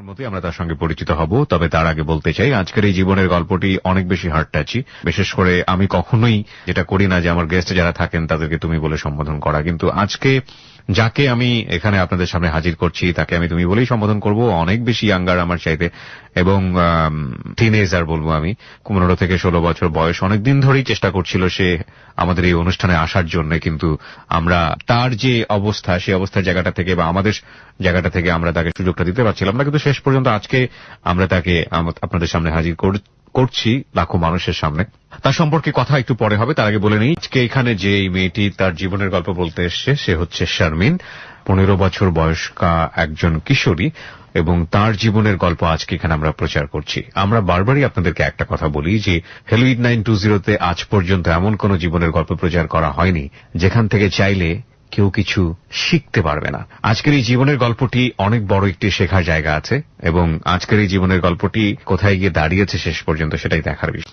মতোই আমরা তার সঙ্গে পরিচিত হব, তবে তার আগে বলতে চাই আজকের এই জীবনের গল্পটি অনেক বেশি হার্ট টাচি। বিশেষ করে আমি কখনোই যেটা করি না যে আমার গেস্ট যারা থাকেন তাদেরকে তুমি বলে সম্বোধন করা, কিন্তু আজকে যাকে আমি এখানে আপনাদের সামনে হাজির করছি তাকে আমি তুমি বলেই সম্বোধন করব। অনেক বেশি ইয়াঙ্গার আমার চাইতে, এবং টিনেজার বলবো আমি। 15 থেকে 16 বছর বয়স। অনেকদিন ধরেই চেষ্টা করছিল সে আমাদের এই অনুষ্ঠানে আসার জন্য, কিন্তু আমরা তার যে অবস্থা সেই অবস্থার জায়গাটা থেকে বা আমাদের জায়গাটা থেকে আমরা তাকে সুযোগটা দিতে পারছিলাম না, কিন্তু শেষ পর্যন্ত আজকে আমরা তাকে আপনাদের সামনে হাজির করছি লাখো মানুষের সামনে। তার সম্পর্কে কথা একটু পরে হবে, তার আগে বলে নিই আজকে এখানে যে এই মেয়েটি তার জীবনের গল্প বলতে এসছে সে হচ্ছে শারমিন। 15 বছর বয়স্কা একজন কিশোরী, এবং তার জীবনের গল্প আজকে এখানে আমরা প্রচার করছি। আমরা বারবারই আপনাদেরকে একটা কথা বলি যে হ্যালো 8920 তে আজ পর্যন্ত এমন কোন জীবনের গল্প প্রচার করা হয়নি যেখান থেকে চাইলে কেউ কিছু শিখতে পারবে না। আজকের এই জীবনের গল্পটি অনেক বড় একটি শেখার জায়গা আছে, এবং আজকের এই জীবনের গল্পটি কোথায় গিয়ে দাঁড়িয়েছে শেষ পর্যন্ত সেটাই দেখার বিষয়।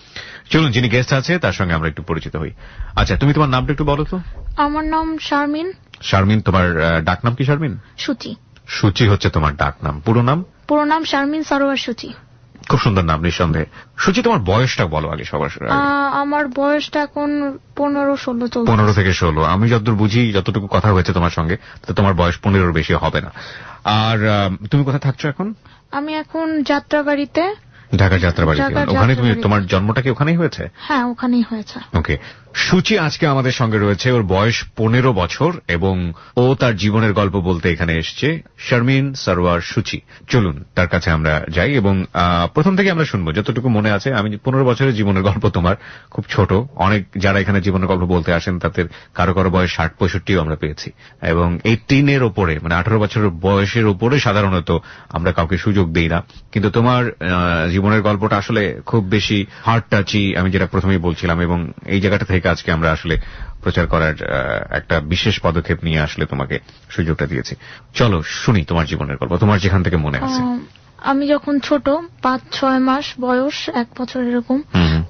চলুন, যিনি গেস্ট আছে তার সঙ্গে আমরা একটু পরিচিত হই। আচ্ছা, তুমি তোমার নামটা একটু বলো তো। আমার নাম শারমিন। শারমিন, তোমার ডাক নাম কি? শারমিন সুচি। সুচি হচ্ছে তোমার ডাক নাম। পুরো নাম? পুরো নাম শারমিন সরোয়ার সুচি। খুব সুন্দর নাম নিঃসন্দেহে। সুচি, তোমার বয়সটা বলো আগে সবার। আমার বয়সটা এখন 15-16 চলছে। 15 থেকে 16। আমি যতদূর বুঝি, যতটুকু কথা হয়েছে তোমার সঙ্গে, তো তোমার বয়স 15-র বেশি হবে না। আর তুমি কোথায় থাকছো এখন? আমি এখন যাত্রাবাড়িতে, ঢাকা যাত্রাবাড়িতে। ওখানে তুমি, তোমার জন্মটা কি ওখানেই হয়েছে? হ্যাঁ, ওখানেই হয়েছে। ওকে। সুচি আজকে আমাদের সঙ্গে রয়েছে। ওর বয়স 15 বছর এবং ও তার জীবনের গল্প বলতে এখানে এসছে। শারমিন সরোয়ার সুচি। চলুন তার কাছে আমরা যাই, এবং প্রথম থেকে আমরা শুনবো যতটুকু মনে আছে। আমি 15 বছরের জীবনের গল্প তোমার খুব ছোট। অনেক যারা এখানে জীবনের গল্প বলতে আসেন তাদের কারো কারো বয়স 60-65 আমরা পেয়েছি, এবং 18-এর ওপরে, মানে 18 বছরের বয়সের ওপরে সাধারণত আমরা কাউকে সুযোগ দিই না। কিন্তু তোমার জীবনের গল্পটা আসলে খুব বেশি হার্ট টাচি, আমি যেটা প্রথমেই বলছিলাম, এবং এই জায়গাটা থেকে আজকে আমরা আসলে প্রচার করার একটা বিশেষ পদক্ষেপ নিয়ে আসলে তোমাকে সুযোগটা দিয়েছি। চলো শুনি তোমার জীবনের গল্প, তোমার যেখান থেকে মনে আছে। আমি যখন ছোট, 5-6 মাস বয়স, 1 বছর এরকম,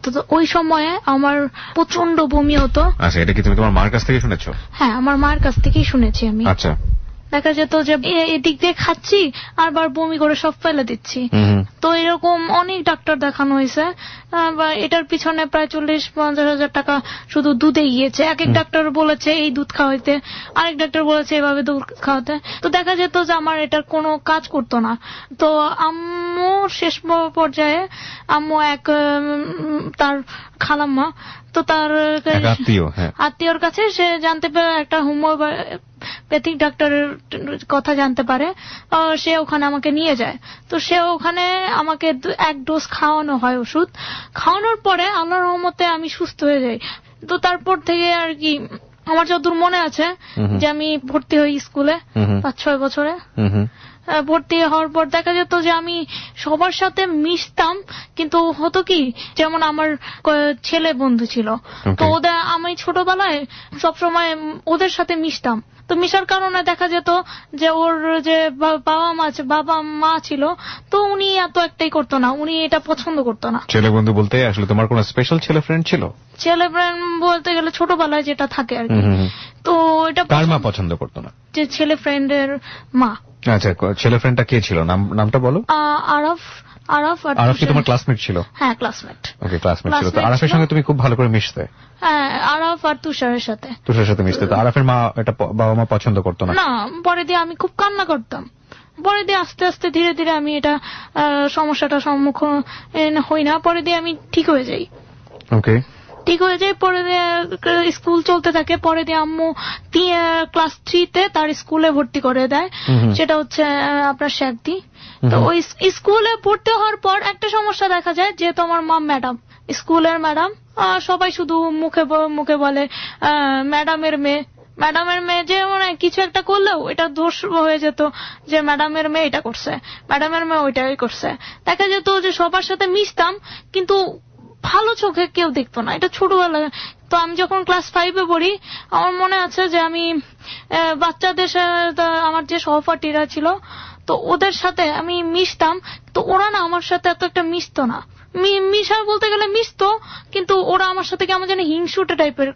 তো ওই সময়ে আমার প্রচন্ড বমি হতো। আচ্ছা, এটা কি তুমি তোমার মার কাছ থেকে শুনেছো? হ্যাঁ, আমার মার কাছ থেকেই শুনেছি আমি। আচ্ছা। দেখা যেত যে এদিক দিয়ে খাচ্ছি আর বার বমি করে সব ফেলে দিচ্ছি। তো এরকম অনেক ডাক্তার দেখানো হয়েছে, এটার পিছনে প্রায় 40-50 হাজার টাকা শুধু দুধে গিয়েছে। এক এক ডাক্তার বলেছে এই দুধ খাওয়াইতে, আরেক ডাক্তার বলেছে এভাবে দুধ খাওয়াতে। তো দেখা যেত যে আমার এটার কোনো কাজ করতো না। তো আম্মু শেষ পর্যায়ে, আম্মু এক তার খালাম্মা, তো তার আত্মীয়র কাছে সে জানতে পারে, একটা হোমিওপ্যাথিক ডাক্তারের কথা জানতে পারে। সে ওখানে আমাকে নিয়ে যায়। তো সে ওখানে আমাকে 1 ডোজ খাওয়ানো হয় ওষুধ। খাওয়ানোর পরে আল্লাহর রহমতে আমি সুস্থ হয়ে যাই। তো তারপর থেকে আর কি আমার যতদূর মনে আছে যে আমি ভর্তি হই স্কুলে 5-6 বছরে। ভর্তি হওয়ার পর দেখা যেত যে আমি সবার সাথে মিশতাম, কিন্তু হতো কি, যেমন আমার ছেলে বন্ধু ছিল, তো ওদের আমি ছোটবেলায় সবসময় ওদের সাথে মিশতাম। তো মিশার কারণে দেখা যেত যে ওর যে বাবা মা ছিল, তো উনি এত একটাই করতো না, উনি এটা পছন্দ করতো না। ছেলে বন্ধু বলতে আসলে তোমার কোন স্পেশাল ছেলে ফ্রেন্ড ছিল? ছেলে ফ্রেন্ড বলতে গেলে ছোটবেলায় যেটা থাকে আর কি। তো এটা কার মা পছন্দ করতো না? যে ছেলে ফ্রেন্ডের মা। আচ্ছা, ছেলে ফ্রেন্ডটা কে ছিল? নামটা বলো। আরফ। আরফ কি তোমার ক্লাসমেট ছিল? হ্যাঁ, ক্লাসমেট। ওকে, ক্লাসমেট ছিল। তো আরফের সঙ্গে তুমি খুব ভালো করে মিশতে? হ্যাঁ, আরফ আর তুষারের সাথে মিশতে। তো আরফের মা, এটা বাবা মা পছন্দ করতো না? না, পরে দিয়ে আমি খুব কান্না করতাম। পরে দিয়ে আস্তে আস্তে ধীরে ধীরে আমি এটা সমস্যাটা সম্মুখীন হই না। পরে দিয়ে আমি ঠিক হয়ে যাই। ওকে, ঠিক হয়ে যায়। পরে স্কুল চলতে থাকে। পরে দিয়ে আম্মু ক্লাস 3-তে তার স্কুলে ভর্তি করে দেয়, সেটা হচ্ছে আপনার শেখদি। তো ওই স্কুলে ভর্তি হওয়ার পর একটা সমস্যা দেখা যায়, যেহেতু আমার মা ম্যাডাম, স্কুলের ম্যাডাম, সবাই শুধু মুখে বলে ম্যাডামের মেয়ে, যে মানে কিছু একটা করলেও এটা দোষ হয়ে যেত যে ম্যাডামের মেয়ে এটা করছে, ম্যাডামের মেয়ে ওইটাই করছে। দেখা যেত যে সবার সাথে মিশতাম, কিন্তু ভালো চোখে কেউ দেখতো না। এটা ছোটবেলায়। তো আমি যখন ক্লাস 5-এ পড়ি, আমার মনে আছে যে আমি বাচ্চাদের সাথে, আমার যে সহপাঠীরা ছিল, তো ওদের সাথে আমি মিশতাম, তো ওরা না আমার সাথে এত একটা মিশতো না। মিশা বলতে গেলে মিশতো, কিন্তু ওরা আমার সাথে কেমন যেন হিংসুটে টাইপের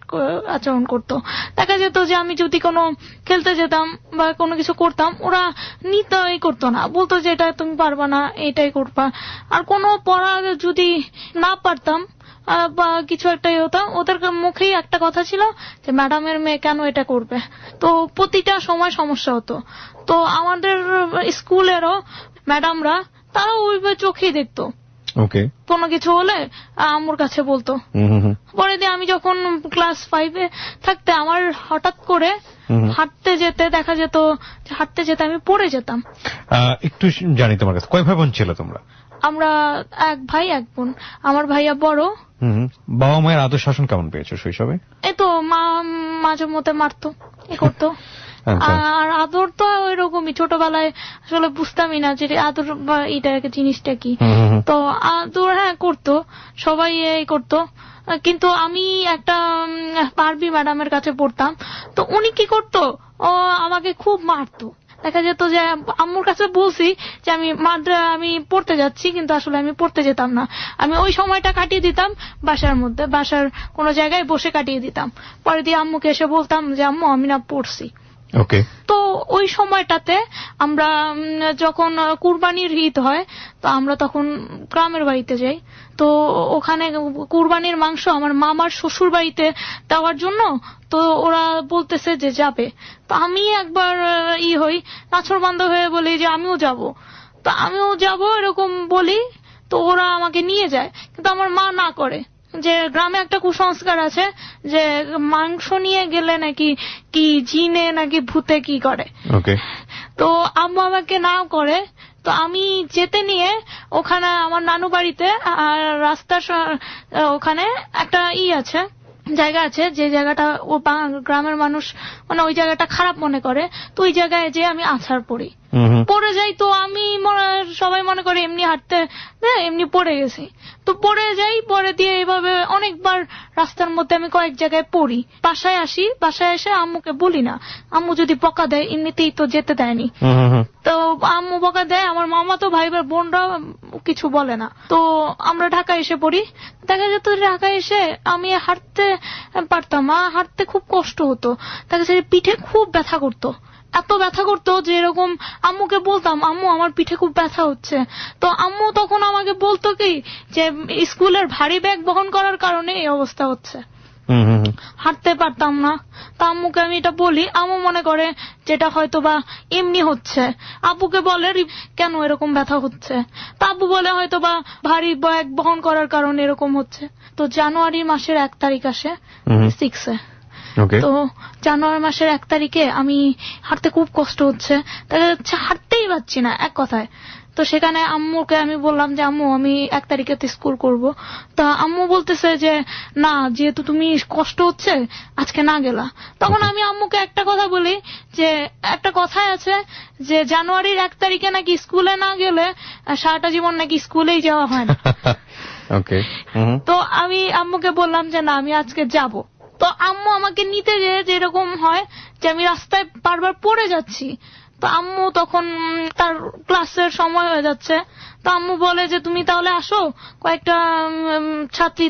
আচরণ করতো। দেখা যেত যে আমি যদি কোনো খেলতে যেতাম বা কোনো কিছু করতাম, ওরা নিতেই করতো না, বলতো যে এটা তুমি পারবা না, এটাই করবা। আর কোনো পড়া যদি না পারতাম বা কিছু একটা হতাম, ওদের মুখেই একটা কথা ছিল যে ম্যাডামের মেয়ে কেন এটা করবে। তো প্রতিটা সময় সমস্যা হতো। তো আমাদের স্কুলেরও ম্যাডামরা তারা ওইভাবে চোখেই দেখতো। ওকে, কোনো কিছু হলে আম্মুর কাছে বলতো। পরে দিয়ে আমি যখন ক্লাস 5-এ থাকতে আমার হঠাৎ করে হাঁটতে যেতে দেখা যেত, হাঁটতে যেতে আমি পড়ে যেতাম। একটু জানি তোমার কাছে কয় ভাই বোন ছিল তোমরা? আমরা এক ভাই এক বোন। আমার ভাইয়া বড়। বাবা মায়ের আদর শাসন কেমন পেয়েছো শৈশবে? এই তো মা মাঝে মধ্যে মারতো, এ করতো। আর আদর তো ওই রকমই, ছোটবেলায় আসলে বুঝতামই না যে আদর বা এটা জিনিসটা কি। তো আদর হ্যাঁ করতো, সবাই এই করতো। কিন্তু আমি একটা পারবি ম্যাডামের কাছে পড়তাম, তো উনি কি করতো, ও আমাকে খুব মারতো। দেখা যেত যে আম্মুর কাছে বলছি যে আমি পড়তে যাচ্ছি, কিন্তু আসলে আমি পড়তে যেতাম না। আমি ওই সময়টা কাটিয়ে দিতাম বাসার মধ্যে, বাসার কোনো জায়গায় বসে কাটিয়ে দিতাম। পরে দিয়ে আম্মুকে এসে বলতাম যে আম্মু আমি না পড়ছি। ওকে। তো ওই সময়টাতে আমরা যখন কুরবানির ঈদ হয়, তো আমরা তখন গ্রামের বাড়িতে যাই। তো ওখানে কুরবানির মাংস আমার মামার শ্বশুর বাড়িতে দেওয়ার জন্য তো ওরা বলতেছে যে যাবে। তো আমি একবার হই নাছোড়বান্ধ হয়ে বলি যে আমিও যাব। তো আমিও যাব এরকম বলি, তো ওরা আমাকে নিয়ে যায়। কিন্তু আমার মা না করে, যে গ্রামে একটা কুসংস্কার আছে যে মাংস নিয়ে গেলে নাকি কি জিনে নাকি ভূতে কি করে। তো আম্মু আমাকে নাও করে। তো আমি যেতে নিয়ে ওখানে আমার নানু বাড়িতে রাস্তার ওখানে একটা আছে, জায়গা আছে, যে জায়গাটা ও গ্রামের মানুষ মানে ওই জায়গাটা খারাপ মনে করে। তো ওই জায়গায় যে আমি আছাড় পড়ি, পড়ে যাই। তো আমি সবাই মনে করে এমনি হাঁটতে এমনি পড়ে গেছি। তো পড়ে যাই, পরে দিয়ে এইভাবে অনেকবার রাস্তার মধ্যে আমি কয়েক জায়গায় পড়ি। বাসায় আসি, বাসায় এসে আম্মুকে বলি না। আম্মু যদি বকা দেয়, এমনিতেই তো যেতে দেয়নি। তো আম্মু বকা দেয়, আমার মামা তো ভাই বোনরা কিছু বলে না। তো আমরা ঢাকায় এসে পড়ি। দেখা যেত ঢাকায় এসে আমি হাঁটতে পারতাম না, হাঁটতে খুব কষ্ট হতো। দেখা যাচ্ছে পিঠে খুব ব্যথা করতো, এত ব্যথা করতো যে এরকম আম্মুকে বলতাম আম্মু আমার পিঠে খুব ব্যথা হচ্ছে। তো আম্মু তখন আমাকে বলতো কি যে স্কুলের ভারী ব্যাগ বহন করার কারণে এই অবস্থা হচ্ছে, হাঁটতে পারতাম না। তা আম্মুকে আমি এটা বলি, আম্মু মনে করে যেটা হয়তো বা এমনি হচ্ছে। আব্বুকে বলে কেন এরকম ব্যথা হচ্ছে, তা আব্বু বলে হয়তো বা ভারী ব্যাগ বহন করার কারণে এরকম হচ্ছে। তো জানুয়ারি মাসের 1 তারিখ আসে 6-এ। তো জানুয়ারি মাসের 1 তারিখে আমি হাঁটতে খুব কষ্ট হচ্ছে, দেখা যাচ্ছে হাঁটতেই পারছি না এক কথায়। তো সেখানে আম্মুকে আমি বললাম যে আম্মু আমি 1 তারিখে স্কুল করব। তা আম্মু বলতেছে যে না, যেহেতু তুমি কষ্ট হচ্ছে আজকে না গেলা। তখন আমি আম্মুকে একটা কথা বলি যে একটা কথাই আছে যে জানুয়ারির 1 তারিখে নাকি স্কুলে না গেলে সারাটা জীবন নাকি স্কুলেই যাওয়া হয় না। তো আমি আম্মুকে বললাম যে না আমি আজকে যাব। তো আম্মু আমাকে নিতে যেয়ে যেরকম হয় যে আমি রাস্তায় বারবার পড়ে যাচ্ছি। তো আম্মু তখন তার ক্লাসের সময় হয়ে যাচ্ছে। তো আম্মু বলে যে তুমি তাহলে আসো, কয়েকটা ছাত্রী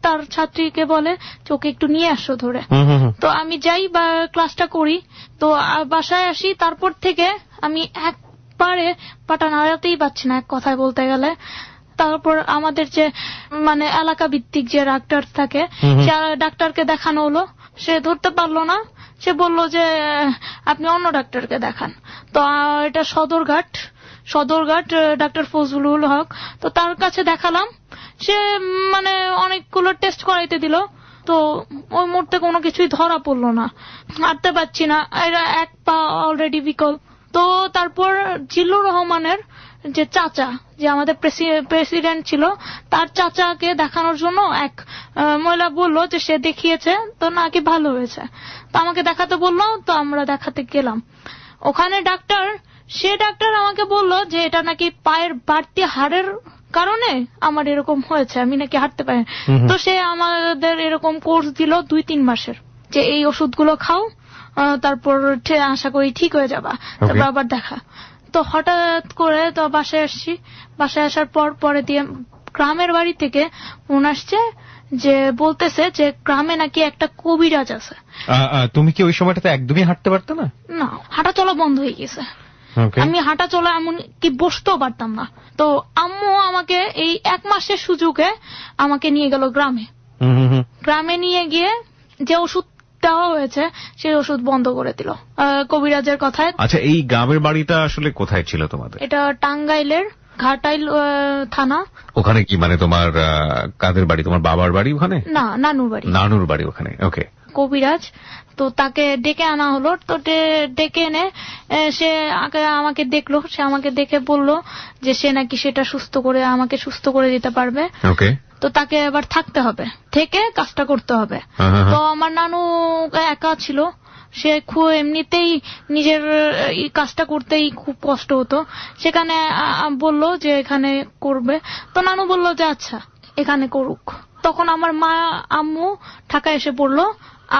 তার ছাত্রীকে বলে চোখে একটু নিয়ে আসো ধরে। তো আমি যাই বা ক্লাসটা করি। তো বাসায় আসি, তারপর থেকে আমি একবারে পাটা নাড়াতেই পারছি না এক কথায় বলতে গেলে। তারপর আমাদের যে মানে এলাকা ভিত্তিক যে ডাক্তার থাকে, সে ডাক্তারকে দেখানো হলো, সে ধরতে পারলো না। সে বলল যে আপনি অন্য ডাক্তারকে দেখান। তো এটা সদরঘাট ডাক্তার ফজলুল হক। তো তার কাছে দেখালাম। সে মানে অনেকগুলো টেস্ট করাইতে দিল। তো ওই মুহূর্তে কোনো কিছুই ধরা পড়লো না, হাঁটতে পারছি না, এরা এক পা অলরেডি বিকল। তো তারপর জিল্লুর রহমানের যে চাচা, যে আমাদের প্রেসিডেন্ট ছিল, তার চাচাকে দেখানোর জন্য এক মহিলা বললো যে সে দেখিয়েছে, তো নাকি ভালো হয়েছে। তো আমাকে দেখাতে বললো, তো আমরা দেখাতে গেলাম। ওখানে সে ডাক্তার আমাকে বললো যে এটা নাকি পায়ের বাড়তি হাড়ের কারণে আমার এরকম হয়েছে, আমি নাকি হাঁটতে পারি। তো সে আমাদের এরকম কোর্স দিল 2-3 মাসের, যে এই ওষুধগুলো খাও, তারপর আশা করি ঠিক হয়ে যাবা, তারপর আবার দেখা। তো হঠাৎ করে তো বাসায় আসছি। বাসায় আসার পরে দিয়ে গ্রামের বাড়ি থেকে ফোন আসছে যে বলতেছে যে গ্রামে নাকি একটা কবিরাজ আছে। তুমি কি ওই সময়টাতে একদমই হাঁটতে পারতে না? না, হাঁটা চলা বন্ধ হয়ে গেছে। আমি হাঁটা চলা এমন কি বসতেও পারতাম না। তো আম্মু আমাকে এই 1 মাসের সুযোগে আমাকে নিয়ে গেল গ্রামে। গ্রামে নিয়ে গিয়ে যে ওষুধ দেওয়া হয়েছে সেই ওষুধ বন্ধ করে দিল কবিরাজের কথায়। আচ্ছা, এই গ্রামের বাড়িটা আসলে কোথায় ছিল তোমাদের? এটা টাঙ্গাইলের ঘাটাইল থানা। ওখানে কি মানে তোমার কাদের বাড়ি? তোমার বাবার বাড়ি ওখানে? না, নানুর বাড়ি। নানুর বাড়ি ওখানে। ওকে। কবিরাজ তো তাকে ডেকে আনা হলো। তো ডেকে এনে সে আমাকে দেখলো। সে আমাকে দেখে বলল যে সে নাকি সেটা সুস্থ করে আমাকে সুস্থ করে দিতে পারবে। ওকে। তো তাকে এবার থাকতে হবে, থেকে কাজটা করতে হবে। তো আমার নানু একা ছিল, সে খুব এমনিতেই নিজের কাজটা করতেই খুব কষ্ট হতো। সেখানে বলল যে এখানে করবে। তো নানু বলল যে আচ্ছা এখানে করুক। তখন আমার মা আম্মু ঢাকায় এসে পড়লো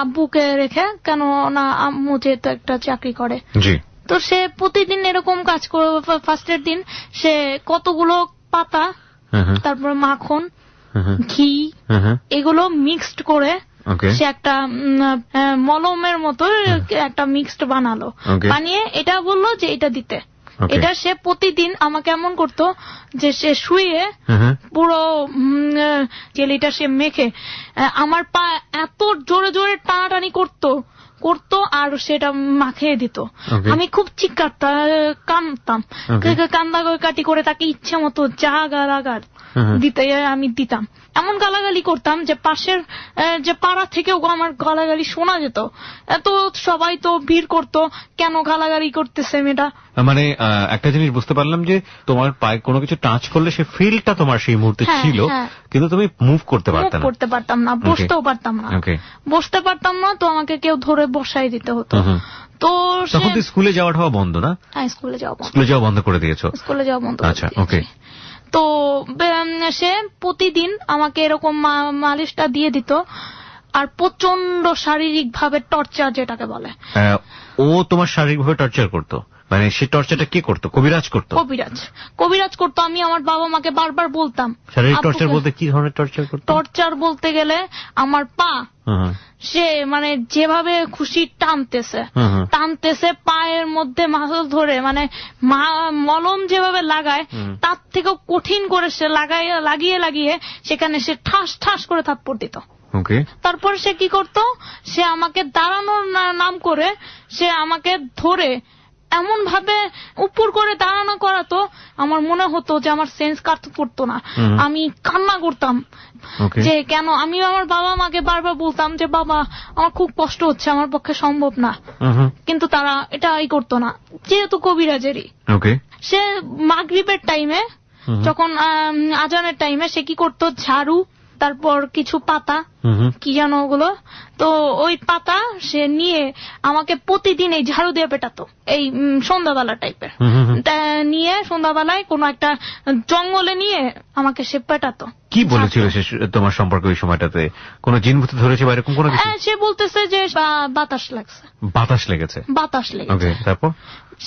আব্বুকে রেখে, কেন না আম্মু যেহেতু একটা চাকরি করে। তো সে প্রতিদিন এরকম কাজ করে। ফার্স্টের দিন সে কতগুলো পাতা, তারপরে মাখন, ঘি, এগুলো মিক্সড করে সে একটা মলমের মতো একটা মিক্সড বানালো। বানিয়ে এটা বললো যে এটা দিতে। এটা সে প্রতিদিন আমাকে এমন করতো যে সে শুয়ে পুরো জেলিটা সে মেখে আমার পা এত জোরে জোরে টানাটানি করতো আর সেটা মাখিয়ে দিত। আমি খুব কাঁদতাম, কান্দাকাটি করে তাকে ইচ্ছে মতো যা গালাগাল দিতে আমি দিতাম। এমন গালাগালি করতাম যে পাশের যে পাড়া থেকেও আমার গালাগালি শোনা যেত। তো সবাই তো ভিড় করতো, কেন গালাগালি করতেছে মেয়েটা। মানে একটা জিনিস বুঝতে পারলাম যে তোমার পায়ে কোনো কিছু টাচ করলে সে ফিলটা তোমার সেই মুহূর্তে ছিল, কিন্তু তুমি মুভ করতে পারতাম না, বসতেও পারতাম না। বসতে পারতাম না, তো আমাকে কেউ ধরে বসাই দিতে হতো। তো তখন স্কুলে যাওয়াটাও বন্ধ না? হ্যাঁ, স্কুলে যাওয়া বন্ধ করে দিয়েছো। স্কুলে যাওয়া বন্ধ। আচ্ছা, ওকে। তো সে প্রতিদিন আমাকে এরকম মালিশটা দিয়ে দিত, আর প্রচন্ড শারীরিক ভাবে টর্চার যেটাকে বলে। ও তোমার শারীরিক ভাবে টর্চার করতো? মানে সে টর্চারটা কে করতো? কবিরাজ করতো? কবিরাজ করতো। আমি আমার বাবা মাকে বারবার বলতাম। শারীরিক টর্চার বলতে কি ধরনের টর্চার করতো? টর্চার বলতে গেলে আমার পা সে মানে যেভাবে খুশি টানতেছে পায়ের মধ্যে মাসল ধরে, মানে মলম যেভাবে লাগায় তার থেকেও কঠিন করে সে লাগিয়ে সেখানে সে ঠাস ঠাস করে থাপ্পড় দিত। তারপর সে কি করতো, সে আমাকে দাঁড়ানোর নাম করে সে আমাকে ধরে এমন ভাবে উপর করে দাঁড়ানো করাতো, আমার মনে হতো যে আমার সেন্স কাটতে পড়তো না। আমি কান্না করতাম যে কেন। আমি আমার বাবা মাকে বারবার বলতাম যে বাবা আমার খুব কষ্ট হচ্ছে, আমার পক্ষে সম্ভব না, কিন্তু তারা এটাই করতো না, যেহেতু কবিরাজেরই। সে মাগরিবের টাইমে, যখন আজানের টাইমে সে কি করতো, ঝাড়ু, তারপর কিছু পাতা, কি জানো ওগুলো, তো ওই পাতা সে নিয়ে আমাকে প্রতিদিন এই ঝাড়ু দিয়ে পেটাতো। এই সন্ধ্যাবেলা টাইপের নিয়ে, সন্ধ্যাবেলায় কোনো একটা জঙ্গলে নিয়ে আমাকে সে পেটাতো। কি বলেছিল সে তোমার সম্পর্কে ওই সময়টাতে? কোন জিনভূত ধরেছে বা এরকম কোনো কিছু? সে বলতেছে যে বাতাস লেগেছে। তারপর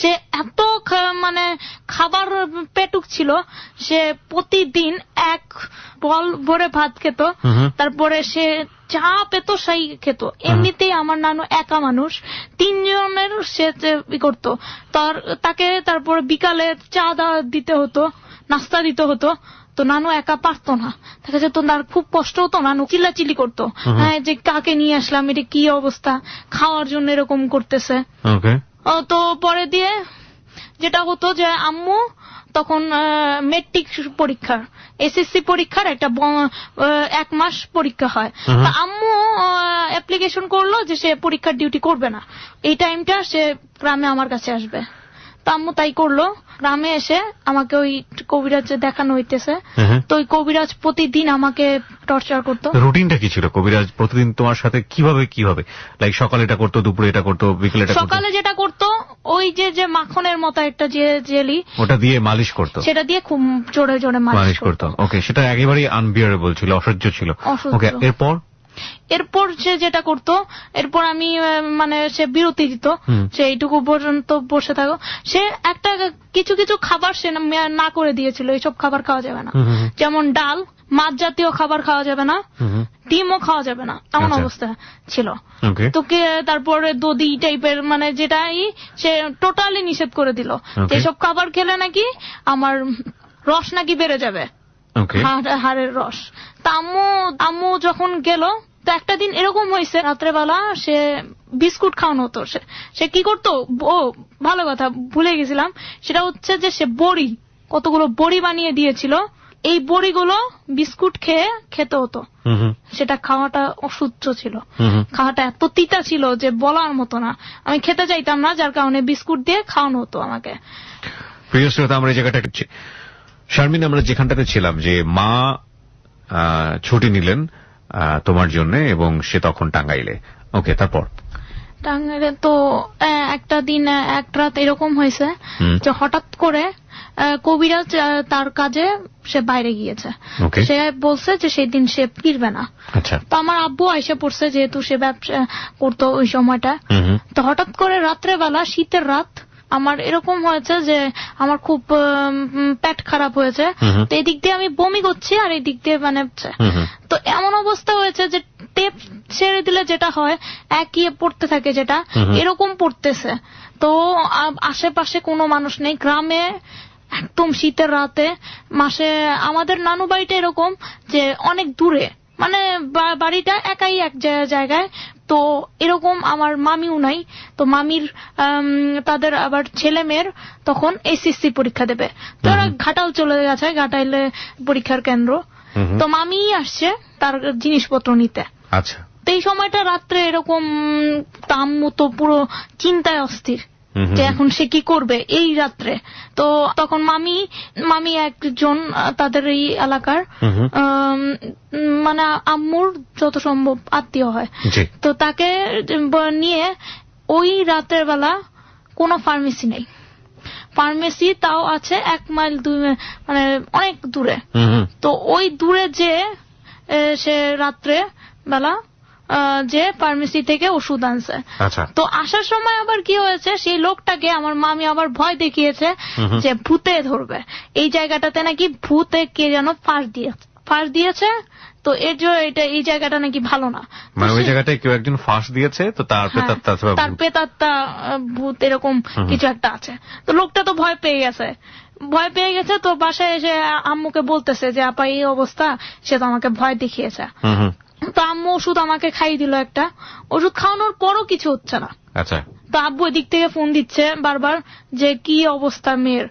সে এত মানে খাবার পেটুক ছিল, সে প্রতিদিন 1 বল ভরে ভাত খেত, তারপরে সে চা পেত সেই খেত। এমনিতেই আমার নানু একা মানুষ, 3 জনের সে করতো। তাকে তারপরে বিকালে চা দিতে হতো, নাস্তা দিতে হতো। তো নানু একা পারতো না, দেখা যেত তার খুব কষ্ট হতো। নানু চিল্লাচিল্লি করতো, হ্যাঁ, যে কাকে নিয়ে আসলাম, এটা কি অবস্থা, খাওয়ার জন্য এরকম করতেছে। তো পরে দিয়ে যেটা হতো যে আম্মু তখন মেট্রিক পরীক্ষার, এসএসসি পরীক্ষার একটা 1 মাস পরীক্ষা হয়। আম্মু অ্যাপ্লিকেশন করলো যে সে পরীক্ষার ডিউটি করবে না, এই টাইমটা সে গ্রামে আমার কাছে আসবে। তো আম্মু তাই করলো। গ্রামে এসে আমাকে ওই কবিরাজ দেখানো হইতেছে। তো ওই কবিরাজ প্রতিদিন আমাকে টর্চার করতো। রুটিনটা কি ছিল? কবিরাজ প্রতিদিন তোমার সাথে কিভাবে লাইক সকালে এটা করতো, দুপুরে এটা করতো, বিকেলে এটা করতো? সকালে যেটা করতো, ওই যে মাখনের মতো একটা জেলি, ওটা দিয়ে মালিশ করতো। সেটা দিয়ে খুব জোরে জোরে মালিশ করতো। ওকে, সেটা একেবারেই আনবিয়ারেবল ছিল, অসহ্য ছিল। ওকে, এরপর সে যেটা করতো, এরপর আমি মানে সে বিরতি দিত, সে এইটুকু পর্যন্ত বসে থাকো। সে একটা কিছু কিছু খাবার সে না করে দিয়েছিল, এইসব খাবার খাওয়া যাবে না, যেমন ডাল, মাছ জাতীয় খাবার খাওয়া যাবে না, ডিমও খাওয়া যাবে না, এমন অবস্থা ছিল। তো তারপরে দধি টাইপের মানে যেটাই সে টোটালি নিষেধ করে দিল, এসব খাবার খেলে নাকি আমার রস নাকি বেড়ে যাবে, হাড়ের রস। তা আম্মু যখন গেল, তো একটা দিন এরকম হয়েছে, রাত্রেবেলা সে বিস্কুট খাওয়ানো হতো। সে কি করতো, ও ভালো কথা ভুলে গেছিলাম, সেটা হচ্ছে যে সে বড়ি, কতগুলো বড়ি বানিয়ে দিয়েছিল, এই বড়িগুলো বিস্কুট খেয়ে খেতে হতো। সেটা খাওয়াটা অসহ্য ছিল, খাওয়াটা এত তিতা ছিল যে বলার মতো না, আমি খেতে চাইতাম না, যার কারণে বিস্কুট দিয়ে খাওয়ানো হতো আমাকে। প্রিয় শ্রোতা, আমরা এই জায়গাটা শারমিন, আমরা যেখানটাতে ছিলাম যে মা ছুটি নিলেন তোমার জন্য এবং সে তখন টাঙ্গাইলে। ওকে, তারপর? টাঙ্গাইলে তো একটা দিন এক রাত এরকম হয়েছে যে হঠাৎ করে কবিরাজ তার কাজে সে বাইরে গিয়েছে, সে বলছে যে সেই দিন সে ফিরবে না। তো আমার আব্বু আইসা পড়ছে, যেহেতু সে ব্যবসা করতো ওই সময়টা। তো হঠাৎ করে রাত্রেবেলা, শীতের রাত, আমার এরকম হয়েছে যে আমার খুব পেট খারাপ হয়েছে, তো এই দিক দিয়ে আমি বমি করছি আর এই দিক দিয়ে মানে, তো এমন অবস্থা হয়েছে যে টেপ ছেড়ে দিলে যেটা হয় একই পড়তে থাকে, যেটা এরকম পড়তেছে। তো আশেপাশে কোনো মানুষ নেই, গ্রামে একদম শীতের রাতে মাসে। আমাদের নানু বাড়িটা এরকম যে অনেক দূরে, মানে বাড়িটা একাই এক জায়গায়। তো এরকম আমার মামিও নাই, তো মামির তাদের আবার ছেলে মেয়ের তখন এসএসসি পরীক্ষা দেবে, তো ওরা ঘাটাল চলে গেছে, ঘাটাইলে পরীক্ষার কেন্দ্র। তো মামি আসছে তার জিনিসপত্র নিতে। আচ্ছা। তো এই সময়টা রাত্রে এরকম, আম্মু তো পুরো চিন্তায় অস্থির যে এখন সে কি করবে এই রাত্রে। তো তখন মামি একজন তাদের এই এলাকার মানে আম্মুর যত সম্ভব আত্মীয় হয়, তো তাকে নিয়ে ওই রাতের বেলা কোনো ফার্মেসি নেই, ফার্মেসি তাও আছে 1 মাইল 2 মাইল, মানে অনেক দূরে। তো ওই দূরে যে সে রাত্রে বেলা যে ফার্মেসি থেকে ওষুধ আনছে। তো আসার সময় আবার কি হয়েছে, সেই লোকটাকে আমার মামি আবার ভয় দেখিয়েছে যে ভূতে ধরবে, এই জায়গাটাতে নাকি ভূতে কে যেন ফাঁস দিয়েছে, তো এর জন্য এই জায়গাটা নাকি ভালো না, মানে ওই জায়গাটায় কেউ একজন ফাঁস দিয়েছে, তো তার প্রেতাত্মা ভূত এরকম কিছু একটা আছে। তো লোকটা তো ভয় পেয়ে গেছে, তো বাসায় এসে আম্মুকে বলতেছে যে আপা এই অবস্থা, সে তো আমাকে ভয় দেখিয়েছে। তো আম্মু ওষুধ আমাকে খাইয়ে দিল, একটা ওষুধ খাওয়ানোর পরও কিছু হচ্ছে না। আচ্ছা। তো আব্বু এদিক থেকে ফোন দিচ্ছে বারবার যে কি অবস্থা মেয়ের।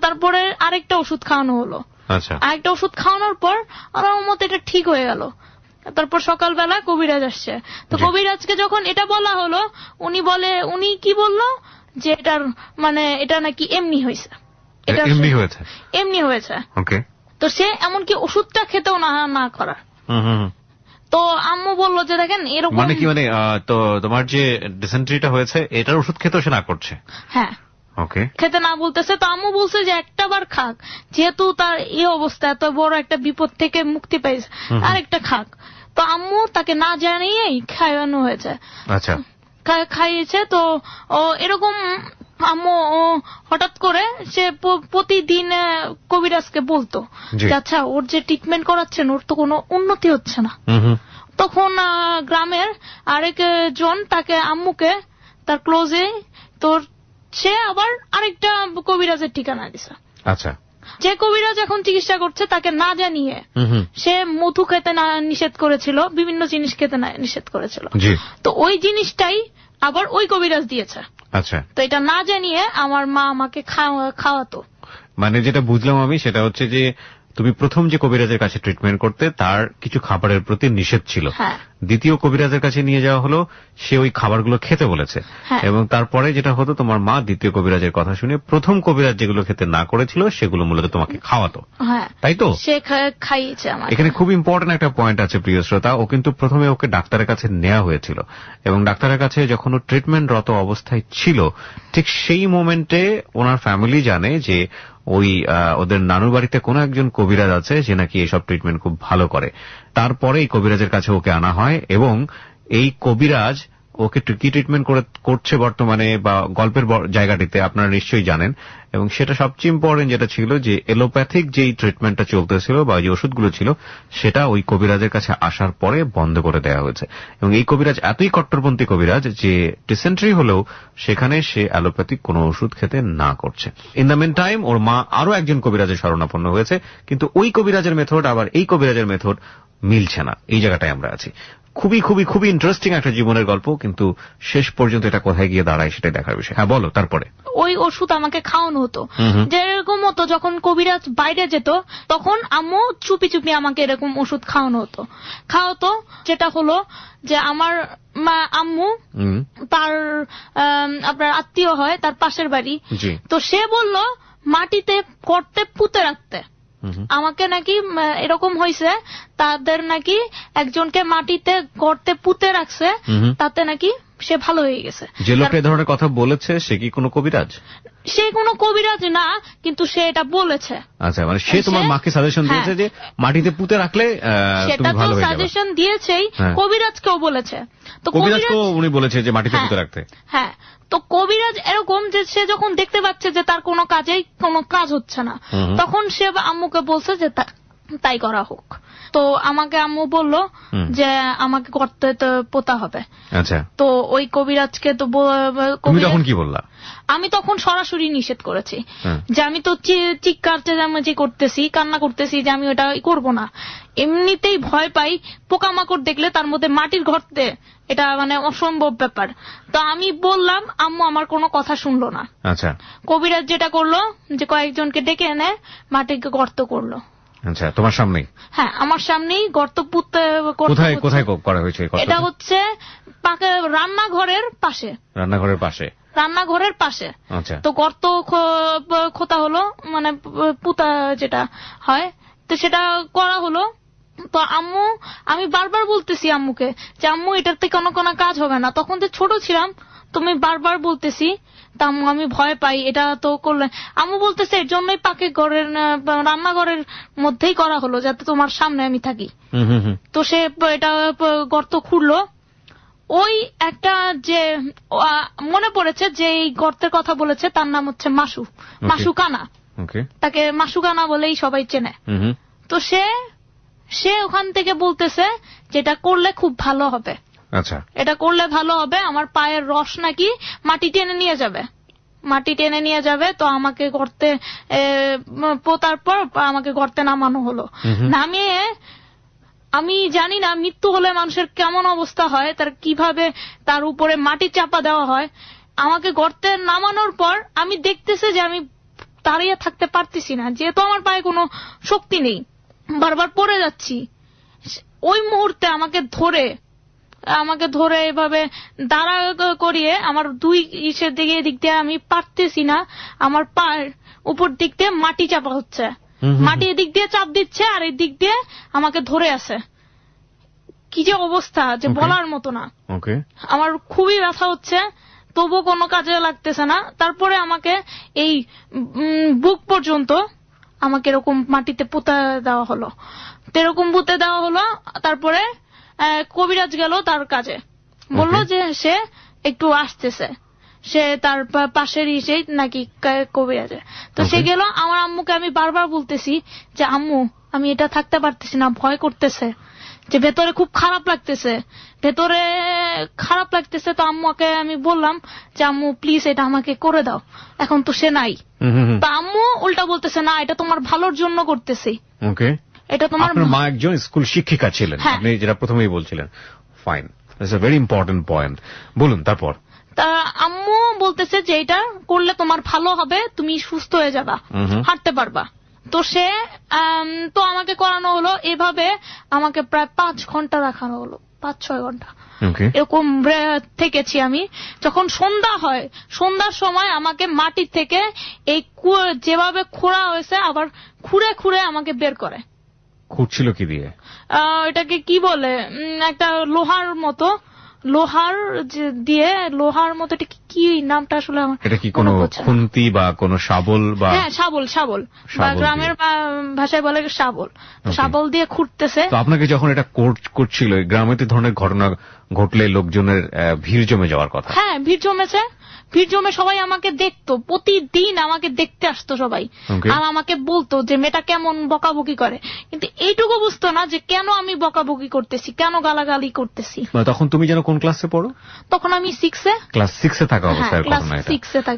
তারপরে আরেকটা ওষুধ খাওয়ানো হলো, আরেকটা ওষুধ খাওয়ানোর পর আমার মতে এটা ঠিক হয়ে গেল। তারপর সকালবেলা কবিরাজ আসছে, তো কবিরাজকে যখন এটা বলা হলো, উনি কি বললো যে এটার মানে এটা নাকি এমনি হয়েছে, এমনি হয়েছে। তো সে এমনকি ওষুধটা খেতেও না করার। তো আম্মু বললো যে দেখেন এরকম, মানে কি, মানে তো তোমার যে ডিসেন্ট্রিটা হয়েছে এটার ওষুধ খেতেও সে না করছে? হ্যাঁ, খেতে না বলতেছে। তো আম্মু বলছে যে একটা বার খাক, যেহেতু তার এই অবস্থা, এত বড় একটা বিপদ থেকে মুক্তি পাইছে, আরেকটা খাক। তো আম্মু তাকে না জানিয়েই খাওয়ানো হয়েছে। আচ্ছা। খাইয়েছে। তো এরকম আম্মু হঠাৎ করে সে প্রতিদিন কবিরাজকে বলতো যে আচ্ছা ওর যে ট্রিটমেন্ট করাচ্ছেন ওর তো কোনো উন্নতি হচ্ছে না। তখন গ্রামের আরেকজন তাকে আম্মুকে তার ক্লোজে, তোর সে আবার আরেকটা কবিরাজের ঠিকানা দিছে। আচ্ছা। যে কবিরাজ এখন চিকিৎসা করছে তাকে না জানিয়ে সে মধু খেতে না নিষেধ করেছিল, বিভিন্ন জিনিস খেতে না নিষেধ করেছিল। তো ওই জিনিসটাই আবার ওই কবিরাজ দিয়েছে। আচ্ছা। তো এটা না জানিয়ে আমার মা আমাকে খাওয়াতো। মানে যেটা বুঝলাম আমি সেটা হচ্ছে যে তুমি প্রথম যে কবিরাজের কাছে ট্রিটমেন্ট করতে তার কিছু খাবারের প্রতি নিষেধ ছিল, দ্বিতীয় কবিরাজের কাছে নিয়ে যাওয়া হলো, সে ওই খাবারগুলো খেতে বলেছে, এবং তারপরে যেটা হতো তোমার মা দ্বিতীয় কবিরাজের কথা শুনে প্রথম কবিরাজ যেগুলো খেতে না করেছিল সেগুলো মূলত তোমাকে খাওয়াতো, তাই তো? সে খাইয়েছে আমাকে। এখানে খুব ইম্পর্টেন্ট একটা পয়েন্ট আছে প্রিয় শ্রোতা, ও কিন্তু প্রথমে ওকে ডাক্তারের কাছে নেওয়া হয়েছিল এবং ডাক্তারের কাছে যখন ও ট্রিটমেন্টরত অবস্থায় ছিল ঠিক সেই মোমেন্টে ওনার ফ্যামিলি জানে যে ওই ওদের নানুর বাড়িতে কোনো একজন কবিরাজ আছে যে নাকি এসব ট্রিটমেন্ট খুব ভালো করে। তারপরে এই কবিরাজের কাছে ওকে আনা হয় এবং এই কবিরাজ ওকে কি ট্রিটমেন্ট করছে বর্তমানে বা গল্পের জায়গাটিতে আপনারা নিশ্চয়ই জানেন। এবং সেটা সবচেয়ে ইম্পর্টেন্ট যেটা ছিল যে এলোপ্যাথিক যেই ট্রিটমেন্টটা চলতেছিল বা যে ওষুধগুলো ছিল সেটা ওই কবিরাজের কাছে আসার পরে বন্ধ করে দেওয়া হয়েছে। এবং এই কবিরাজ এতই কট্টরপন্থী কবিরাজ যে ডিসেন্ট্রি হলেও সেখানে সে অ্যালোপ্যাথিক কোনো ওষুধ খেতে না করছে। ইন দ্য মিন টাইম ওর মা আরো একজন কবিরাজের শরণাপন্ন হয়েছে, কিন্তু ওই কবিরাজের মেথড আবার এই কবিরাজের মেথড মিলছে না। এই জায়গাটায় আমরা আছি। খুবই খুবই খুবই ইন্টারেস্টিং একটা জীবনের গল্প, কিন্তু শেষ পর্যন্ত এটা কোথায় গিয়ে দাঁড়ায় সেটাই দেখার বিষয়। হ্যাঁ বলো। তারপরে ওই ওষুধ আমাকে খাওয়ানো হতো, যেরকম হতো যখন কবিরাজ বাইরে যেত তখন আম্মু চুপি চুপি আমাকে এরকম ওষুধ খাওয়াতো। যেটা হলো যে আমার আম্মু তার আপনার আত্মীয় হয়, তার পাশের বাড়ি, তো সে বলল মাটিতে গর্তে পুঁতে রাখতে। আমাকে নাকি এরকম হয়েছে, তাদের নাকি একজনকে মাটিতে গর্তে পুঁতে রাখছে, তাতে নাকি সে ভালো হয়ে গেছে। যে লোক এই ধরনের কথা বলেছে সে কি কোনো কবিরাজ? সে কোনো কবিরাজ না, কিন্তু সে এটা বলেছে। আচ্ছা, মানে সে তোমার মাকে সাজেশন দিয়েছে যে মাটিতে পুঁতে রাখলে তুমি ভালো হয়ে যাবে। সাজেশন দিয়েছেই, কবিরাজকেও বলেছে। তো কবিরাজকেও উনি বলেছে যে মাটিতে পুঁতে রাখতে। হ্যাঁ, তো কবিরাজ এরকম যে সে যখন দেখতে পাচ্ছে যে তার কোনো কাজ হচ্ছে না, তখন সে আম্মুকে বলছে যে তাই করা হোক। তো আমাকে আম্মু বলল যে আমাকে গর্তে পোতা হবে। আচ্ছা, তো ওই কবিরাজকে তো তুমি তখন কি বললা? আমি তখন সরাসরি নিষেধ করেছি যে আমি তো চিৎকার চেঁচামেচি করতেছি, কান্না করতেছি যে আমি ওটা করব না। এমনিতেই ভয় পাই, পোকামাকড় দেখলে, তার মধ্যে মাটির গর্তে, এটা মানে অসম্ভব ব্যাপার। তো আমি বললাম, আম্মু আমার কোনো কথা শুনলো না। আচ্ছা, কবিরাজ যেটা করলো যে কয়েকজনকে ডেকে এনে মাটিকে গর্ত করলো। আচ্ছা, তোমার সামনেই? হ্যাঁ, আমার সামনেই গর্ত পুঁতে। কোথায় কোথায় করা হয়েছে? এটা হচ্ছে রান্নাঘরের পাশে। আচ্ছা, তো গর্ত খোঁতা হলো, মানে পুঁতা যেটা হয়, তো সেটা করা হলো। তো আমি বারবার বলতেছি আম্মুকে যে আম্মু এটাতে কোনো কাজ হবে না। তখন তো ছোট ছিলাম, তুমি বারবার বলতেছি, তা আম্মু আমি ভয় পাই, এটা তো করলে। আম্মু বলতেছে এর জন্যই রান্নাঘরের মধ্যেই করা হলো, যাতে তোমার সামনে আমি থাকি। তো সে এটা গর্ত খুঁড়লো। ওই একটা যে মনে পড়েছে যে এই গর্তের কথা বলেছে, তার নাম হচ্ছে মাসুকানা। তাকে মাসুকানা বলেই সবাই চেনে। তো সে ওখান থেকে বলতেছে যেটা করলে খুব ভালো হবে। আচ্ছা, এটা করলে ভালো হবে, আমার পায়ের রস নাকি মাটি টেনে নিয়ে যাবে। তো আমাকে গর্তে পোতার পর আমাকে গর্তে নামানো হলো। নামিয়ে আমি জানি না মৃত্যু হলে মানুষের কেমন অবস্থা হয়, তার কিভাবে তার উপরে মাটি চাপা দেওয়া হয়। আমাকে গর্তে নামানোর পর আমি দেখতেছে যে আমি দাঁড়িয়ে থাকতে পারতেছি না, যেহেতু আমার পায়ে কোনো শক্তি নেই, বারবার পড়ে যাচ্ছি। ওই মুহূর্তে আমাকে ধরে এভাবে দাঁড়া করিয়ে আমার দুই ইসের দিক দিয়ে আমি পারতেছি না, আমার পায়ের উপর দিক দিয়ে মাটি চাপা হচ্ছে, মাটি এদিক দিয়ে চাপ দিচ্ছে আর এই দিক দিয়ে আমাকে ধরে আছে। কি যে অবস্থা যে বলার মতো না। আমার খুবই ব্যথা হচ্ছে, তবু কোনো কাজে লাগতেছে না। তারপরে আমাকে এই বুক পর্যন্ত আমাকে এরকম মাটিতে পুঁতে দেওয়া হলো। তারপরে কবিরাজ গেল তার কাজে, বলল যে সে একটু আসতেছে, সে তার পাশের ইসে নাকি কবিরাজে। তো সে গেল। আমার আম্মুকে আমি বারবার বলতেছি যে আম্মু আমি এটা থাকতে পারতেছি না, ভয় করতেছে, যে ভেতরে খুব খারাপ লাগতেছে। তো আম্মুকে আমি বললাম যে আম্মু প্লিজ এটা আমাকে করে দাও। এখন তো সে নাই। তো আম্মু উল্টা বলতেছে না, এটা তোমার ভালোর জন্য করতেছি। এটা তোমার মা একজন স্কুল শিক্ষিকা ছিলেন, আপনি যেটা প্রথমেই বলছিলেন। Fine, that's a very important point. বলুন তারপর। তা আম্মু বলতেছে যে এটা করলে তোমার ভালো হবে, তুমি সুস্থ হয়ে যাবা, হাঁটতে পারবা। তো তো আমাকে করানো হলো। এভাবে আমাকে প্রায় 5 ঘন্টা রাখানো হলো, 5-6 ঘন্টা এরকম থেকেছি আমি। যখন সন্ধ্যা হয়, সন্ধ্যার সময় আমাকে মাটি থেকে এই যেভাবে খোঁড়া হয়েছে আবার খুঁড়ে আমাকে বের করে। খুঁড়ছিল কি দিয়ে? এটাকে কি বলে, একটা লোহার মতো লোহার দিয়ে লোহার মতো এটা কি নামটা আসলে আমার, এটা কি কোনো খুন্তি বা কোনো শাবল বা? হ্যাঁ, শাবল বা গ্রামের ভাষায় বলে শাবল। শাবল দিয়ে খুঁড়তেছে। তো আপনাকে যখন এটা করছিল, গ্রামে তো ধরনের ঘটনা ঘটলে লোকজনের ভিড় জমে যাওয়ার কথা। হ্যাঁ, ভিড় জমেছে। ভিড় জমে সবাই আমাকে দেখতো, প্রতিদিন আমাকে দেখতে আসতো সবাই, আর আমাকে বলতো যে মেয়েটা কেমন বকাবকি করে, কিন্তু এইটুকু বুঝতো না যে কেন আমি বকাবকি করতেছি, কেন গালাগালি করতেছি। তখন তুমি যেন কোন ক্লাসে পড়ো? তখন আমি 6-এ। ক্লাস 6-এ থাকা অবস্থায় ঘটনা এটা।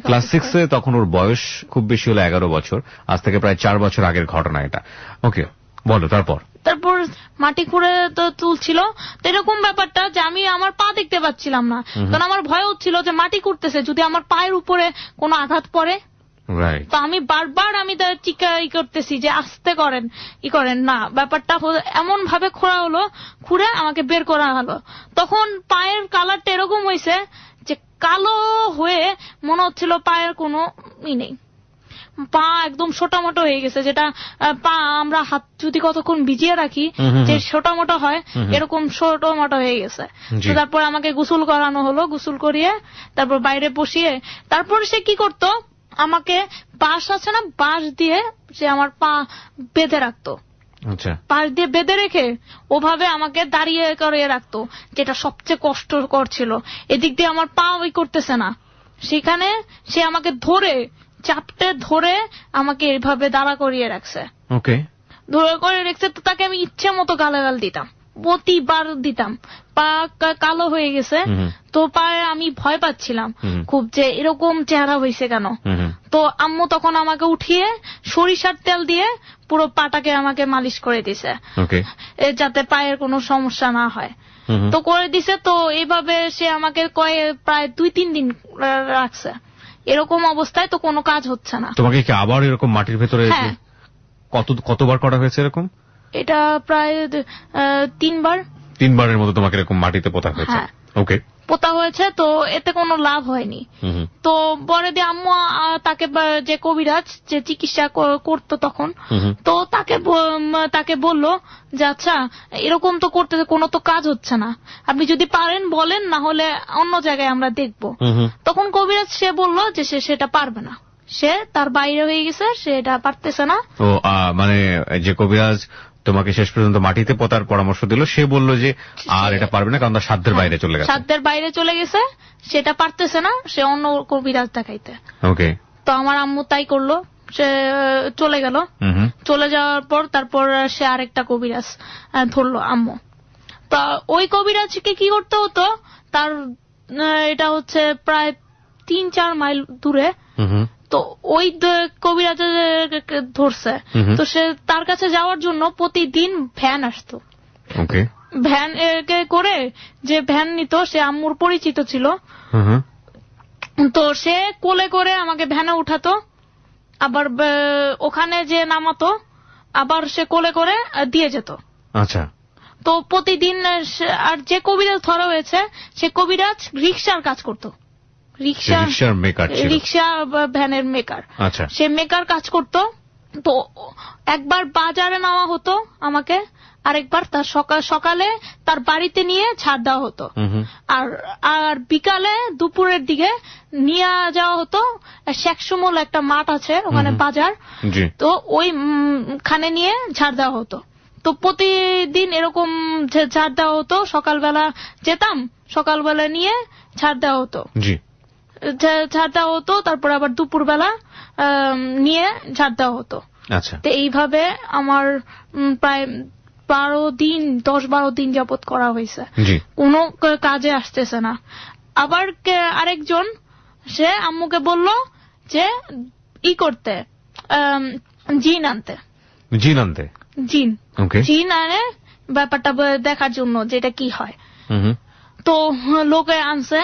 ক্লাস 6-এ, তখন ওর বয়স খুব বেশি হলো 11 বছর, আজ থেকে প্রায় 4 বছর আগের ঘটনা এটা। ওকে, বলো তারপর। তারপর মাটি খুঁড়ে তো তুলছিল, তো এরকম ব্যাপারটা যে আমি আমার পা দেখতে পাচ্ছিলাম না, কারণ আমার ভয় হচ্ছিল যে মাটি করতেছে, যদি আমার পায়ের উপরে কোনো আঘাত পড়ে। তো আমি বারবার আমি চিকা করতেছি যে আস্তে করেন, করেন না। ব্যাপারটা এমন ভাবে খোঁড়া হলো, খুঁড়ে আমাকে বের করা হলো। তখন পায়ের কালারটা এরকম হয়েছে যে কালো হয়ে মনে হচ্ছিল পায়ের কোনো নেই, পা একদম ছোটামোটো হয়ে গেছে, যেটা পা আমরা হাত যদি কতক্ষণ ভিজিয়ে রাখি যে ছোটামোটো হয়, এরকম ছোটামোটো হয়ে গেছে। তারপর আমাকে গোসল করানো হলো, গোসল করিয়ে তারপর বাইরে বসিয়ে, তারপর সে কি করতো, আমাকে বাঁশ আছে না, বাঁশ দিয়ে সে আমার পা বেঁধে রাখতো। পাশ দিয়ে বেঁধে রেখে ওভাবে আমাকে দাঁড়িয়ে করে রাখতো, যেটা সবচেয়ে কষ্টকর ছিল। এদিক দিয়ে আমার পা ওই করতেছে না, সেখানে সে আমাকে ধরে চাপটে ধরে আমাকে এইভাবে দাঁড়া করিয়ে রাখছে। ওকে, ধরে করে রেখেছে। তো তাকে আমি ইচ্ছে মতো গালাগাল দিতাম, প্রতিবার দিতাম। পা কালো হয়ে গেছে, তো পায়ে আমি ভয় পাচ্ছিলাম খুব যে এরকম চেহারা হয়েছে কেন। তো আম্মু তখন আমাকে উঠিয়ে সরিষার তেল দিয়ে পুরো পাটাকে আমাকে মালিশ করে দিছে, যাতে পায়ের কোনো সমস্যা না হয়। তো করে দিছে। তো এইভাবে সে আমাকে প্রায় 2-3 দিন রাখছে। এরকম অবস্থায় তো কোনো কাজ হচ্ছে না। তোমাকে কি আবার এরকম মাটির ভেতরে কতবার করা হয়েছে এরকম? এটা প্রায় 3বার। 3বারের মতো তোমাকে এরকম মাটিতে পোতা হয়েছে? ওকে, পোতা হয়েছে। তো এতে কোনো লাভ হয়নি। তো পরে দিয়ে আম্মু তাকে, যে কবিরাজ যে চিকিৎসা করতো তখন, তো তাকে বললো যে আচ্ছা এরকম তো করতে কোনো তো কাজ হচ্ছে না, আপনি যদি পারেন বলেন, না হলে অন্য জায়গায় আমরা দেখবো। তখন কবিরাজ সে বললো যে সে সেটা পারবে না, সে তার বাইরে হয়ে গেছে, সে এটা পারতেছে না। ও মানে যে কবিরাজ তোমাকে শেষ পর্যন্ত মাটিতে পোতার পরামর্শ দিল, সে বলল যে আর এটা পারবে না, কারণ তার সাধ্যের বাইরে চলে গেছে। সাধ্যের বাইরে চলে গেছে, সেটা পারতেছে না, সে অন্য কবিরাজ দেখাইতে। ওকে, তো আমার আম্মু তাই করলো, সে চলে গেল। চলে যাওয়ার পর তারপর সে আরেকটা কবিরাজ ধরলো আম্মু। তা ওই কবিরাজকে কি করতে হতো, তার এটা হচ্ছে প্রায় 3-4 মাইল দূরে। তো ওই কবিরাজ ধরছে, তো সে তার কাছে যাওয়ার জন্য প্রতিদিন ভ্যান আসতো। ভ্যান করে যে ভ্যান নিত, সে আম্মুর পরিচিত ছিল। তো সে কোলে করে আমাকে ভ্যানে উঠাতো, আবার ওখানে যে নামাতো, আবার সে কোলে করে দিয়ে যেত। আচ্ছা, তো প্রতিদিন। আর যে কবিরাজ ধরা হয়েছে, সে কবিরাজ রিক্সার কাজ করতো, রিক্সা ভ্যানের মেকার। সে মেকার কাজ করতো। তো একবার বাজারে নেওয়া হতো আমাকে, আরেকবার তার সকালে তার বাড়িতে নিয়ে ছাড় দেওয়া হতো, আর বিকালে দুপুরের দিকে নিয়ে যাওয়া হতো শেখসমুল একটা মাঠ আছে ওখানে, বাজার। তো ওইখানে নিয়ে ছাড় দেওয়া হতো। তো প্রতিদিন এরকম ছাড় দেওয়া হতো। সকালবেলা যেতাম, সকালবেলা নিয়ে ছাড় দেওয়া হতো, ছাড় দেওয়া হতো। তারপর আবার দুপুরবেলা নিয়ে ছাড় দেওয়া হতো। তো এইভাবে আমার প্রায় 10-12 দিন যাবত করা হয়েছে, কোনো কাজে আসতেছে না। আবার আরেকজন সে আম্মুকে বলল যে করতে, জিন আনতে। জিন আনে ব্যাপারটা দেখার জন্য যেটা কি হয়। তো লোকে আনছে।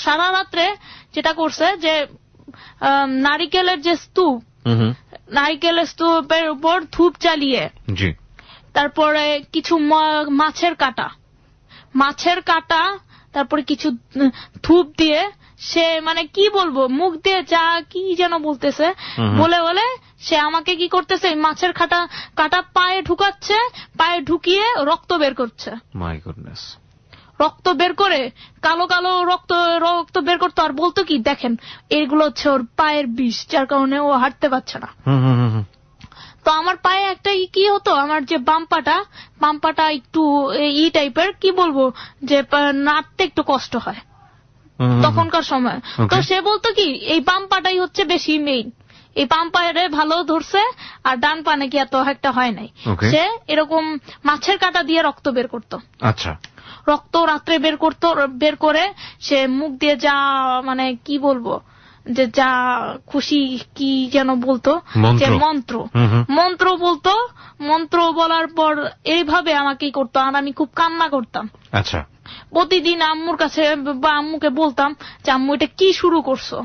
সারা রাত্রে যেটা করছে যে নারিকেলের যে স্তূপ, নারিকেলের স্তূপের উপর ধূপ জ্বালিয়ে, তারপরে কিছু মাছের কাটা, তারপরে কিছু ধূপ দিয়ে, সে মানে কি বলবো, মুখ দিয়ে যা কি যেন বলতেছে, বলে সে আমাকে কি করতেছে, মাছের কাটা পায়ে ঢুকাচ্ছে, পায়ে ঢুকিয়ে রক্ত বের করছে। My goodness. রক্ত বের করে, কালো কালো রক্ত বের করতো, আর বলতো কি দেখেন এগুলো হচ্ছে ওর পায়ের বিষ, যার কারণে ও হাঁটতে পারছে না। তো আমার পায়ে একটা কি হতো, আমার যে বাম পাটা একটু টাইপের, কি বলবো, যে নাড়তে একটু কষ্ট হয় তখনকার সময়। তো সে বলতো কি এই বাম পাটাই হচ্ছে বেশি মেইন, এই বাম পায়ে ভালো ধরছে আর ডান পা নাকি এত একটা হয় নাই। সে এরকম মাছের কাঁটা দিয়ে রক্ত বের করতো। আচ্ছা। রক্ত রাত্রে বের করে সে মুখ দিয়ে যা মানে কি বলবো, যে যা খুশি কি যেন বলতো, যে মন্ত্র বলতো, মন্ত্র বলার পর এইভাবে আমাকেই করতো, আর আমি খুব কান্না করতাম। আচ্ছা। প্রতিদিন আম্মুর কাছে বা আম্মুকে বলতাম যে আম্মু এটা কি শুরু করছো।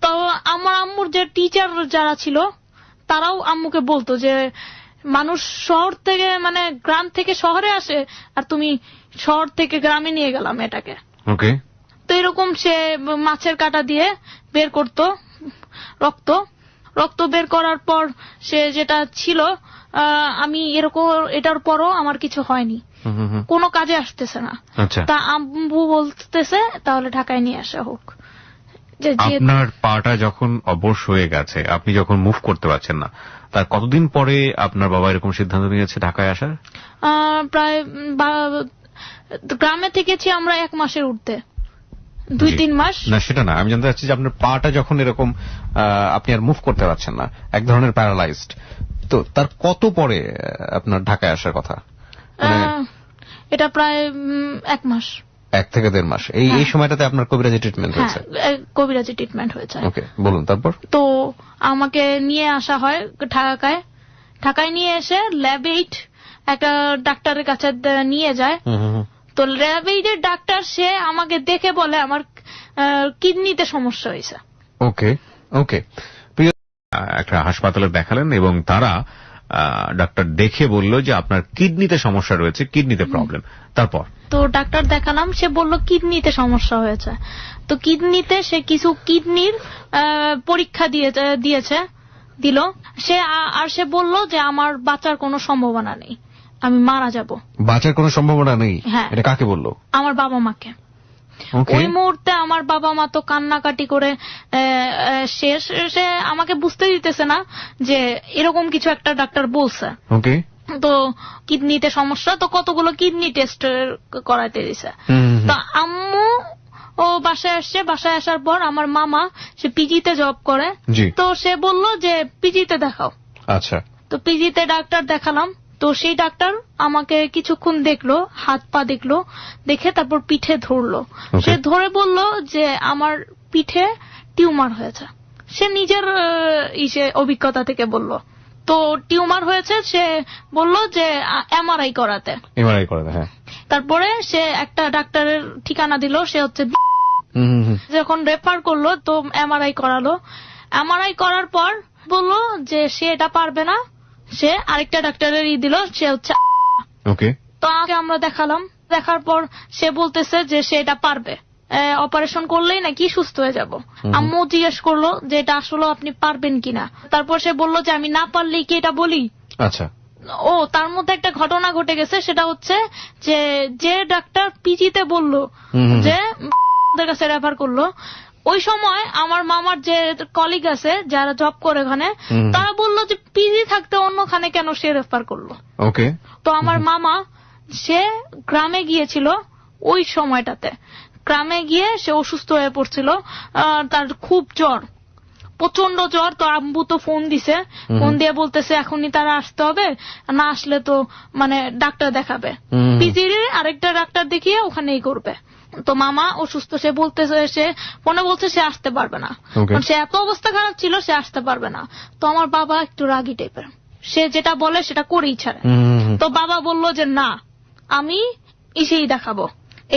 তো আমার আম্মুর যে টিচার যারা ছিল তারাও আম্মুকে বলতো যে মানুষ শহর থেকে মানে গ্রাম থেকে শহরে আসে, আর তুমি শহর থেকে গ্রামে নিয়ে গেলাম এটাকে। ওকে। তো এরকম সে মাছের কাঁটা দিয়ে বের করতো রক্ত বের করার পর সে যেটা ছিল, আমি এরকম এটার পরও আমার কিছু হয়নি, কোনো কাজে আসতেছে না। তা আম্মু বলতেছে তাহলে ঢাকায় নিয়ে আসা হোক। আপনার পাটা যখন অবশ হয়ে গেছে, আপনি যখন মুভ করতে পারছেন না, তার কতদিন পরে আপনার বাবা এরকম সিদ্ধান্ত নিয়েছে ঢাকায় আসার? প্রায় গ্রামে থেকেছি আমরা 1 মাসের উঠতে, 2-3 মাস। না সেটা না, আমি জানতে চাচ্ছি যে আপনার পাটা যখন এরকম আপনি আর মুভ করতে পারছেন না, এক ধরনের প্যারালাইজড, তো তার কত পরে আপনার ঢাকায় আসার কথা? এটা প্রায় 1 মাস, 1 থেকে 1.5 মাস। এই সময়টাতে আপনার কবিরাজি ট্রিটমেন্ট হয়েছে? কবিরাজি ট্রিটমেন্ট হয়েছে। ওকে, বলুন তারপর। তো আমাকে নিয়ে আসা হয় ঢাকায় নিয়ে এসে ল্যাব 8 একটা ডাক্তারের কাছে নিয়ে যায়। তো ল্যাব 8-এর ডাক্তার সে আমাকে দেখে বলে আমার কিডনিতে সমস্যা হয়েছে। ওকে ওকে। একটা হাসপাতালে দেখালেন এবং তারা ডাক্তার দেখে বলল যে আপনার কিডনিতে সমস্যা রয়েছে, কিডনিতে প্রবলেম। তারপর তো ডাক্তার দেখালাম, সে বলল কিডনিতে সমস্যা হয়েছে। তো কিডনিতে সে কিছু কিডনির পরীক্ষা দিল সে বলল যে আমার বাঁচার কোনো সম্ভাবনা নেই, আমি মারা যাব। বাঁচার কোনো সম্ভাবনা নেই? হ্যাঁ। এটা কাকে বললো? আমার বাবা মাকে। ওই মুহূর্তে আমার বাবা মা তো কান্নাকাটি করে সে আমাকে বুঝতে দিতেছে না যে এরকম কিছু একটা ডাক্তার বলছে। ওকে। তো কিডনিতে সমস্যা, তো কতগুলো কিডনি টেস্ট করাইতে দিছে। তো আম্মু ও বাসায় আসছে, বাসায় আসার পর আমার মামা সে পিজিতে জব করে, তো সে বলল যে পিজিতে দেখাও। আচ্ছা। তো পিজিতে ডাক্তার দেখালাম। তো সেই ডাক্তার আমাকে কিছুক্ষণ দেখলো, হাত পা দেখলো, দেখে তারপর পিঠে ধরলো। সে ধরে বলল যে আমার পিঠে টিউমার হয়েছে। সে নিজের অভিজ্ঞতা থেকে বলল। তো টিউমার হয়েছে, সে বলল যে এমআরআই করাতে। হ্যাঁ। তারপরে সে একটা ডাক্তারের ঠিকানা দিল, সে হচ্ছে যখন রেফার করলো তো এমআরআই করালো। এমআরআই করার পর বলল যে সে এটা পারবে না, সে আরেকটা ডাক্তারের দিল, সে হচ্ছে। ওকে। তো আগে আমরা দেখালাম, দেখার পর সে বলতেছে যে সে এটা পারবে, অপারেশন করলেই নাকি সুস্থ হয়ে যাব। আম্মু জিজ্ঞেস করলো যে এটা আসলে আপনি পারবেন কিনা। তারপর সে বলল যে আমি না পারলেই কি এটা বলি। আচ্ছা। ও তার মধ্যে একটা ঘটনা ঘটে গেছে, সেটা হচ্ছে যে ডাক্তার পিজিতে বলল যে কাছে রেফার করলো, ওই সময় আমার মামার যে কলিগ আছে যারা জব করে ওখানে, তারা বললো যে পিজি থাকতে অন্যখানে কেন সে রেফার করলো। ওকে। তো আমার মামা সে গ্রামে গিয়েছিল, ওই সময়টাতে গ্রামে গিয়ে সে অসুস্থ হয়ে পড়ছিল, তার খুব জ্বর, প্রচন্ড জ্বর। তো আম্মু তো ফোন দিছে, ফোন দিয়ে বলতেছে এখনই তারা আসতে হবে, না আসলে তো মানে ডাক্তার দেখাবে, পিজির আরেকটা ডাক্তার দেখিয়ে ওখানেই করবে। তো মামা অসুস্থ, সে বলতেছে, সে ফোনে বলছে সে আসতে পারবে না, সে এত অবস্থা খারাপ ছিল সে আসতে পারবে না। তো আমার বাবা একটু রাগী টাইপের, সে যেটা বলে সেটা করেই ছাড়ে। তো বাবা বলল যে না, আমি এসেই দেখাবো,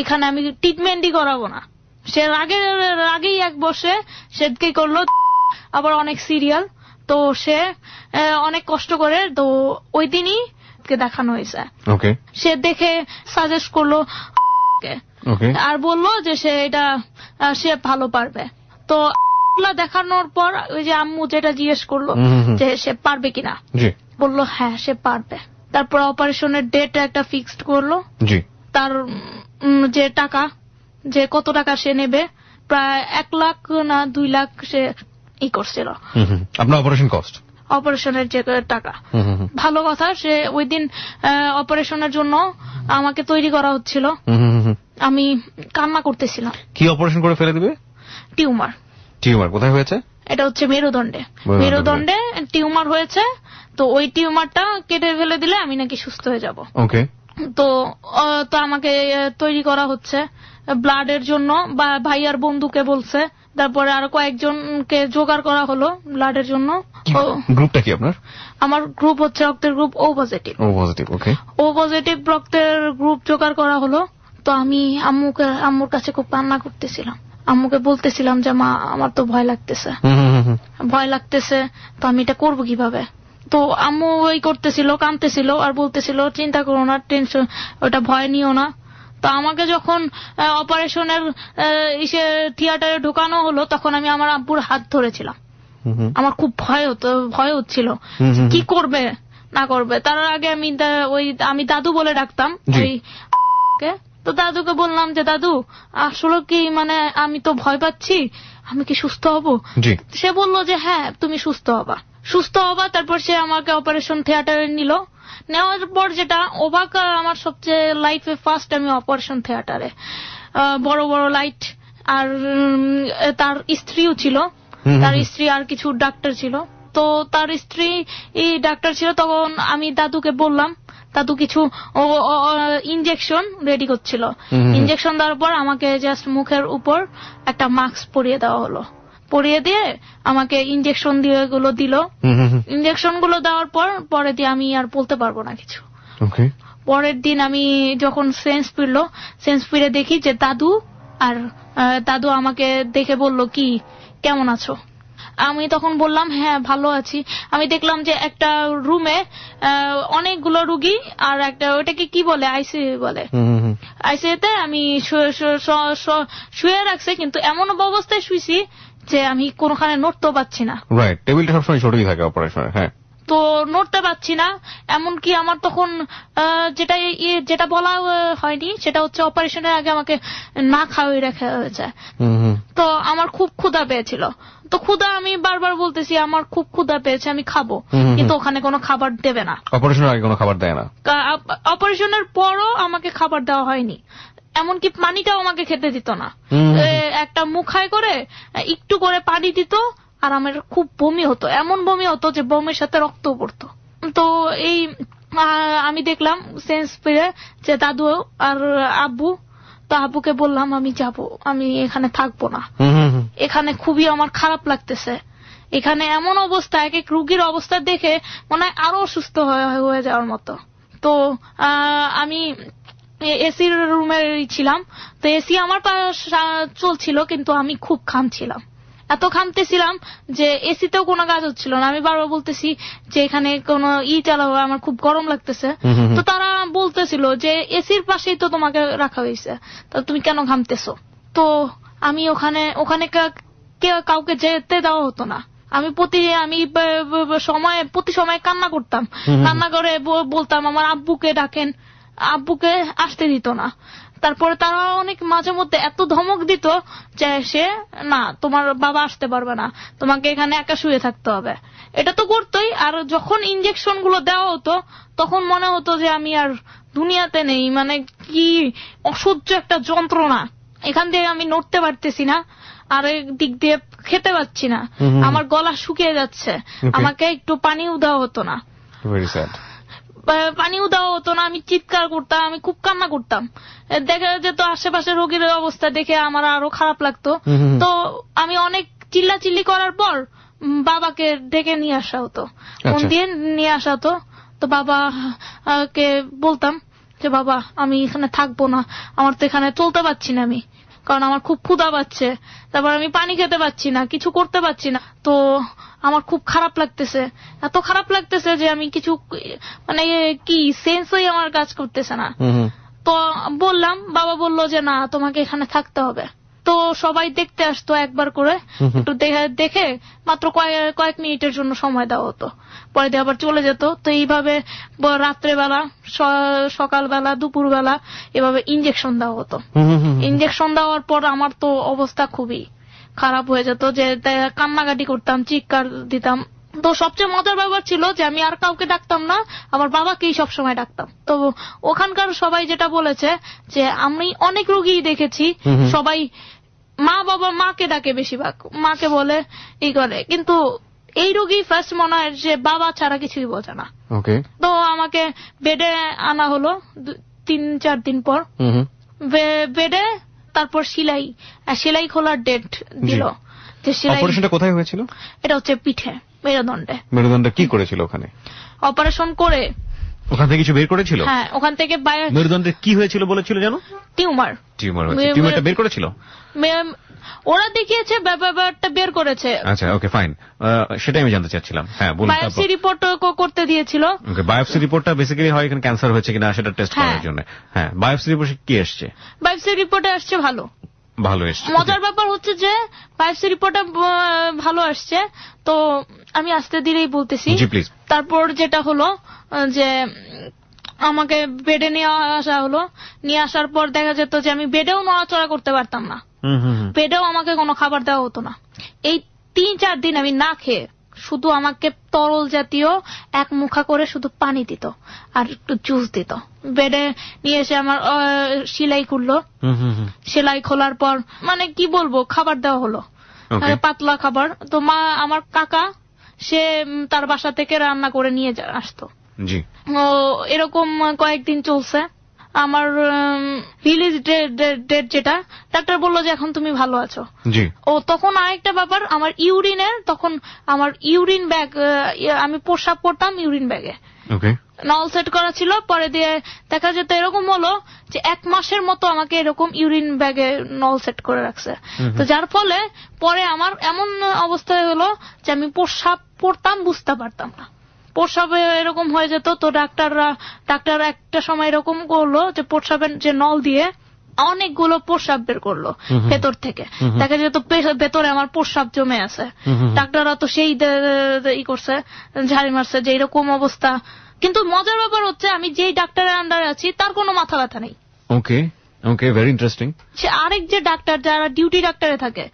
এখানে আমি ট্রিটমেন্টই করাবো না। সে রাগেই এক বসে সে কি করলো, আবার অনেক সিরিয়াল। তো সে অনেক কষ্ট করে, তো ওই দিনই দেখানো হয়েছে। সে দেখে সাজেস্ট করলো আর বললো যে সে ভালো পারবে। তো দেখানোর পর ওই যে আম্মু যেটা জিজ্ঞেস করলো যে সে পারবে কিনা, বললো হ্যাঁ সে পারবে। তারপর অপারেশনের ডেট একটা ফিক্সড করলো, তার যে টাকা, যে কত টাকা সে নেবে, প্রায় 1 লাখ না 2 লাখ সে করছিল আপনার অপারেশন কস্ট, অপারেশনের যে টাকা। ভালো কথা, সে ওই দিন অপারেশনের জন্য আমাকে তৈরি করা হচ্ছিল, আমি কান্না করতেছিলাম। কি অপারেশন করে ফেলে দিবে? টিউমার। টিউমার কোথায় হয়েছে? এটা হচ্ছে মেরুদণ্ডে। মেরুদণ্ডে টিউমার হয়েছে, তো ওই টিউমারটা কেটে ফেলে দিলে আমি নাকি সুস্থ হয়ে যাব। ওকে। তো আমাকে তৈরি করা হচ্ছে ব্লাডের জন্য, বা ভাইয়ার বন্ধুকে বলছে, তারপরে আরো কয়েকজনকে জোগাড় করা হলো ব্লাডের জন্য। গ্রুপটা কি আপনার? আমার গ্রুপ হচ্ছে রক্তের গ্রুপ ও পজিটিভ। ও পজিটিভ, ওকে। ও পজিটিভ রক্তের গ্রুপ জোগাড় করা হলো। তো আমি আম্মুর কাছে খুব কান্না করতেছিলাম, আম্মুকে বলতেছিলাম যে মা আমার তো ভয় লাগতেছে, ভয় লাগতেছে, তো আমি এটা করবো কিভাবে। তো আম্মু ওই করতেছিল, কাঁদতেছিল আর বলতেছিল চিন্তা করো না, টেনশন, ওটা ভয় নিও না। তো আমাকে যখন অপারেশনের থিয়েটারে ঢোকানো হলো, তখন আমি আমার আব্বুর হাত ধরেছিলাম। আমার খুব ভয় হচ্ছিল কি করবে না করবে। তার আগে আমি দাদু বলে ডাকতাম ওই, তো দাদুকে বললাম যে দাদু আসলে কি মানে আমি তো ভয় পাচ্ছি, আমি কি সুস্থ হব? সে বলল যে হ্যাঁ তুমি সুস্থ হবা। তারপর সে আমাকে অপারেশন থিয়েটারে নিল। নেওয়ার পর যেটা অবাক, আমার সবচেয়ে লাইফে ফার্স্ট আমি অপারেশন থিয়েটারে, বড় বড় লাইট, আর তার স্ত্রীও ছিল, তার স্ত্রী আর কিছু ডাক্তার ছিল। তো তার স্ত্রী ডাক্তার ছিল। তখন আমি দাদুকে বললাম, দাদু কিছু ইনজেকশন রেডি করছিল। ইনজেকশন দেওয়ার পর আমাকে জাস্ট মুখের উপর একটা মাস্ক পরিয়ে দেওয়া হলো, পরিয়ে দিয়ে আমাকে ইনজেকশন দিয়ে গুলো দিল। ইনজেকশন গুলো দেওয়ার পরে দিয়ে আমি আর বলতে পারবো না কিছু। পরের দিন আমি যখন সেন্স ফিরে দেখি যে দাদু আমাকে দেখে বলল কি কেমন আছো। আমি তখন বললাম হ্যাঁ ভালো আছি। আমি দেখলাম যে একটা রুমে অনেকগুলো রুগী, আর একটা ওটাকে কি বলে, আইসিইউ বলে, আইসিইউতে আমি শুয়ে রাখছে, কিন্তু এমন অবস্থায় শুয়েছি যে আমি কোনখানে নড়তেও পাচ্ছি না। রাইট, টেবিলটা সবসময় ছোটই থাকে অপারেশনে। হ্যাঁ, তো নড়তে পারছি না। এমনকি আমার তখন যেটা বলা হয়নি সেটা হচ্ছে অপারেশনের আগে আমাকে না খাওয়াই রাখা হয়েছে। তো আমার খুব ক্ষুধা পেয়েছিল। তো ক্ষুধা, আমি বারবার বলতেছি আমার খুব ক্ষুধা পেয়েছে, আমি খাবো, কিন্তু ওখানে কোনো খাবার দেবে না। অপারেশনের আগে কোনো খাবার দেয় না। অপারেশনের পরও আমাকে খাবার দেওয়া হয়নি, এমনকি পানিটাও আমাকে খেতে দিত না। একটা মুখায় করে একটু করে পানি দিত, আর আমার খুব বমি হতো, এমন বমি হতো যে বমির সাথে রক্ত পড়তো। তো আমি দেখলাম সেন্স ফিরে যে দাদু আর আব্বু। তো আব্বুকে বললাম আমি এখানে থাকবো না, এখানে খুবই আমার খারাপ লাগতেছে। এখানে এমন অবস্থা, এক এক রুগীর অবস্থা দেখে মনে হয় আরো অসুস্থ হয়ে যাওয়ার মতো। তো আমি এসির রুমে ছিলাম। তো এসি আমার চলছিল, কিন্তু আমি খুব ঘামছিলাম, এত ঘামতেছিলাম যে এসিতেও কোনো কাজ হচ্ছিল না। আমি বারবার বলতেছি যে এখানে কোনো চালাবো, আমার খুব গরম লাগতেছে। তো তারা বলতেছিল যে এসির পাশেই তো তোমাকে রাখা হয়েছে, তো তুমি কেন ঘামতেছো? তো আমি ওখানে কাউকে যেতে দেওয়া হতো না। আমি প্রতি সময় কান্না করতাম, কান্না করে বলতাম আমার আব্বুকে ডাকেন, আব্বুকে আসতে দিত না। তারপরে তারা অনেক মাঝে মধ্যে এত ধমক দিত যে সে না, তোমার বাবা আসতে পারবে না, তোমাকে এখানে একা শুয়ে থাকতে হবে। এটা তো করতোই। আর যখন ইনজেকশন গুলো দেওয়া হতো তখন মনে হতো যে আমি আর দুনিয়াতে নেই, মানে কি অসহ্য একটা যন্ত্রণা। এখান থেকে আমি নড়তে পারতেছি না, আর দিক দিয়ে খেতে পাচ্ছি না, আমার গলা শুকিয়ে যাচ্ছে, আমাকে একটু পানিও দেওয়া হতো না, পানিও দেওয়া হতো না। আমি চিৎকার করতাম, আমি খুব কান্না করতাম। দেখা যেত আশেপাশে রোগীর অবস্থা দেখে আমার আরো খারাপ লাগতো। তো আমি অনেক চিল্লাচিল্লি করার পর বাবাকে ডেকে নিয়ে আসা হতো, ফোন দিয়ে নিয়ে আসা হতো। তো বাবাকে বলতাম যে বাবা আমি এখানে থাকবো না, আমার তো এখানে চলতে পারছি না আমি, কারণ আমার খুব ক্ষুধা পাচ্ছে, তারপর আমি পানি খেতে পাচ্ছি না, কিছু করতে পারছি না। তো আমার খুব খারাপ লাগতেছে, এত খারাপ লাগতেছে যে আমি কিছু মানে কি সেন্সই আমার কাজ করতেছে না। তো বললাম, বাবা বলল যে না তোমাকে এখানে থাকতে হবে। তো সবাই দেখতে আসতো একবার করে, একটু দেখে মাত্র কয়েক মিনিটের জন্য সময় দেওয়া হতো, পরে দিয়ে আবার চলে যেত। তো এইভাবে রাত্রেবেলা, সকালবেলা, দুপুরবেলা এভাবে ইনজেকশন দেওয়া হতো। ইনজেকশন দেওয়ার পর আমার তো অবস্থা খুবই খারাপ হয়ে যেত, যে কান্নাকাটি করতাম, চিৎকার দিতাম। তো সবচেয়ে মজার ব্যাপার ছিল যে আমি আর কাউকে ডাকতাম না, আমার বাবাকেই সবসময় ডাকতাম। তো ওখানকার সবাই যেটা বলেছে যে আমি অনেক রোগী দেখেছি, সবাই মাকে ডাকে, বেশিরভাগ মাকে বলে এই করে, কিন্তু এই রোগী ফার্স্ট মনে হয় যে বাবা ছাড়া কিছুই বোঝে না। তো আমাকে বেডে আনা হলো 3-4 দিন পর, বেডে, তারপর সেলাই খোলার ডেট দিল। অপারেশনটা কোথায় হয়েছিল? এটা হচ্ছে পিঠে, মেরুদণ্ডে। মেরুদণ্ডে কি করেছিল ওখানে? অপারেশন করে ওখান থেকে কিছু বের করেছিল? হ্যাঁ, ওখান থেকে মেরুদণ্ডে কি হয়েছিল বলেছিল জানো? টিউমার। টিউমারটা বের করেছিল? ওরা দেখিয়েছে, ব্যাপারটা বের করেছে। আচ্ছা, ওকে, ফাইন, সেটাই আমি জানতে চাচ্ছিলাম। হ্যাঁ, বলুন। বায়োপসি রিপোর্ট করতে দিয়েছিল। ওকে, বায়োপসি রিপোর্টটা বেসিক্যালি হয় এখানে ক্যান্সার হয়েছে কিনা সেটা টেস্ট করার জন্য। হ্যাঁ, বায়োপসি রিপোর্টে কি আসছে? বায়োপসি রিপোর্টে আসছে ভালো এসছে। মজার ব্যাপার হচ্ছে যে বায়োপসি রিপোর্টে ভালো আসছে। তো আমি আস্তে ধীরেই বলতেছি। জি, প্লিজ। তারপর যেটা হলো যে আমাকে বেডে নিয়ে আসা হলো। নিয়ে আসার পর দেখা যেত যে আমি বেডেও নড়াচড়া করতে পারতাম না, বেডেও আমাকে কোনো খাবার দেওয়া হতো না। এই 3-4 দিন আমি না খেয়ে, শুধু আমাকে তরল জাতীয় এক মুখা করে শুধু পানি দিত আর একটু জুস দিত। বেডে নিয়ে এসে আমার সেলাই খুললো। সেলাই খোলার পর মানে কি বলবো, খাবার দেওয়া হলো, পাতলা খাবার। তো আমার কাকা, সে তার বাসা থেকে রান্না করে নিয়ে আসতো। এরকম কয়েকদিন চলছে। আমার রিলিজ ডেট যেটা, ডাক্তার বললো যে এখন তুমি ভালো আছো। তখন আরেকটা ব্যাপার, আমার ইউরিনের, তখন আমার ইউরিন ব্যাগ, আমি প্রস্রাব করতাম ইউরিন ব্যাগে, নল সেট করা ছিল। পরে দিয়ে দেখা যেত এরকম হলো যে 1 মাসের মতো আমাকে এরকম ইউরিন ব্যাগে নল সেট করে রাখছে। তো যার ফলে পরে আমার এমন অবস্থায় হলো যে আমি প্রস্রাব পড়তাম, বুঝতে পারতাম না, প্রস্রাবে এরকম হয়ে যেত। তো ডাক্তার একটা সময় এরকম করলো যে প্রস্রাবের যে নল দিয়ে অনেকগুলো প্রস্রাব বের করলো ভেতর থেকে। দেখা যেত ভেতরে আমার প্রস্রাব জমে আছে। ডাক্তাররা তো সেই ই করছে, ঝাড়ি মারছে যে এরকম অবস্থা। কিন্তু মজার ব্যাপার হচ্ছে আমি যেই ডাক্তারের আন্ডারে আছি তার কোনো মাথা ব্যথা নেই। ওকে, ভেরি ইন্টারেস্টিং। সে আরেক যে ডাক্তার, যারা ডিউটি ডাক্তারে থাকে,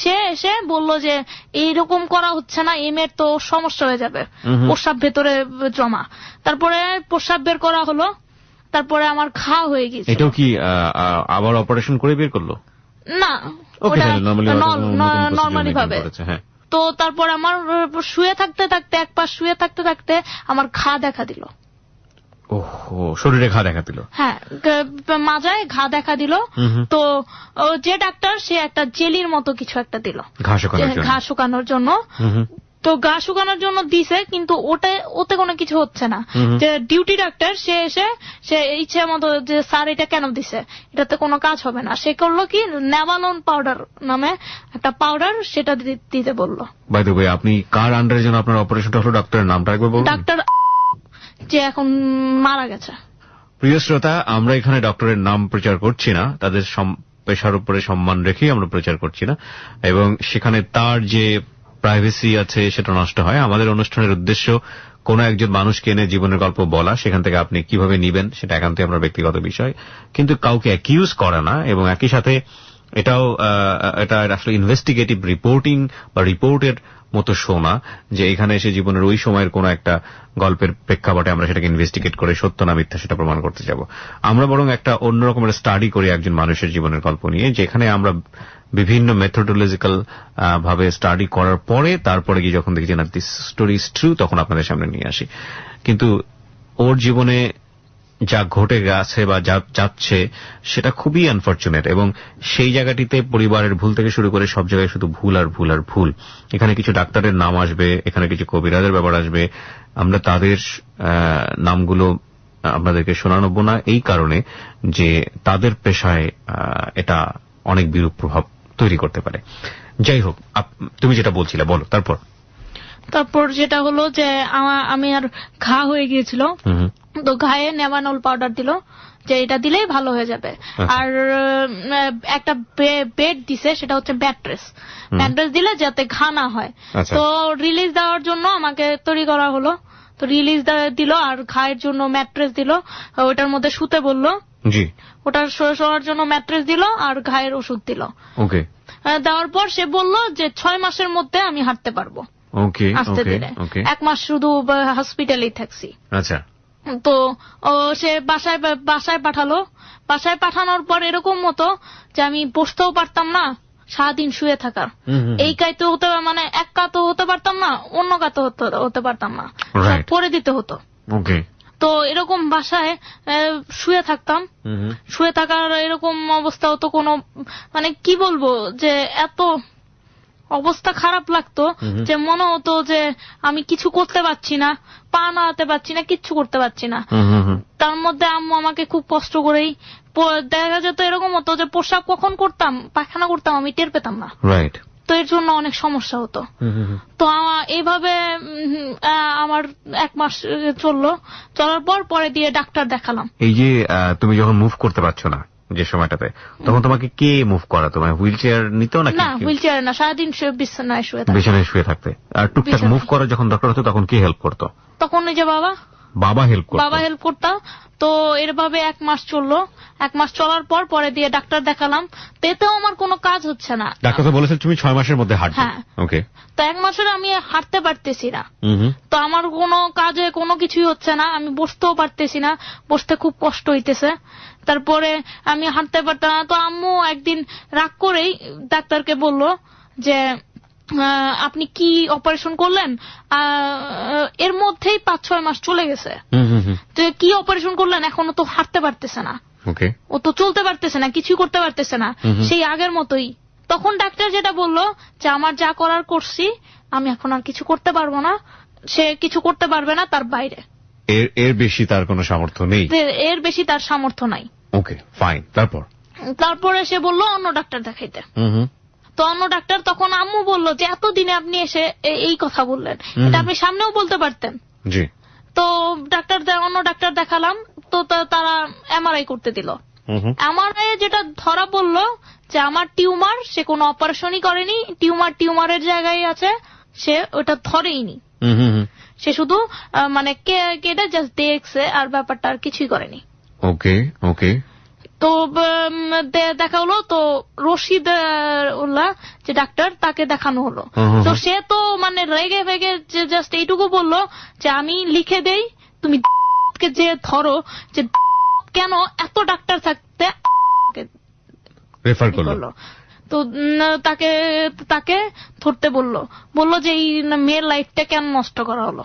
সে এসে বলল যে এইরকম করা হচ্ছে না, এমের তো সমস্যা হয়ে যাবে, প্রস্রাব ভেতরে জমা। তারপরে প্রস্রাব বের করা হলো, তারপরে আমার ঘা হয়ে গেছে। এটাও কি আবার অপারেশন করে বের করলো? না, নরমালি ভাবে। তো তারপর আমার শুয়ে থাকতে থাকতে, এক পাশ শুয়ে থাকতে থাকতে আমার ঘা দেখা দিল। শরীরে ঘা দেখা দিল? হ্যাঁ, মাজায় ঘা দেখা দিল। তো যে ডাক্তার, সে একটা জেলির মতো কিছু একটা দিল ঘা শুকানোর জন্য। তো গা শুকানোর জন্য দিছে, কিন্তু ওতে কোনো কিছু হচ্ছে না। যে ডিউটি ডাক্তার, সে এসে সে ইচ্ছে মতো যে স্যার এটা কেন দিছে, এটাতে কোনো কাজ হবে না। সে করলো কি, নেভালন পাউডার নামে একটা পাউডার, সেটা দিতে বললো। বাই দ্য ওয়ে, আপনি কার আন্ডারে যেন আপনার অপারেশনটা হলো, ডাক্তারের নামটা একবার বলুন। ডাক্তার যে এখন মারা গেছে। প্রিয় শ্রোতা, আমরা এখানে ডক্টরের নাম প্রচার করছি না, তাদের পেশার উপরে সম্মান রেখেই আমরা প্রচার করছি না, এবং সেখানে তার যে প্রাইভেসি আছে সেটা নষ্ট হয়। আমাদের অনুষ্ঠানের উদ্দেশ্য কোন একজন মানুষকে এনে জীবনের গল্প বলা, সেখান থেকে আপনি কিভাবে নিবেন সেটা একান্তই আপনার ব্যক্তিগত বিষয়, কিন্তু কাউকে অ্যাকিউজ করা না। এবং একই সাথে এটা আসলে ইনভেস্টিগেটিভ রিপোর্টিং বা রিপোর্টের মতো শোনা, যে এখানে এসে জীবনের ওই সময়ের কোন একটা গল্পের প্রেক্ষাপটে আমরা সেটাকে ইনভেস্টিগেট করে সত্য না মিথ্যা সেটা প্রমাণ করতে যাব। আমরা বরং একটা অন্যরকমের স্টাডি করি একজন মানুষের জীবনের গল্প নিয়ে, যেখানে আমরা বিভিন্ন মেথোডোলজিক্যাল ভাবে স্টাডি করার পরে তারপরে গিয়ে যখন দেখি যে না, দিস স্টোরি ইজ ট্রু, তখন আপনাদের সামনে নিয়ে আসি। কিন্তু ওর জীবনে যা ঘটে গেছে বা যা যাচ্ছে সেটা খুবই আনফরচুনেট, এবং সেই জায়গাটিতে পরিবারের ভুল থেকে শুরু করে সব জায়গায় শুধু ভুল আর ভুল আর ভুল। এখানে কিছু ডাক্তারের নাম আসবে, এখানে কিছু কবিরাজের ব্যাপার আসবে, আমরা তাদের নামগুলো আপনাদেরকে শোনানোব না, এই কারণে যে তাদের পেশায় এটা অনেক বিরূপ প্রভাব তৈরি করতে পারে। যাই হোক, তুমি যেটা বলছিলে বলো। তারপর যেটা হলো যে আমি আর ঘা হয়ে গিয়েছিল, তো ঘায়ে নেভানল পাউডার দিল যে এটা দিলেই ভালো হয়ে যাবে। আর একটা বেড দিছে, সেটা হচ্ছে ম্যাট্রেস দিলে যাতে ঘা না হয়। তো রিলিজ দেওয়ার জন্য আমাকে তৈরি করা হলো, তো রিলিজ দিল আর ঘায়ের জন্য ম্যাট্রেস দিল, ওটার মধ্যে শুতে বললো, ওটার শোয়ার জন্য ম্যাট্রেস দিল আর ঘায়ের ওষুধ দিল। দেওয়ার পর সে বলল যে 6 মাসের মধ্যে আমি হাঁটতে পারবো। আসতে দিলে 1 মাস শুধু হসপিটালেই থাকছি। তো সে বাসায় পাঠালো। বাসায় পাঠানোর পর এরকম মতো যে আমি বসতেও পারতাম না, সারাদিন শুয়ে থাকার, এই কাইতে হতে মানে এক কাতো হতে পারতাম না, অন্য কাতো হতে পারতাম না, পরে দিতে হতো। তো এরকম বাসায় শুয়ে থাকতাম, শুয়ে থাকার এরকম অবস্থা হতো, কোনো মানে কি বলবো যে এত অবস্থা খারাপ লাগতো যে মনে হতো যে আমি কিছু করতে পারছি না, পা নাড়াতে পারছি না, কিচ্ছু করতে পারছি না। তার মধ্যে আম্মু আমাকে খুব কষ্ট করেই, দেখা যেত এরকম হতো যে পোশাক কখন করতাম, পায়খানা করতাম আমি টের পেতাম না। তো এর জন্য অনেক সমস্যা হতো। তো এইভাবে আমার 1 মাস চলার পর পরে দিয়ে ডাক্তার দেখালাম। এই যে তুমি যখন মুভ করতে পারছো না যে সময়টাতে, তখন তোমাকে কে মুভ করাতো? মানে হুইল চেয়ার নিত নাকি? না, হুইল চেয়ার না, সারাদিন বিছানায় শুয়ে থাকতে। আর টুকটাক মুভ করা যখন দরকার হতো তখন কে হেল্প করতো? তখন ওই যে বাবা হেল্প করতো। তো এরভাবে 1 মাস চললো। 1 মাস চলার পর পরে দিয়ে ডাক্তার দেখালাম, এতেও আমার কোনো কাজ হচ্ছে না। ডাক্তার তো বলেছে তুমি 6 মাসের মধ্যে হাঁটবে। তো 1 মাসের আমি হাঁটতে পারতেছি না। তো আমার কোনো কাজে কোনো কিছুই হচ্ছে না, আমি বসতেও পারতেছি না, বসতে খুব কষ্ট হইতেছে। তারপরে আমি হাঁটতে পারতাম না। তো আম্মু একদিন রাগ করেই ডাক্তারকে বলল যে আপনি কি অপারেশন করলেন? এর মধ্যেই 5-6 মাস চলে গেছে, তো কি অপারেশন করলেন? এখনো তো হাঁটতে পারতেছে না, ও তো চলতে পারতেছে না, কিছু করতে পারতেছে না, সেই আগের মতোই। তখন ডাক্তার যেটা বললো যে আমার যা করার করছি, আমি এখন আর কিছু করতে পারবো না, সে কিছু করতে পারবে না তার বাইরে, এর বেশি তার কোনো সামর্থ্য নেই, এর বেশি তার সামর্থ্য নাই। ফাইন। তারপরে সে বললো অন্য ডাক্তার দেখাইতে। তো অন্য ডাক্তার, তখন আম্মু বললো যে এতদিনে আপনি এসে এই কথা বললেন, এটা আপনি সামনেও বলতে পারতেন। তো অন্য ডাক্তার দেখালাম। তো তারা এমআরআই করতে দিল। এমআরআই যেটা ধরা পড়লো যে আমার টিউমার, সে কোনো অপারেশনই করেনি, টিউমারের জায়গায় আছে, সে ওটা ধরেইনি, সে শুধু মানে কেটে জাস্ট দেখছে, আর ব্যাপারটা আর কিছুই করেনি। তো দেখা হলো, তো রশিদ উল্লাহ যে ডাক্তার, তাকে দেখানো হলো। তো সে তো মানে রেগে ফেগে যে জাস্ট এইটুকু বললো যে আমি লিখে দেই, তুমি যে ধরো, যে কেন এত ডাক্তার থাকতে রেফার করলো। তো তাকে ধরতে বললো যে এই মেয়ের লাইফটা কেন নষ্ট করা হলো,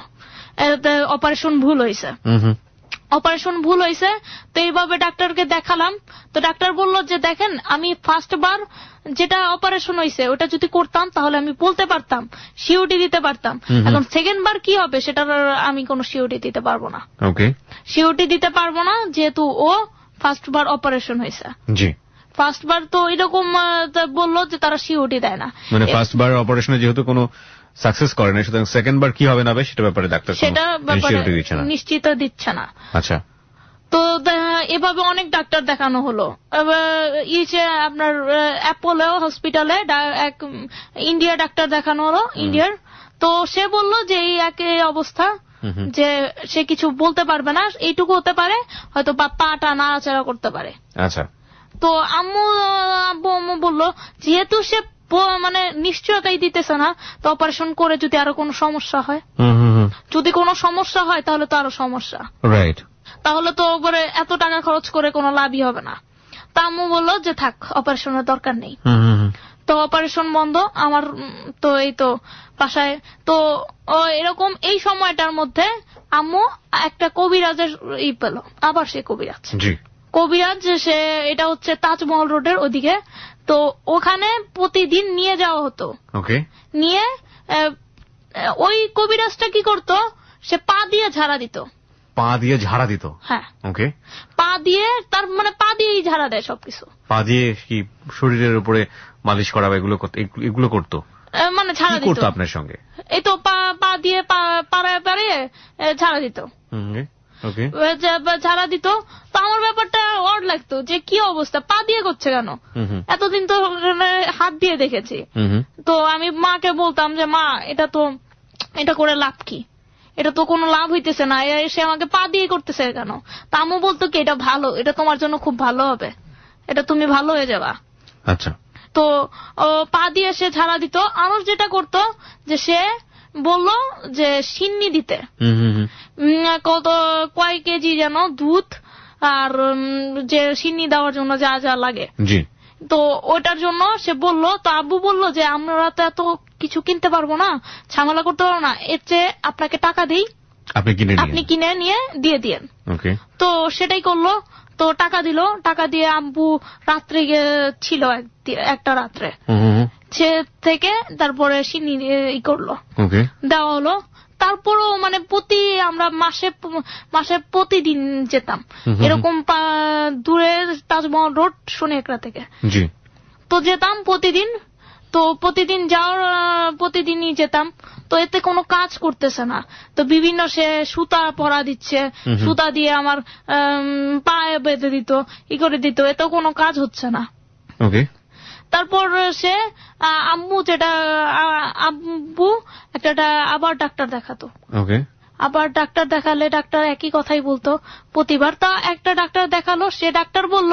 অপারেশন ভুল হয়েছে। তো এইভাবে ডাক্তারকে দেখালাম। তো ডাক্তার বলল যে দেখেন, আমি ফার্স্ট বার যেটা অপারেশন হয়েছে ওটা যদি করতাম তাহলে আমি বলতে পারতাম, সিওটি দিতে পারতাম। এখন সেকেন্ড বার কি হবে সেটার আমি কোনো সিওটি দিতে পারবো না। সিওটি দিতে পারবো না, যেহেতু ও ফার্স্ট বার অপারেশন হয়েছে। ফার্স্ট বার তো এরকম বললো যে তারা সিওটি দেয় না, মানে ফার্স্ট বার অপারেশনে যেহেতু কোনো সাকসেস করে না, সুতরাং সেকেন্ড বার কি হবে না সেটা ব্যাপারে ডাক্তার নিশ্চিত দিচ্ছে না। আচ্ছা। তো এভাবে অনেক ডাক্তার দেখানো হলো। আপনার অ্যাপোলো হসপিটালে এক ইন্ডিয়া ডাক্তার দেখানো হলো, ইন্ডিয়ার। তো সে বললো যে এই একই অবস্থা, যে সে কিছু বলতে পারবে না, এইটুকু হতে পারে হয়তো পাটা নাড়াচাড়া করতে পারে। আচ্ছা। তো আম্মু বললো যেহেতু সে মানে নিশ্চয়তাই দিতেছে না, তো অপারেশন করে যদি আরো কোনো সমস্যা হয়, যদি কোনো সমস্যা হয় তাহলে তো আরো সমস্যা, তাহলে তো এত টাকা খরচ করে কোনো লাভই হবে না। তা আম্মু বললো যে থাক, অপারেশনের দরকার নেই। তো অপারেশন বন্ধ আমার। তো এই তো বাসায় তো এরকম এই সময়টার মধ্যে আম্মু একটা কবিরাজের পেল, আবার সে কবিরাজ, সে এটা হচ্ছে তাজমহল রোডের ওদিকে। তো ওখানে প্রতিদিন নিয়ে যাওয়া হতো। নিয়ে ওই কবিরাজটা কি করতো, সে পা দিয়ে ঝাড়া দিত। হ্যাঁ, পা দিয়ে, তার মানে পা দিয়েই ঝাড়া দেয় সবকিছু। পা দিয়ে কি শরীরের উপরে মালিশ করা, এগুলো করতো, মানে ঝাড়া দিত আপনার সঙ্গে। এই তো পা দিয়ে পাড়ায় ঝাড়া দিত। Okay. ঝাড়া দিত। তো আমার ব্যাপারটা অড লাগতো যে কি অবস্থা, পা দিয়ে করছে কেন, এতদিন তো হাত দিয়ে দেখেছি। তো আমি মাকে বলতাম যে মা এটা করে লাভ কি, এটা তো কোনো লাভ হইতেছে না, সে আমাকে পা দিয়ে করতেছে কেন। তা আম্মু বলতো কি এটা ভালো, এটা তোমার জন্য খুব ভালো হবে, এটা তুমি ভালো হয়ে যাবা। আচ্ছা। তো পা দিয়ে সে ঝাড়া দিত। আরো যেটা করতো যে সে বলল যে সিন্নি দিতে, কয় কেজি যেন দুধ আর যে সিন্নি দেওয়ার জন্য যা যা লাগে, জি, তো ওটার জন্য সে বলল। তো আব্বু বলল যে আমরা তো এত কিছু কিনতে পারবো না, ঝামেলা করতে পারবো না, এর চেয়ে আপনাকে টাকা দিই, আপনি কিনে নিয়ে দিয়ে দিয়েন। তো সেটাই করলো। তো টাকা দিল, টাকা দিয়ে আব্বু রাত্রে ছিল একটা রাত্রে, সে থেকে তারপরে সিন্নি করলো, দেওয়া হলো। তারপরও মানে আমরা মাসে প্রতিদিন যেতাম এরকম দূরে তাজমহল রোড সোনিয়াকড়া থেকে। তো যেতাম প্রতিদিন। তো প্রতিদিনই যেতাম। তো এতে কোনো কাজ করতেছে না। তো বিভিন্ন সে সুতা পরা দিচ্ছে, সুতা দিয়ে আমার পায়ে বেঁধে দিত, করে দিত, এতে কোনো কাজ হচ্ছে না। তারপর সে আব্বু একটা আবার ডাক্তার দেখাতো। আবার ডাক্তার দেখালে ডাক্তার একই কথাই বলতো প্রতিবার। তা একটা ডাক্তার দেখালো, সে ডাক্তার বলল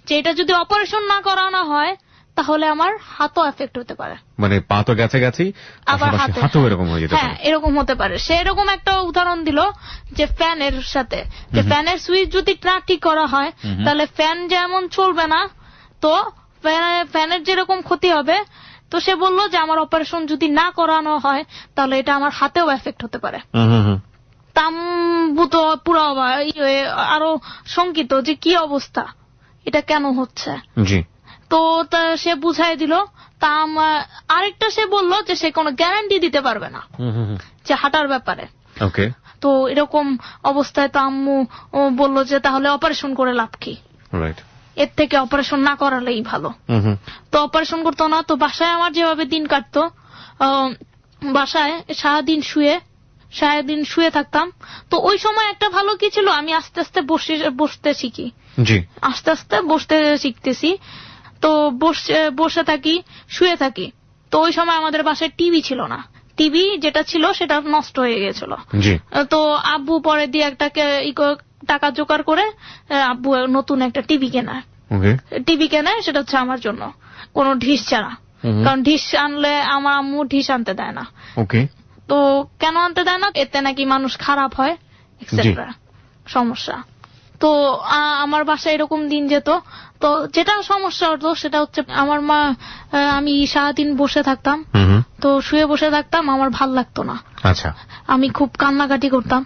যে এটা যদি অপারেশন না করানো হয় তাহলে আমার হাতও এফেক্ট হতে পারে, মানে পা তো গেছেই আবার হাতও এরকম হয়ে যেতে পারে। হ্যাঁ, এরকম হতে পারে। সে এরকম একটা উদাহরণ দিল যে ফ্যানের সাথে, যে ফ্যানের সুইচ যদি না ঠিক করা হয় তাহলে ফ্যান যেমন চলবে না, তো ফ্যানের যেরকম ক্ষতি হবে। তো সে বলল যে আমার অপারেশন যদি না করানো হয় তাহলে এটা আমার হাতেও এফেক্ট হতে পারে। তাম্বু তো পুরো আরো শঙ্কিত যে কি অবস্থা, এটা কেন হচ্ছে। তো সে বুঝাই দিল। তা আরেকটা সে বলল যে সে কোনো গ্যারান্টি দিতে পারবে না যে হাঁটার ব্যাপারে। তো এরকম অবস্থায় তো আম্মু বলল যে তাহলে অপারেশন করে লাভ কি, এর থেকে অপারেশন না করালেই ভালো। তো অপারেশন করতো না। তো বাসায় আমার যেভাবে দিন কাটতো, বাসায় সারাদিন শুয়ে থাকতাম। তো ওই সময় একটা ভালো কি ছিল, আমি আস্তে আস্তে বসতে শিখি, আস্তে আস্তে বসতে শিখতেছি। তো বসে থাকি, শুয়ে থাকি। তো ওই সময় আমাদের বাসায় টিভি ছিল না, টিভি যেটা ছিল সেটা নষ্ট হয়ে গেছিল। তো আব্বু পরে দিয়ে একটা টাকা জোগাড় করে আব্বু নতুন একটা টিভি কেনায়, সেটা হচ্ছে আমার জন্য, কোনো ঢিস ছাড়া। কারণ ঢিস আনলে আমার আম্মু ঢিস আনতে দেয় না। তো কেন আনতে দেয় না, এতে নাকি মানুষ খারাপ হয় এক্সেট্রা, সমস্যা। তো আমার বাসায় এরকম দিন যেত। তো যেটা সমস্যা হতো সেটা হচ্ছে আমার মা, আমি সারাদিন বসে থাকতাম, তো শুয়ে বসে থাকতাম, আমার ভাল লাগতো না। আমি খুব কান্নাকাটি করতাম।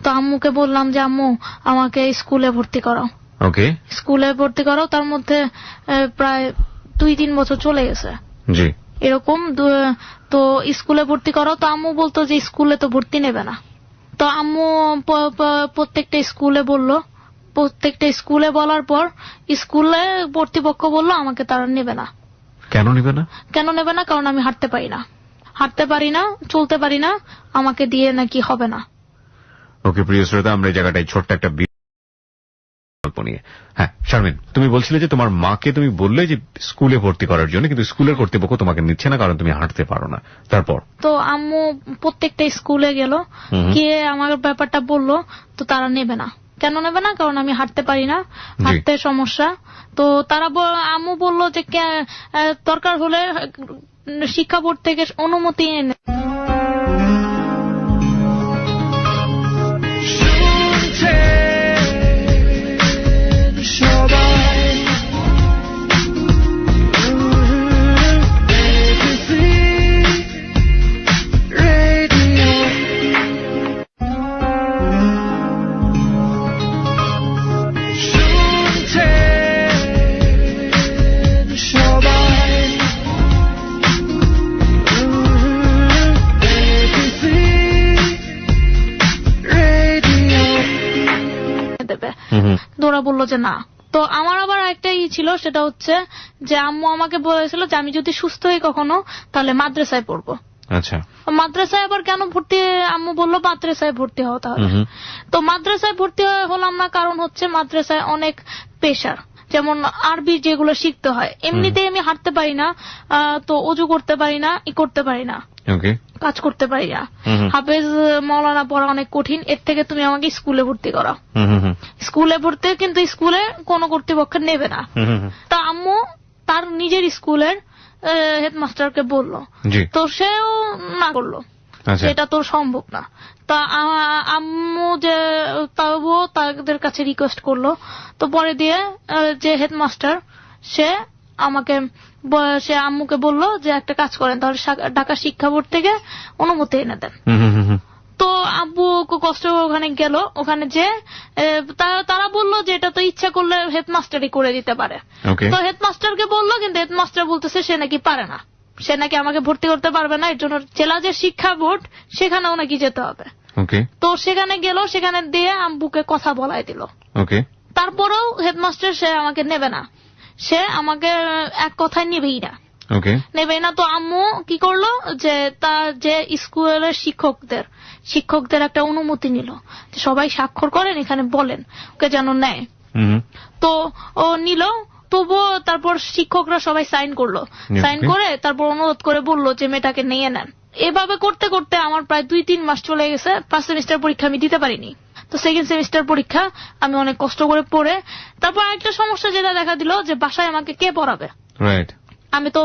তো আম্মুকে বললাম যে আম্মু আমাকে স্কুলে ভর্তি করাও, স্কুলে ভর্তি করাও। তার মধ্যে প্রায় 2-3 বছর চলে গেছে এরকম। তো স্কুলে ভর্তি করাও। তো আম্মু বলতো যে স্কুলে তো ভর্তি নেবে না। তো আম্মু প্রত্যেকটা স্কুলে বলার পর স্কুলে কর্তৃপক্ষ বলল আমাকে তারা নেবে না। কেন নেবে না? কারণ আমি হাঁটতে পারি না, চলতে পারি না, আমাকে দিয়ে নাকি হবে না। ওকে প্রিয় শ্রোতা, আমরা এই জায়গাটায় ছোট্ট একটা গল্প নিয়ে। হ্যাঁ শারমিন, তুমি বলছিলে যে তোমার মাকে তুমি বললে যে স্কুলে ভর্তি করার জন্য, কিন্তু স্কুলের কর্তৃপক্ষ তোমাকে নিচ্ছে না কারণ তুমি হাঁটতে পারো না। তারপর তো আম্মু প্রত্যেকটা স্কুলে গেল, গিয়ে আমার ব্যাপারটা বললো। তো তারা নেবে না। কেন নেবে না? কারণ আমি হাঁটতে পারি না, হাঁটতে সমস্যা। তো তারা আম্মু বললো যে দরকার হলে শিক্ষা বোর্ড থেকে অনুমতি এনে ওরা বললো যে না। তো আমার আবার একটা ছিল, সেটা হচ্ছে যে আম্মু আমাকে বলেছিল যে আমি যদি সুস্থ হই কখনো তাহলে মাদ্রাসায় পড়বো। আচ্ছা, মাদ্রাসায় আবার কেন ভর্তি, আম্মু বললো মাদ্রাসায় ভর্তি হও তাহলে। তো মাদ্রাসায় ভর্তি হলাম না, কারণ হচ্ছে মাদ্রাসায় অনেক প্রেশার, যেমন আরবি যেগুলো শিখতে হয়, এমনিতেই আমি হাঁটতে পারি না, তো অজু করতে পারি না, করতে পারি না, কাজ করতে পারি না, হাফেজ মাওলানা পড়া অনেক কঠিন, এর থেকে তুমি আমাকে স্কুলে ভর্তি করাও। স্কুলে ভর্তি, কিন্তু স্কুলে কোনো কর্তৃপক্ষ নেবে না। তা আম্মু তার নিজের স্কুলের হেডমাস্টারকে বললো, তো সেও না করলো, সেটা তো সম্ভব না। তা আম্মু যে তাও তাদের কাছে রিকোয়েস্ট করলো, তো পরে দিয়ে যে হেডমাস্টার সে আম্মুকে বললো যে একটা কাজ করেন, তাহলে ঢাকা শিক্ষা বোর্ড থেকে অনুমতি এনে দেন। তো আব্বু কষ্ট ওখানে গেল, ওখানে যে তারা বললো যে এটা তো ইচ্ছা করলে হেডমাস্টারই করে দিতে পারে। তো হেডমাস্টারকে বললো, কিন্তু হেডমাস্টার বলতেছে সে নাকি পারে না, সে নাকি আমাকে ভর্তি করতে পারবে না, এর জন্য জেলা যে শিক্ষা বোর্ড সেখানেও নাকি যেতে হবে। তো সেখানে গেল, সেখানে দিয়ে আব্বুকে কথা বলাই দিল। তারপরেও হেডমাস্টার সে আমাকে নেবে না, সে আমাকে এক কথায় নেবেই না। তো আম্মু কি করলো, যে তার যে স্কুলের শিক্ষকদের একটা অনুমতি নিল, সবাই স্বাক্ষর করেন এখানে, বলেন ওকে যেন নেয়। তো ও নিল, তবুও তারপর শিক্ষকরা সবাই সাইন করলো, সাইন করে তারপর অনুরোধ করে বললো যে মেয়েটাকে নিয়ে নেন। এভাবে করতে করতে আমার প্রায় 2-3 মাস চলে গেছে। ফার্স্ট সেমিস্টার পরীক্ষা আমি দিতে পারিনি, তো সেকেন্ড সেমিস্টার পরীক্ষা আমি অনেক কষ্ট করে পড়ে, তারপর একটা সমস্যা যেটা দেখা দিল, যে বাসায় আমাকে কে পড়াবে। আমি তো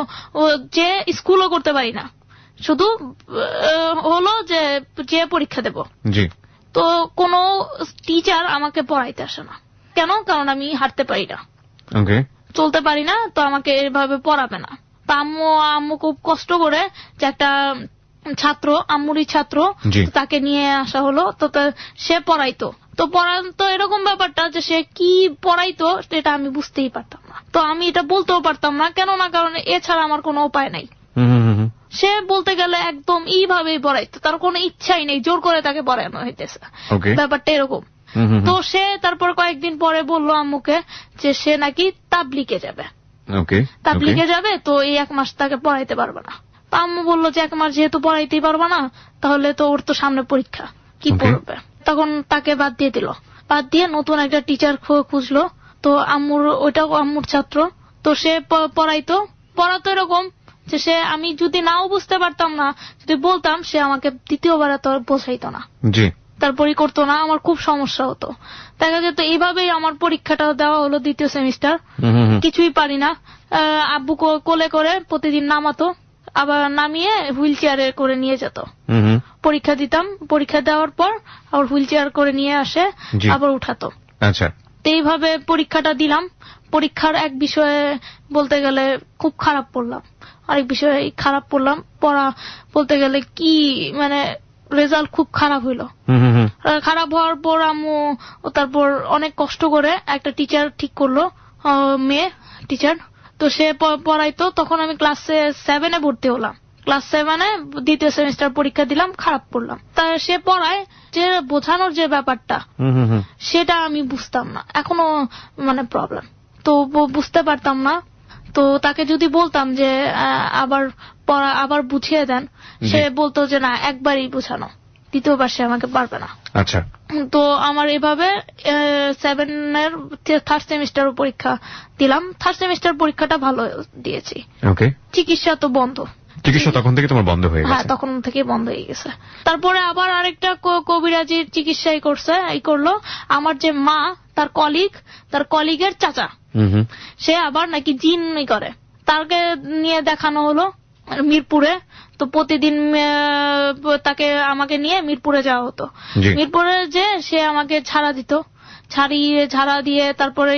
যে স্কুলও করতে পারি না, শুধু হলো যে পরীক্ষা দেব, তো কোনো টিচার আমাকে পড়াইতে আসে না। কেন? কারণ আমি হাঁটতে পারি না, চলতে পারি না, তো আমাকে এভাবে পড়াবে না। তা আম্মু খুব কষ্ট করে যে একটা ছাত্র, আম্মুরই ছাত্র, তাকে নিয়ে আসা হলো। তো সে পড়াইতো, তো পড়াতো এরকম ব্যাপারটা যে সে কি পড়াইতো সেটা আমি বুঝতেই পারতাম না। তো আমি এটা বলতেও পারতাম না, কেন না, কারণ এছাড়া আমার কোনো উপায় নাই। সে বলতে গেলে একদম এইভাবেই পড়াইতো, তার কোনো ইচ্ছাই নেই, জোর করে তাকে পড়ানো হইতেছে, ব্যাপারটা এরকম। তো সে তারপর কয়েকদিন পরে বললো আম্মুকে যে সে নাকি তাবলিগে যাবে, তো এই 1 মাস তাকে পড়াইতে পারবে না। তো আম্মু বললো যে 1 মাস যেহেতু পড়াইতেই পারবে না, তাহলে তো ওর তো সামনে পরীক্ষা, কি পড়বে। তখন তাকে বাদ দিয়ে দিল, বাদ দিয়ে নতুন একটা টিচার খুঁজলো। তো ওইটাও আম্মুর ছাত্র, তো সে পড়াতো এরকম যে সে, আমি যদি নাও বুঝতে পারতাম না, যদি বলতাম, সে আমাকে দ্বিতীয়বার তো বোঝাইতো না, তারপরই করতো না। আমার খুব সমস্যা হতো, দেখা যেত এইভাবেই আমার পরীক্ষাটা দেওয়া হলো, দ্বিতীয় সেমিস্টার, কিছুই পারি না। আব্বু কোলে করে প্রতিদিন নামাতো, আবার নামিয়ে হুইল চেয়ারে করে নিয়ে যেত, পরীক্ষা দিতাম, পরীক্ষা দেওয়ার পর আবার হুইল চেয়ার করে নিয়ে আসে, আবার উঠাতো। তো এইভাবে পরীক্ষাটা দিলাম। পরীক্ষার এক বিষয়ে বলতে গেলে খুব খারাপ পড়লাম, আরেক বিষয়ে খারাপ পড়লাম, পড়া বলতে গেলে কি মানে রেজাল্ট খুব খারাপ হইলো। খারাপ হওয়ার পর আম্মু তারপর অনেক কষ্ট করে একটা টিচার ঠিক করলো, মেয়ে টিচার, তো সে পড়াইতো। তখন আমি ক্লাস 7-এ ভর্তি হলাম, ক্লাস 7-এ দ্বিতীয় সেমিস্টার পরীক্ষা দিলাম, খারাপ পড়লাম। তা সে পড়ায় যে বোঝানোর যে ব্যাপারটা, সেটা আমি বুঝতাম না, এখনো মানে প্রবলেম, তো বুঝতে পারতাম না। তো তাকে যদি বলতাম যে আবার বুঝিয়ে দেন, সে বলতো যে না, একবারই বোঝানো, দ্বিতীয়বার সে আমাকে পারবে না। তো আমার এভাবে 7-এর থার্ড সেমিস্টার পরীক্ষা দিলাম। থার্ড সেমিস্টার পরীক্ষাটা ভালো দিয়েছি। চিকিৎসা তো বন্ধ, চিকিৎসা তখন থেকে তোমার বন্ধ হয়ে গেছে? হ্যাঁ, তখন থেকে বন্ধ হয়ে গেছে। তারপরে আবার আরেকটা কবিরাজির চিকিৎসা করলো আমার যে মা, তার কলিগের চাচা, সে আবার নাকি জিন করে, তাকে নিয়ে দেখানো হলো মিরপুরে। তো প্রতিদিন আমাকে নিয়ে মিরপুরে যাওয়া হতো। মিরপুরে যে সে আমাকে ঝাড়া দিয়ে তারপরে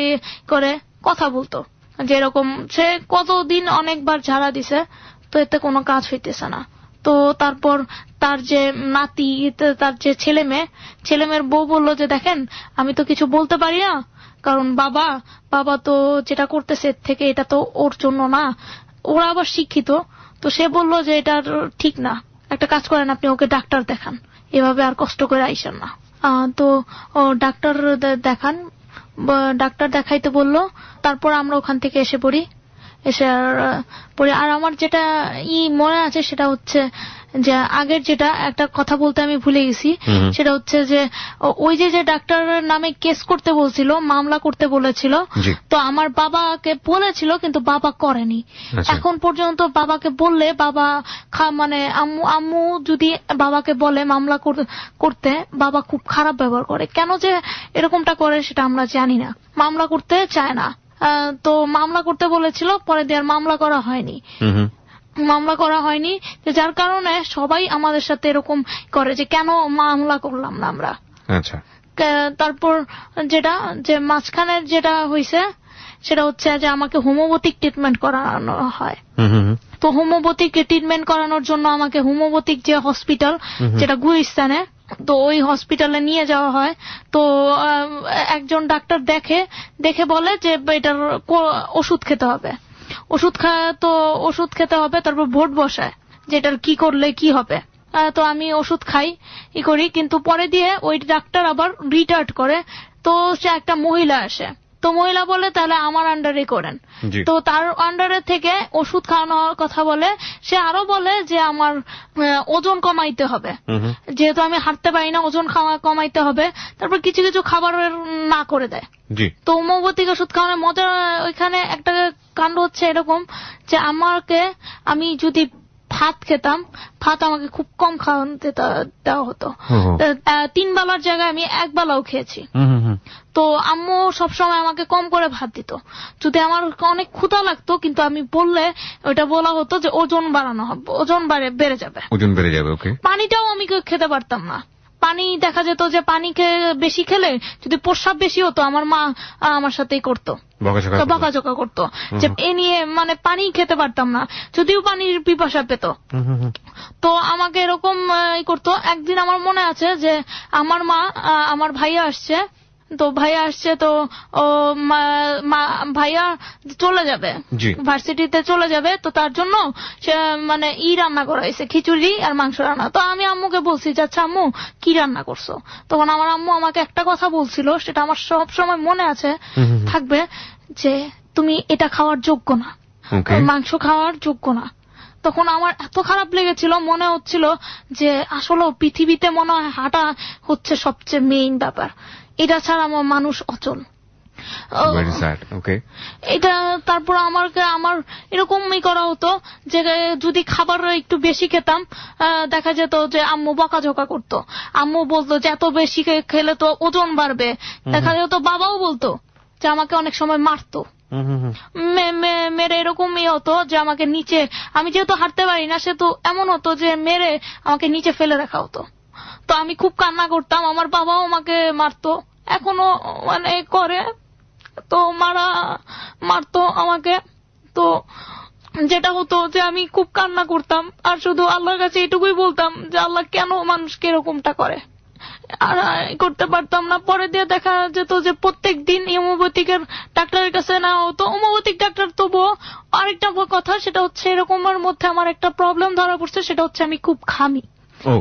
করে কথা বলতো, যেরকম সে কতদিন অনেকবার ঝাড়া দিছে, তো এতে কোনো কাজ হইতেছে না। তো তারপর তার যে নাতি, তার যে ছেলে মেয়ের বউ বললো যে দেখেন, আমি তো কিছু বলতে পারি না, কারণ বাবা তো যেটা করতেছে থেকে এটা তো ওর জন্য না, ওরা আবার শিক্ষিত। তো সে বললো যে এটা ঠিক না, একটা কাজ করেন, আপনি ওকে ডাক্তার দেখান, এভাবে আর কষ্ট করে আইসেন না। তো ডাক্তার দেখাইতে বললো। তারপর আমরা ওখান থেকে এসে পড়ি, এসে পড়ি। আর আমার যেটা মনে আছে সেটা হচ্ছে যে আগের যেটা একটা কথা বলতে আমি ভুলে গেছি, সেটা হচ্ছে যে ওই যে ডাক্তারের নামে কেস করতে বলছিল, মামলা করতে বলেছিল, তো আমার বাবাকে বলেছিল কিন্তু বাবা করেনি। এখন পর্যন্ত বাবাকে বললে বাবা মানে আম্মু যদি বাবাকে বলে মামলা করতে, বাবা খুব খারাপ ব্যবহার করে। কেন যে এরকমটা করে সেটা আমরা জানি না, মামলা করতে চায় না। তো মামলা করতে বলেছিল, পরে দিয়ে আর মামলা করা হয়নি, যার কারণে সবাই আমাদের সাথে এরকম করে যে কেন মামলা করলাম না আমরা। আচ্ছা, তারপর যেটা যে মাঝখানের যেটা হয়েছে সেটা হচ্ছে যে আমাকে হোমিওপ্যাথিক ট্রিটমেন্ট করানো হয়। তো হোমিওপ্যাথিক ট্রিটমেন্ট করানোর জন্য আমাকে হোমিওপ্যাথিক যে হসপিটাল যেটা গুলিস্তানে, তো ওই হসপিটালে নিয়ে যাওয়া হয়। তো একজন ডাক্তার দেখে বলে যে এটার ওষুধ খেতে হবে, ওষুধ খেতে হবে। তারপর ভোট বসায় যেটার কি করলে কি হবে। তো আমি ওষুধ খাই করি, কিন্তু পরে দিয়ে ওই ডাক্তার আবার রিটায়ার্ড করে। তো সে একটা মহিলা আসে, তো মহিলা বলে তাহলে আমার আন্ডারে করেন। তো তার আন্ডারে থেকে ওষুধ খাওয়ানোর কথা বলে। সে আরো বলে যে আমার ওজন কমাইতে হবে, যেহেতু আমি হাঁটতে পারি না, ওজন কমাইতে হবে। তারপর কিছু কিছু খাবার না করে দেয়। তো হোমিওপ্যাথিক ওষুধ খাওয়ানোর মজা ওইখানে একটা কাণ্ড হচ্ছে এরকম যে আমি যদি ভাত খেতাম, ভাত আমাকে খুব কম খাওয়াতে দেওয়া হতো। 3 বেলার জায়গায় আমি 1 বেলাও খেয়েছি। তো আম্মু সবসময় আমাকে কম করে ভাত দিত। যদি আমার অনেক ক্ষুধা লাগতো, কিন্তু আমি বললে ওইটা বলা হতো যে ওজন বাড়ানো হবে, ওজন বেড়ে যাবে। পানিটাও আমি খেতে পারতাম না। পানি দেখা যেত যে পানিকে বেশি খেলে যদি প্রস্রাব বেশি হতো, আমার মা আমার সাথেই করতো, বকাঝকা করতো যে এ নিয়ে, মানে পানি খেতে পারতাম না যদিও পানির পিপাসা পেত। তো আমাকে এরকম করতো। একদিন আমার মনে আছে যে আমার ভাইয়া আসছে, তো ভাইয়া চলে যাবে, ভার্সিটিতে চলে যাবে। তো তার জন্য সে মানে রান্না করাইছে, খিচুড়ি আর মাংস রান্না। তো আমি আম্মুকে বলছি যে আচ্ছা আম্মু কি রান্না করছো? তখন আমার আম্মু আমাকে একটা কথা বলছিল, সেটা আমার সব সময় মনে আছে থাকবে, যে তুমি এটা খাওয়ার যোগ্য না, মাংস খাওয়ার যোগ্য না। তখন আমার এত খারাপ লেগেছিল, মনে হচ্ছিল যে আসলে পৃথিবীতে মনে হয় হাঁটা হচ্ছে সবচেয়ে মেইন ব্যাপার, এটা ছাড়া আমার মানুষ অচল। এটা তারপর আমার এরকমই করা হতো যে যদি খাবার একটু বেশি খেতাম, দেখা যেত যে আম্মু বকাঝকা করতো। আম্মু বলতো যে এত বেশি খেলে তো ওজন বাড়বে। দেখা যেত বাবাও বলতো যে আমাকে অনেক সময় মারতো, মেরে এরকমই হতো যে আমাকে নিচে, আমি যেহেতু হাঁটতে পারি না, সে তো এমন হতো যে মেরে আমাকে নিচে ফেলে রাখা হতো। তো আমি খুব কান্না করতাম, আমার বাবাও আমাকে মারতো, এখনো মানে করে। তো মারতো আমাকে। তো যেটা হতো যে আমি খুব কান্না করতাম, আর শুধু আল্লাহর কাছে এটুকুই বলতাম যে আল্লাহ কেন মানুষকে এরকমটা করে, আর করতে পারতাম না। পরে দিয়ে দেখা যেত যে প্রত্যেক দিন হোমিওপ্যাথিকের ডাক্তারের কাছে নেওয়া হতো। হোমিওপ্যাথিক ডাক্তার তবুও আরেকটা কথা, সেটা হচ্ছে এরকমের মধ্যে আমার একটা প্রবলেম ধরা পড়ছে, সেটা হচ্ছে আমি খুব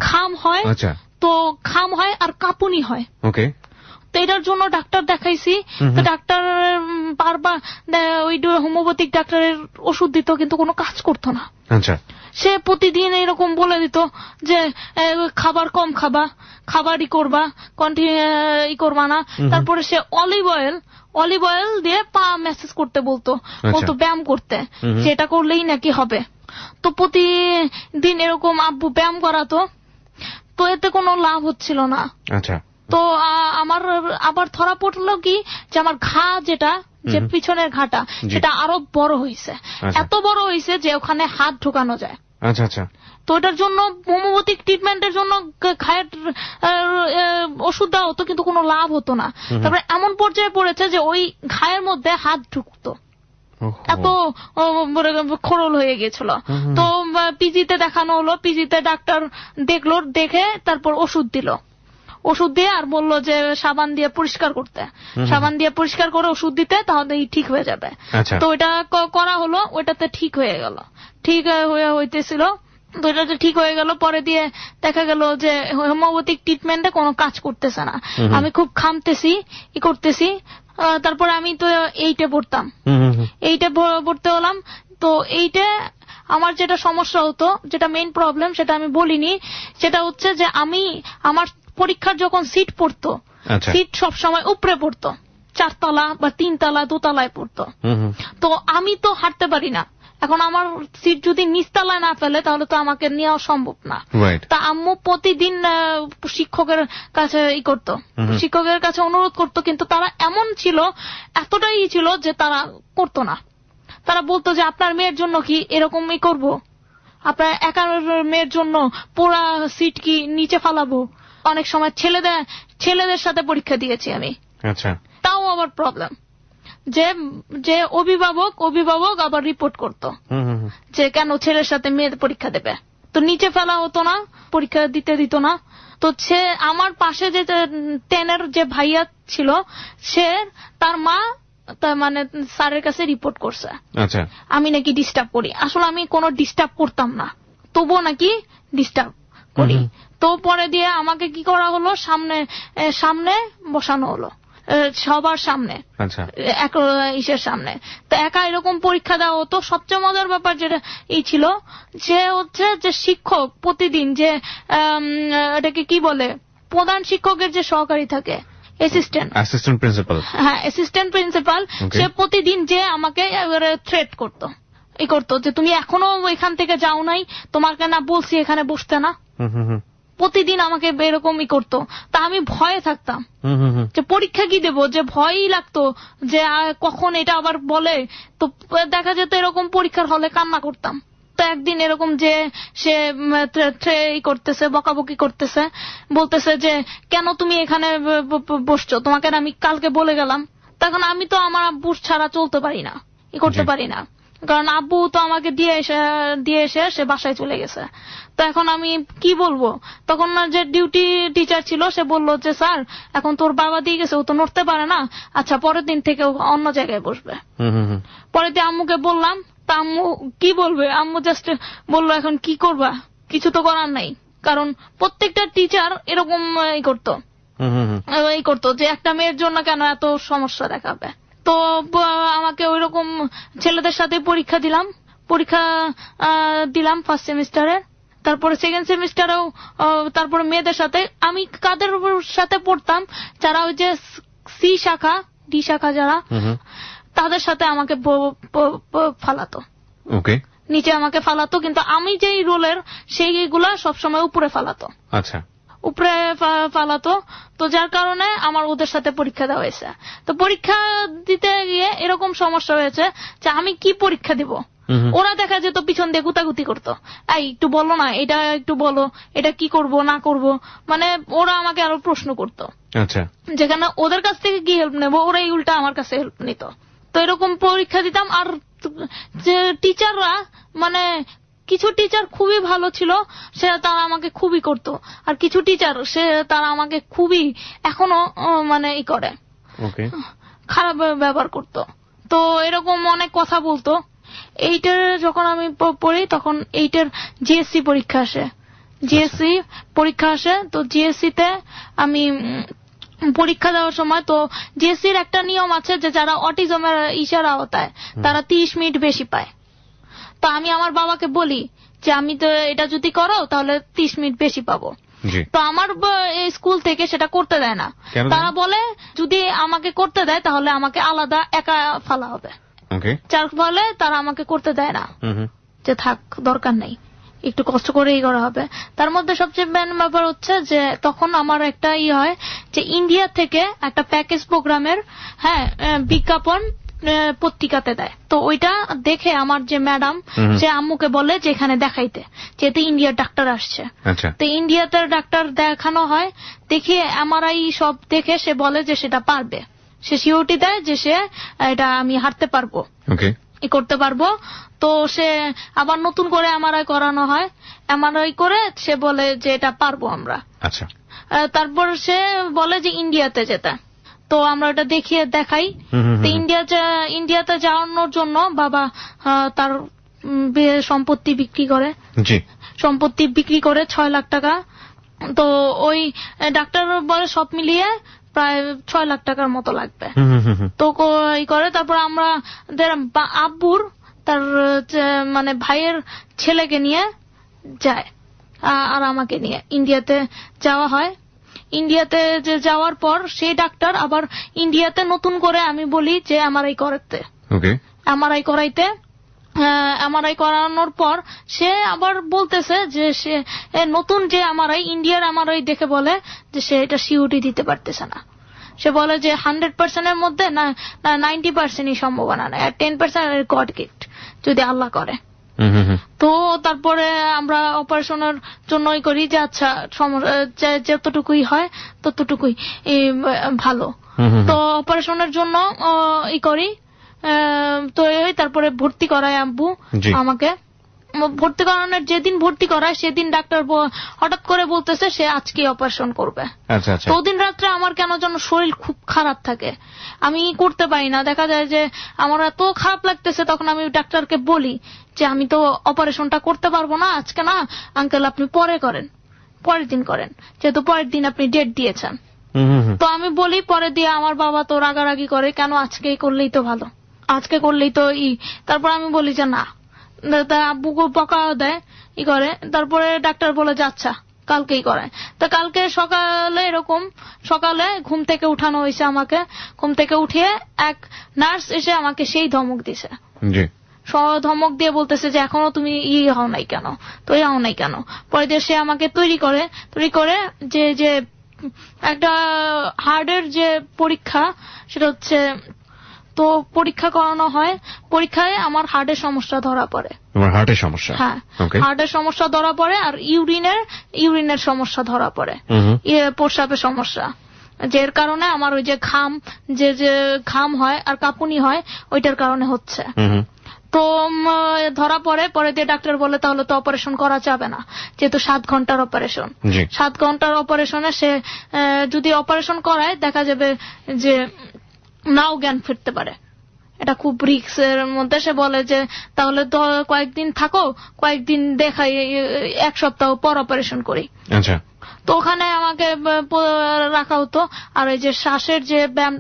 খাম হয়। তো খাম হয় আর কাঁপুনি হয়। তো এটার জন্য ডাক্তার দেখাইছি। তো ডাক্তার বারবার ওই হোমিওপ্যাথিক ডাক্তারের ওষুধ দিত, কিন্তু কোনো কাজ করতো না। সে প্রতিদিন এরকম বলে দিত যে খাবার কম খাবা, খাবারই করবা, কন্টিনিউ করবা না। তারপরে সে অলিভ অয়েল দিয়ে পা ম্যাসেজ করতে বলতো ব্যায়াম করতে, যেটা করলেই নাকি হবে। তো প্রতিদিন এরকম আব্বু ব্যায়াম করাতো, তো এতে কোনো লাভ হচ্ছিল না। তো আমার আবার ধরা পড়লো কি যে আমার ঘা যেটা, যে পিছনের ঘাটা, সেটা আরো বড় হয়েছে, এত বড় হয়েছে যে ওখানে হাত ঢোকানো যায়। তো এটার জন্য হোমিওপ্যাথিক ট্রিটমেন্টের জন্য খায়ের ওষুধ দেওয়া হতো, কিন্তু কোনো লাভ হতো না। তারপরে এমন পর্যায়ে পড়েছে যে ওই ঘায়ের মধ্যে হাত ঢুকতো, এত খরল হয়ে গেছিল। তো পিজিতে দেখানো হলো, পিজিতে ডাক্তার দেখলো, দেখে তারপর ওষুধ দিয়ে আর বললো যে সাবান দিয়ে পরিষ্কার করতে, সাবান দিয়ে পরিষ্কার করে ওষুধ দিতে, তাহলে ঠিক হয়ে যাবে। তো ওইটা করা হলো, ওইটাতে ঠিক হয়ে গেল, ঠিক হইতেছিল। তো এটাতে ঠিক হয়ে গেল। পরে দিয়ে দেখা গেল যে হোমিওপ্যাথিক ট্রিটমেন্টে কোনো কাজ করতেছে না, আমি খুব খামতেছি, করতেছি। তারপরে আমি তো 8-এ পড়তাম, এইটা ভর্তি হলাম। তো এইটা আমার যেটা সমস্যা হতো, যেটা মেইন প্রবলেম সেটা আমি বলিনি, সেটা হচ্ছে যে আমার পরীক্ষার যখন সিট পড়তো, সিট সবসময় উপরে পড়তো, 4 তলা বা 3 তলা 2 তলায় পড়তো। তো আমি তো হাঁটতে পারি না। এখন আমার সিট যদি নিচতলায় না ফেলে তাহলে তো আমাকে নেওয়া সম্ভব না। তা আম্মু প্রতিদিন শিক্ষকের কাছে করতো, শিক্ষকের কাছে অনুরোধ করতো, কিন্তু তারা এমন ছিল, এতটাই ছিল যে তারা করতো না। তারা বলতো যে আপনার মেয়ের জন্য কি এরকমই করব, আপনার একার মেয়ের জন্য পুরা সিট কি নিচে ফালাবো। অনেক সময় ছেলেদের সাথে পরীক্ষা দিয়েছি আমি। আচ্ছা, তাও আবার প্রবলেম যে অভিভাবক আবার রিপোর্ট করতো যে কেন ছেলের সাথে মেয়ের পরীক্ষা দেবে। তো নিচে ফেলা হতো না, পরীক্ষা দিত না। তো আমার পাশে যে 10-এর যে ভাইয়া ছিল, সে তার মা মানে স্যারের কাছে রিপোর্ট করছে আমি নাকি ডিস্টার্ব করি। আসলে আমি কোনো ডিস্টার্ব করতাম না, তবুও নাকি ডিস্টার্ব করি। তো পরে দিয়ে আমাকে কি করা হলো, সামনে বসানো হলো, সবার সামনে, ইসের সামনে। তো একা এরকম পরীক্ষা দেওয়া হতো। সবচেয়ে মজার ব্যাপার যেটা ছিল যে হচ্ছে যে শিক্ষক প্রতিদিন যে এটাকে কি বলে, প্রধান শিক্ষকের যে সহকারী থাকে, অ্যাসিস্ট্যান্ট প্রিন্সিপাল, সে প্রতিদিন যে আমাকে থ্রেট করতো, যে তুমি এখনো এখান থেকে যাও নাই, তোমাকে না বলছি এখানে বসতে না। প্রতিদিন আমাকে এরকমই করতো। তা আমি ভয়ে থাকতাম যে পরীক্ষা কি দেবো, যে ভয়ই লাগতো যে কখন এটা আবার বলে। তো দেখা যেত এরকম পরীক্ষার হলে কান্না করতাম। তো একদিন এরকম যে সে করতেছে, বকাবকি করতেছে, বলতেছে যে কেন তুমি এখানে বসছো, তোমাকে আমি কালকে বলে গেলাম। তখন আমি তো আমার আব্বু ছাড়া চলতে পারি না, করতে পারি না, কারণ আব্বু তো আমাকে দিয়ে এসে সে বাসায় চলে গেছে। তো এখন আমি কি বলবো। তখন যে ডিউটি টিচার ছিল সে বললো যে স্যার এখন তোর বাবা দিয়ে গেছে, ও তো নড়তে পারে না, আচ্ছা পরের দিন থেকে অন্য জায়গায় বসবে। পরের দিন আম্মুকে বললাম, তা আম্মু কি বলবে, আম্মু জাস্ট বললো এখন কি করবা, কিছু তো করার নাই, কারণ প্রত্যেকটা টিচার এরকম করতো যে একটা মেয়ের জন্য কেন এত সমস্যা দেখাবে। তো আমাকে ওইরকম ছেলেদের সাথে পরীক্ষা দিলাম ফার্স্ট সেমিস্টারের। তারপরে সেকেন্ড সেমিস্টারেও তারপরে মেয়েদের সাথে। আমি কাদের সাথে পড়তাম, যারা ওই যে সি শাখা ডি শাখা যারা, তাদের সাথে আমাকে ফালাতো, নিচে আমাকে ফালাতো, কিন্তু আমি যেই রোলের সেইগুলা সবসময় উপরে ফালাতো। আচ্ছা, উপরে ফালাতো। তো যার কারণে আমার ওদের সাথে পরীক্ষা দেওয়া হয়েছে। তো পরীক্ষা দিতে গিয়ে এরকম সমস্যা হয়েছে যে আমি কি পরীক্ষা দিব, ওরা দেখা যেত পিছন দিয়ে গুতাগুতি করতো, এই একটু বলো না, এটা একটু বলো, এটা কি করব না করব, মানে ওরা আমাকে আরো প্রশ্ন করতো। আচ্ছা, যেখানে ওদের কাছ থেকে কি হেল্প নেবো, ওরা এই উল্টা আমার কাছে হেল্প নিত। তো এরকম পরীক্ষা দিতাম। আর যে টিচাররা, মানে কিছু টিচার খুবই ভালো ছিল, সে তারা আমাকে খুবই করতো, আর কিছু টিচার তারা আমাকে খুবই এখনো মানে করে, খারাপ ব্যবহার করতো। তো এরকম অনেক কথা বলতো। এইটার যখন আমি পড়ি তখন এইটার জিএসসি পরীক্ষা আসে। তো জিএসসি তে আমি পরীক্ষা দেওয়ার সময়, তো জিএসসির একটা নিয়ম আছে যে যারা অটিজমের ইশারা আওতায় তারা 30 মিনিট বেশি পায়। তো আমি আমার বাবাকে বলি যে আমি তো এটা যদি করো তাহলে 30 মিনিট বেশি পাবো। তো আমার স্কুল থেকে সেটা করতে দেয় না। তারা বলে যদি আমাকে করতে দেয় তাহলে আমাকে আলাদা একা ফালা হবে, যার ফলে তারা আমাকে করতে দেয় না, যে থাক দরকার নেই, একটু কষ্ট করেই করা হবে। তার মধ্যে সবচেয়ে মেন ব্যাপার হচ্ছে যে তখন আমার একটা হয় যে ইন্ডিয়া থেকে একটা প্যাকেজ প্রোগ্রামের বিজ্ঞাপন পত্রিকাতে দেয়। তো ওইটা দেখে আমার যে ম্যাডাম, সে আম্মুকে বলে যে এখানে দেখাইতে, যেহেতু ইন্ডিয়ার ডাক্তার আসছে। তো ইন্ডিয়াতে ডাক্তার দেখানো হয়, দেখে এমআরআই সব দেখে সে বলে যে সেটা পারবে, সে সিওরিটি দেয় যে সে এটা আমি হাঁটতে পারবো, করতে পারবো। তো সে আবার নতুন করে এমআরআই করানো হয়, এমআরআই করে সে বলে যে এটা পারবো আমরা। আচ্ছা, তারপর সে বলে যে ইন্ডিয়াতে যেতে। তো আমরা এটা দেখাই। তো ইন্ডিয়াতে যাওয়ানোর জন্য বাবা তার সম্পত্তি বিক্রি করে 6 লাখ টাকা। তো ওই ডাক্তার বলে সব মিলিয়ে প্রায় 6 লাখ টাকার মতো লাগবে। তো এই করে তারপর আমরা আব্বুর তার মানে ভাইয়ের ছেলেকে নিয়ে যায় আর আমাকে নিয়ে ইন্ডিয়াতে যাওয়া হয়। ইন্ডিয়াতে যে যাওয়ার পর সেই ডাক্তার আবার ইন্ডিয়াতে নতুন করে আমি বলি যে এমআরআই করাতে, এমআরআই করাইতে। এমআরআই করানোর পর সে আবার বলতেছে যে সে নতুন যে এমআরআই ইন্ডিয়ার এমআরআই দেখে বলে যে সে এটা সিওটি দিতে পারতেছে না। সে বলে যে 100% এর মধ্যে না 90%ই সম্ভাবনা নেই, আর 10% গড গিফট যদি আল্লাহ করে। তো তারপরে আমরা অপারেশনের জন্যই করি যে আচ্ছা যতটুকুই হয় ততটুকুই ভালো। তো অপারেশনের জন্য করি। তো তারপরে ভর্তি করায় আব্বু আমাকে। ভর্তি করানোর যেদিন ভর্তি করায় সেদিন ডাক্তার হঠাৎ করে বলতেছে সে আজকে অপারেশন করবে। তো দিন রাত্রে আমার কেন যেন শরীর খুব খারাপ থাকে, আমি করতে পারি না। দেখা যায় যে আমার এত খারাপ লাগতেছে, তখন আমি ডাক্তারকে বলি যে আমি তো অপারেশনটা করতে পারবো না আজকে, না আঙ্কেল আপনি পরে করেন, পরের দিন করেন, যেহেতু পরের দিন আপনি ডেট দিয়েছেন। তো আমি বলি পরে দিয়ে আমার বাবা তো রাগারাগি করে, কেন আজকেই করলেই তো ভালো, আজকে করলেই তো তারপর আমি বলি যে না, আব্বুকে বকা দেয় করে। তারপরে ডাক্তার বলে যে আচ্ছা কালকেই করায়। তা কালকে সকালে এরকম সকালে ঘুম থেকে উঠানো হয়েছে আমাকে। ঘুম থেকে উঠিয়ে এক নার্স এসে আমাকে সেই ধমক দিছে, ধমক দিয়ে বলতেছে যে এখনো তুমি হও নাই কেন, তৈরি হও নাই কেন। পরে দিয়ে সে আমাকে তৈরি করে যে একটা হার্টের যে পরীক্ষা সেটা হচ্ছে, তো পরীক্ষা করানো হয়। পরীক্ষায় আমার হার্টের সমস্যা ধরা পড়ে। হার্টের সমস্যা? হ্যাঁ, হার্টের সমস্যা ধরা পড়ে, আর ইউরিনের সমস্যা ধরা পড়ে, প্রস্রাবের সমস্যা, যের কারণে আমার ওই যে ঘাম হয় আর কাঁপুনি হয় ওইটার কারণে হচ্ছে। তো ধরা পড়ে। পরে দিয়ে ডাক্তার বলে তাহলে তো অপারেশন করা যাবে না, যেহেতু 7 ঘন্টার অপারেশন। 7 ঘন্টার অপারেশনে সে যদি অপারেশন করায় দেখা যাবে যে নাও জ্ঞান ফিরতে পারে, এটা খুব রিস্কের মধ্যে। সে বলে যে তাহলে তো কয়েকদিন থাকো, কয়েকদিন দেখাই, 1 সপ্তাহ পর অপারেশন করি। আচ্ছা। তো ওখানে আমাকে রাখা হতো, আর ওই যে শ্বাসের যে ব্যায়াম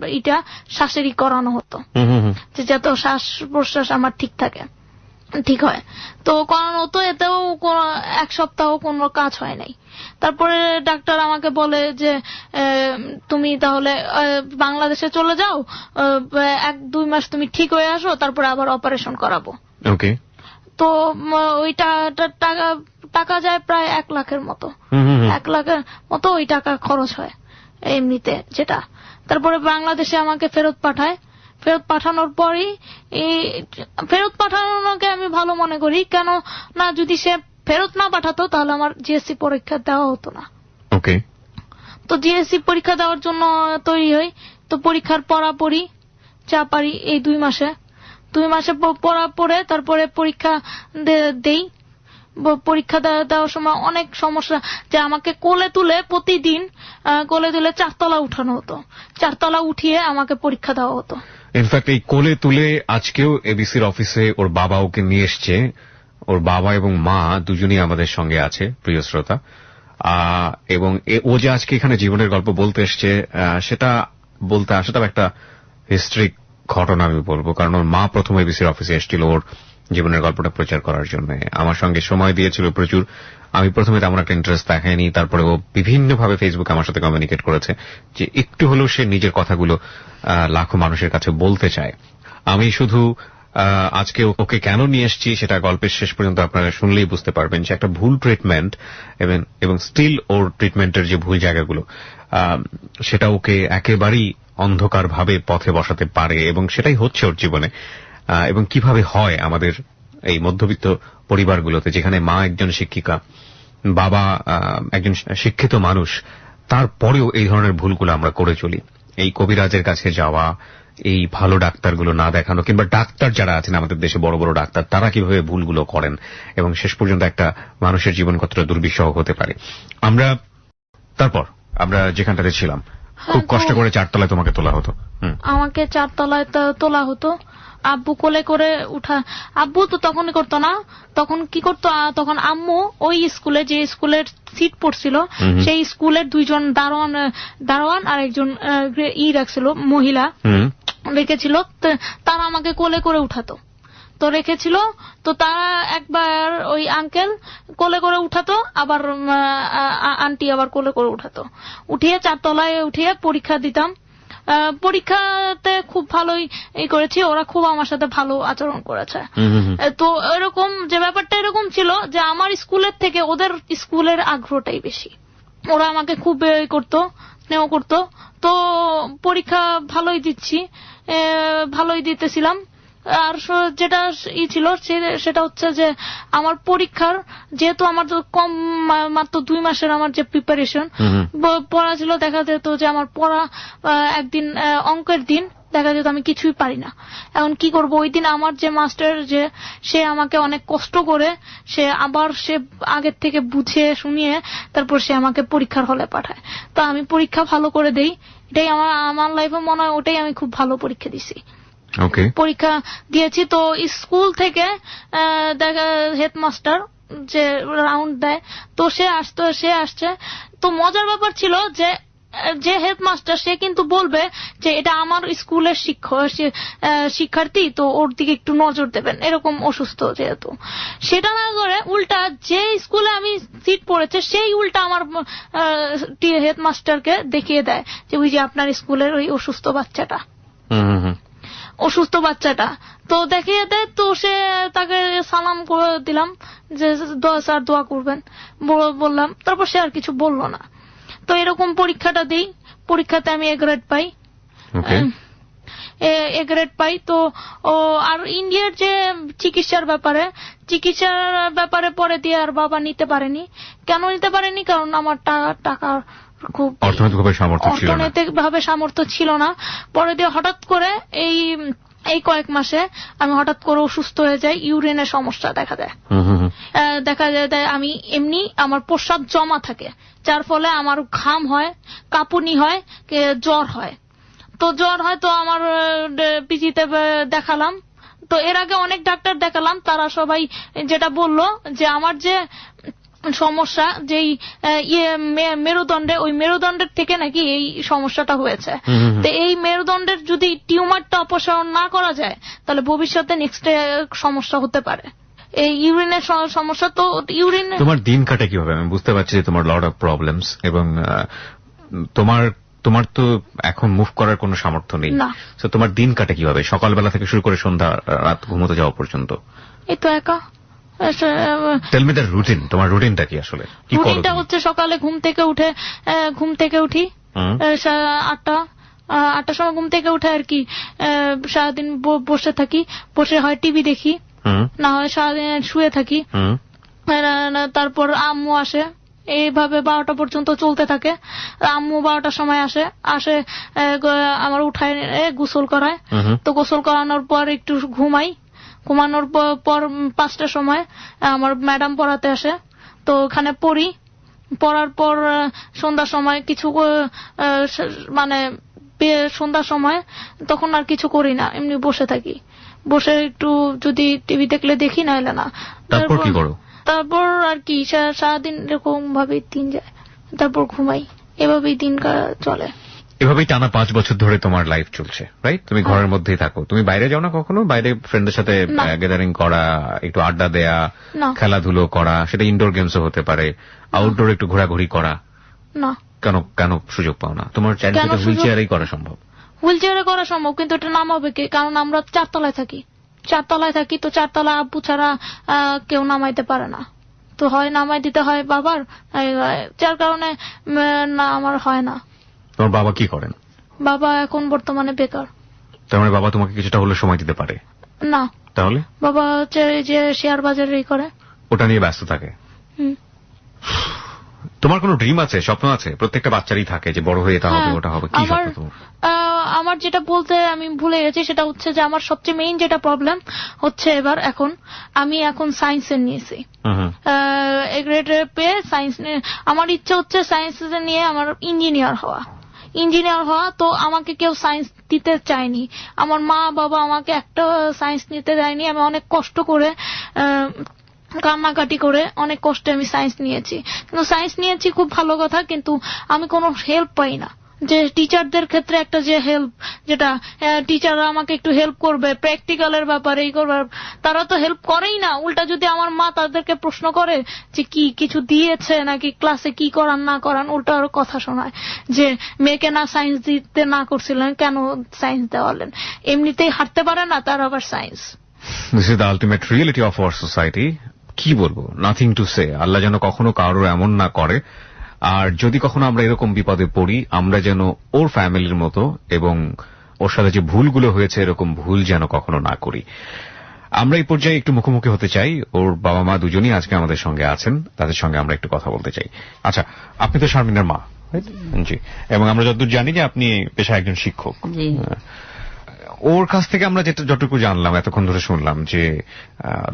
শ্বাসেরই করানো হতো, যে যত শ্বাস প্রশ্বাস আমার ঠিক হয়। তো করানো হতো, এতেও 1 সপ্তাহ কোনো কাজ হয় নাই। তারপরে ডাক্তার আমাকে বলে যে তুমি তাহলে বাংলাদেশে চলে যাও, 1-2 মাস তুমি ঠিক হয়ে আসো, তারপরে আবার অপারেশন করাবো। ওকে। তো ওইটা টাকা যায় প্রায় 1 লাখের মতো। 1 লাখের মতো ওই টাকা খরচ হয় এমনিতে যেটা। তারপরে বাংলাদেশে আমাকে ফেরত পাঠায়। ফেরত পাঠানোর পরই ফেরত পাঠানোকে আমি ভালো মনে করি, কেন না যদি সে ফেরত না পাঠাতো তাহলে আমার জিএসসি পরীক্ষা দেওয়া হতো না। ওকে। তো জিএসসি পরীক্ষা দেওয়ার জন্য তৈরি হই। তো পরীক্ষার পড়াপড়ি যা পারি এই 2 মাসে পড়া পড়ে তারপরে পরীক্ষা দেই। পরীক্ষা দেওয়ার সময় অনেক সমস্যা, যে আমাকে কোলে তুলে প্রতিদিন 4 তলা উঠানো হতো, 4 তলা উঠিয়ে আমাকে পরীক্ষা দেওয়া হতো। ইনফ্যাক্ট এই কোলে তুলে আজকেও এবিসির অফিসে ওর বাবা ওকে নিয়ে এসছে। ওর বাবা এবং মা দুজনেই আমাদের সঙ্গে আছে, প্রিয় শ্রোতা। এবং ও যে আজকে এখানে জীবনের গল্প বলতে এসছে সেটা বলতে আসাটাও একটা হিস্ট্রিক ঘটনা আমি বলবো, কারণ ওর মা প্রথম এবিসির অফিসে এসেছিল ওর জীবনের গল্পটা প্রচার করার জন্য। আমার সঙ্গে সময় দিয়েছিল প্রচুর। আমি প্রথমে তেমন একটা ইন্টারেস্ট দেখাইনি, তারপরে ও বিভিন্নভাবে ফেসবুকে আমার সাথে কমিউনিকেট করেছে যে একটু হলেও সে নিজের কথাগুলো লাখো মানুষের কাছে বলতে চায়। আমি শুধু আজকে ওকে কেন নিয়ে এসেছি সেটা গল্পের শেষ পর্যন্ত আপনারা শুনলেই বুঝতে পারবেন, যে একটা ভুল ট্রিটমেন্ট এবং স্টিল ওর ট্রিটমেন্টের যে ভুল জায়গাগুলো সেটা ওকে একেবারেই অন্ধকার ভাবে পথে বসাতে পারে, এবং সেটাই হচ্ছে ওর জীবনে। এবং কিভাবে হয় আমাদের এই মধ্যবিত্ত পরিবারগুলোতে, যেখানে মা একজন শিক্ষিকা, বাবা একজন শিক্ষিত মানুষ, তারপরেও এই ধরনের ভুলগুলো আমরা করে চলি। এই কবিরাজের কাছে যাওয়া, এই ভালো ডাক্তারগুলো না দেখানো, কিংবা ডাক্তার যারা আছেন আমাদের দেশে বড় বড় ডাক্তার, তারা কিভাবে ভুলগুলো করেন এবং শেষ পর্যন্ত একটা মানুষের জীবন কতটা দুর্বিষহ হতে পারে। তারপর আমরা যেখানটাতে ছিলাম, খুব কষ্ট করে 4 তলায় তোমাকে তোলা হতো। আমাকে 4 তলায় তোলা হতো। আব্বু কোলে করে উঠা, আব্বু তো তখনই করতো না, তখন কি করতো, তখন আম্মু ওই স্কুলে যে স্কুলের সিট পড়ছিল সেই স্কুলের দুইজন দারোয়ান আর একজন রাখছিল মহিলা রেখেছিল, তারা আমাকে কোলে করে উঠাতো। তো রেখেছিল, তো তারা একবার ওই আঙ্কেল কোলে করে উঠাতো, আবার আন্টি আবার কোলে করে উঠাতো, উঠিয়ে 4 তলায় উঠিয়ে পরীক্ষা দিতাম। পরীক্ষাতে খুব ভালোই করেছি, ওরা খুব আমার সাথে ভালো আচরণ করেছে। তো এরকম যে ব্যাপারটা এরকম ছিল যে আমার স্কুলের থেকে ওদের স্কুলের আগ্রহটাই বেশি, ওরা আমাকে খুব করতো, স্নেহ করতো। তো পরীক্ষা ভালোই দিতেছিলাম। আর যেটা ছিল সেটা হচ্ছে যে আমার পরীক্ষার যেহেতু আমার কম, মাত্র 2 মাসের আমার যে প্রিপারেশন পড়া ছিল, দেখা যেত যে আমার পড়া একদিন অঙ্কের দিন দেখা যেত আমি কিছুই পারি না। এখন কি করব, ওই দিন আমার যে মাস্টার সে আমাকে অনেক কষ্ট করে সে আগের থেকে বুঝে শুনিয়ে তারপর সে আমাকে পরীক্ষার হলে পাঠায়। তো আমি পরীক্ষা ভালো করে দেই, এটাই আমার লাইফে মনে হয় ওটাই আমি খুব ভালো পরীক্ষা দিছি। পরীক্ষা দিয়েছি। তো স্কুল থেকে দেখা হেডমাস্টার যে রাউন্ড দেয়, তো সে আসছে। তো মজার ব্যাপার ছিল যে হেডমাস্টার সে কিন্তু বলবে যে এটা আমার স্কুলের শিক্ষার্থী, তো ওর দিকে একটু নজর দেবেন, এরকম অসুস্থ যেহেতু। সেটা না করে উল্টা যে স্কুলে আমি সিট পড়েছে সেই উল্টা আমার হেডমাস্টারকে দেখিয়ে দেয় যে ওই যে আপনার স্কুলের ওই অসুস্থ বাচ্চাটা। তো দেখিয়ে দেয়, তো সে তাকে সালাম করে দিলাম যে স্যার দোয়া করবেন বললাম, তারপর সে আর কিছু বললো না। তো এরকম পরীক্ষাটা দিই, পরীক্ষাতে আমি এ গ্রেড পাই। তো আর ইন্ডিয়ার যে চিকিৎসার ব্যাপারে পরে দিয়ে আর বাবা নিতে পারেনি। কেন নিতে পারেনি? কারণ আমার টাকা খুব অর্থনৈতিকভাবে সামর্থ্য ছিল না। পরে দিয়ে হঠাৎ করে এই কয়েক মাসে আমি হঠাৎ করে অসুস্থ হয়ে যাই, ইউরিনের সমস্যা দেখা যায়। আমি এমনি আমার প্রস্রাব জমা থাকে, যার ফলে আমার ঘাম হয়, কাঁপুনি হয়, জ্বর হয়। তো আমার পিজিতে দেখালাম। তো এর আগে অনেক ডাক্তার দেখালাম, তারা সবাই যেটা বললো যে আমার যে সমস্যা যেই মেরুদণ্ডে, ওই মেরুদণ্ডের থেকে নাকি এই সমস্যাটা হয়েছে। তো এই মেরুদণ্ডের যদি টিউমারটা অপসারণ না করা যায় তাহলে ভবিষ্যতে নেক্সট সমস্যা হতে পারে, এই ইউরিনের সমস্যা। তো তোমার দিন কাটে কিভাবে? আমি বুঝতে পারছি যে তোমার লট অফ প্রবলেমস, এবং তোমার তো এখন মুভ করার কোনো সামর্থ্য নেই। তো তোমার দিন কাটে কিভাবে, সকালবেলা থেকে শুরু করে সন্ধ্যা রাত ঘুমোতে যাওয়া পর্যন্ত? এই তো একা। টেল মি দ্য রুটিন, তোমার রুটিনটা কি আসলে? রুটিনটা হচ্ছে সকালে ঘুম থেকে উঠি 8টার সময় ঘুম থেকে উঠে আর কি সারাদিন বসে থাকি, বসে হয় টিভি দেখি, না হয় সারাদিন শুয়ে থাকি। তারপর আম্মু আসে, এইভাবে 12টা পর্যন্ত চলতে থাকে। আম্মু 12টার সময় আসে আমার উঠায় গোসল করায়। তো গোসল করানোর পর একটু ঘুমানোর পর 5টার সময় আমার ম্যাডাম পড়াতে আসে, তো ওখানে পড়ার পর সন্ধ্যার সময় কিছু সন্ধ্যার সময় তখন আর কিছু করি না, এমনি বসে থাকি, বসে একটু যদি টিভি দেখলে দেখি, না এলে না। তারপর আর কি সারাদিন এরকম ভাবেই দিন যায়, তারপর ঘুমাই, এভাবেই দিন চলে। এভাবেই টানা 5 বছর ধরে তোমার লাইফ চলছে, রাইট? তুমি ঘরের মধ্যেই থাকো, তুমি বাইরে যাও না কখনো? বাইরে ফ্রেন্ডদের সাথে গ্যাদারিং করা, একটু আড্ডা দেয়া, খেলাধুলো করা, সেটা ইনডোর গেমসও হতে পারে, আউটডোর একটু ঘোরাঘুরি করা? না। কেন সুযোগ পাও না? তোমার চাইলে হুইল চেয়ারেই করা সম্ভব। হুইল চেয়ারে করা সম্ভব, কিন্তু এটা নামাবে কে? কারণ আমরা 4 তলায় থাকি, তো 4 তলায় আব্বু ছাড়া কেউ নামাইতে পারে না। তো হয় নামাই দিতে হয় বাবার, যার কারণে না আমার হয় না। তোমার বাবা কি করেন? বাবা এখন বর্তমানে বেকার। তার মানে বাবা তোমাকে কিছুটা হলে সময় দিতে পারে না? তাহলে বাবা হচ্ছে যে শেয়ার বাজারেই করে, ওটা নিয়ে ব্যস্ত থাকে। তোমার কোনো ড্রিম আছে, স্বপ্ন আছে? প্রত্যেকটা বাচ্চারই থাকে যে বড় হয়ে এটা হবে ওটা হবে। কি স্বপ্ন তোমার? আমার যেটা বলতে আমি ভুলে গেছি, সেটা হচ্ছে যে আমার সবচেয়ে মেইন যেটা প্রবলেম হচ্ছে আমি এখন সায়েন্সের নিয়েছি, গ্রেড পেয়ে সায়েন্স নিয়ে আমার ইচ্ছা হচ্ছে সায়েন্স নিয়ে আমার ইঞ্জিনিয়ার হওয়া। তো আমাকে কেউ সায়েন্স দিতে চাইনি। আমার মা বাবা আমাকে একটা সায়েন্স নিতে দেয়নি। আমি অনেক কষ্ট করে কান্নাকাটি করে অনেক কষ্টে আমি সায়েন্স নিয়েছি। কিন্তু সায়েন্স নিয়েছি খুব ভালো কথা, কিন্তু আমি কোনো হেল্প পাই না। যে টিচারদের ক্ষেত্রে একটা যে হেল্প, যেটা টিচাররা আমাকে একটু হেল্প করবে প্র্যাকটিক্যালের ব্যাপারে, এই করবে, তারা তো হেল্প করেই না। উল্টা যদি আমার মা তাদেরকে প্রশ্ন করে যে কি কিছু দিয়েছে নাকি ক্লাসে কি করান না করান, উল্টা আরো কথা শোনায় যে মেয়েকে না সায়েন্স দিতে না করছিলেন, কেন সায়েন্স দেওয়ালেন, এমনিতেই হাঁটতে পারে না তার আবার science. This is the ultimate reality of our society. কি বলবো, নাথিং টু সে। আল্লাহ যেন কখনো কারোর এমন না করে। আর যদি কখনো আমরা এরকম বিপদে পড়ি, আমরা যেন ওর ফ্যামিলির মতো এবং ওর সাথে যে ভুলগুলো হয়েছে এরকম ভুল যেন কখনো না করি। আমরা এই পর্যায়ে একটু মুখোমুখি হতে চাই। ওর বাবা মা দুজনই আজকে আমাদের সঙ্গে আছেন, তাদের সঙ্গে আমরা একটু কথা বলতে চাই। আচ্ছা, আপনি তো শারমিনের মা, জি, এবং আমরা যতদূর জানি যে আপনি পেশায় একজন শিক্ষক। ওর কাছ থেকে আমরা যতটুকু জানলাম, এতক্ষণ ধরে শুনলাম যে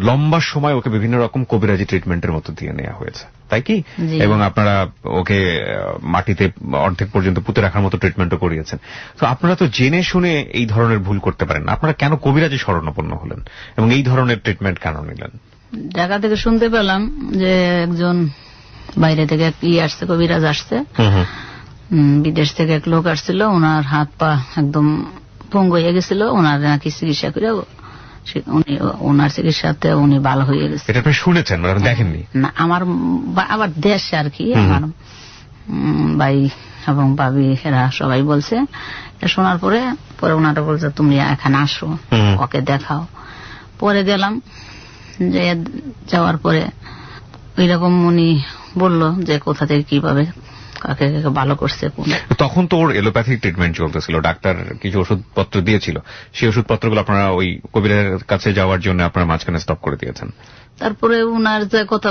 লম্বা সময় ওকে বিভিন্ন রকম কবিরাজি ট্রিটমেন্টের মতো দিয়ে নেওয়া হয়েছে, তাই কি? এবং আপনারা ওকে মাটিতে অর্ধেক পর্যন্ত পুঁতে রাখার মতো ট্রিটমেন্টও করিয়েছেন। তো আপনারা তো জেনে শুনে এই ধরনের ভুল করতে পারেন না। আপনারা কেন কবিরাজি শরণাপন্ন হলেন এবং এই ধরনের ট্রিটমেন্ট কেন নিলেন? ঢাকা থেকে শুনতে পেলাম যে একজন বাইরে থেকে আসছে, কবিরাজ আসছে, বিদেশ থেকে এক লোক আসছিল, ওনার হাত পা একদম ভঙ্গ হয়ে গেছিল, ওনার নাকি চিকিৎসা করে ওনার চিকিৎসাতে উনি ভালো হয়ে গেছে। এটা আপনি শুনেছেন, দেখেননি? না, আমার আবার দেশে আর কি, আমার ভাই এবং ভাবি এরা সবাই বলছে। শোনার পরে ওনারা বলছে তুমি এখানে আসো, ওকে দেখাও। পরে গেলাম, যাওয়ার পরে ওইরকম উনি বললো যে কোথা থেকে কিভাবে কাকে ভালো করছে। তখন তো ওর এলোপ্যাথিক ট্রিটমেন্ট চলতেছিল, ডাক্তার কিছু ওষুধপত্র দিয়েছিল, সেই ওষুধপত্রগুলো আপনারা ওই কবিরের কাছে যাওয়ার জন্য আপনারা মাঝখানে স্টপ করে দিয়েছেন। তারপরে উনার যে কথা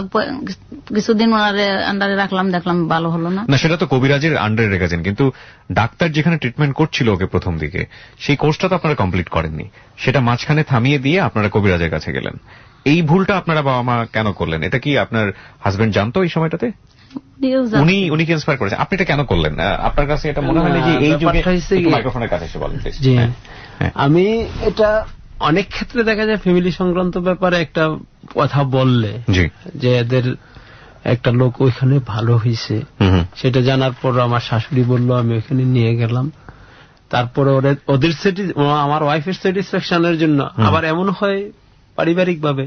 কিছুদিন ওনার আন্ডারে রাখলাম, দেখলাম ভালো হলো না। না, সেটা তো কবিরাজের আন্ডারে রেখেছেন, কিন্তু ডাক্তার যেখানে ট্রিটমেন্ট করছিল ওকে প্রথম দিকে, সেই কোর্সটা তো আপনারা কমপ্লিট করেননি, সেটা মাঝখানে থামিয়ে দিয়ে আপনারা কবিরাজের কাছে গেলেন। এই ভুলটা আপনারা বাবা মা কেন করলেন? এটা কি আপনার হাজবেন্ড জানতো এই সময়টাতে? উনি কি ইন্সপায়ার করেছেন? আপনি এটা কেন করলেন? আপনার কাছে এটা মনে হয় না যে এই যুগে মাইক্রোফোনের কাছে এসে বলেন? আমি এটা অনেক ক্ষেত্রে দেখা যায় ফ্যামিলি সংক্রান্ত ব্যাপারে একটা কথা বললে যে এদের একটা লোক ওইখানে ভালো হয়েছে, সেটা জানার পর আমার শাশুড়ি বলল, আমি ওইখানে নিয়ে গেলাম। তারপরে ওদের আমার ওয়াইফের স্যাটিসফ্যাকশনের জন্য আবার এমন হয় পারিবারিক ভাবে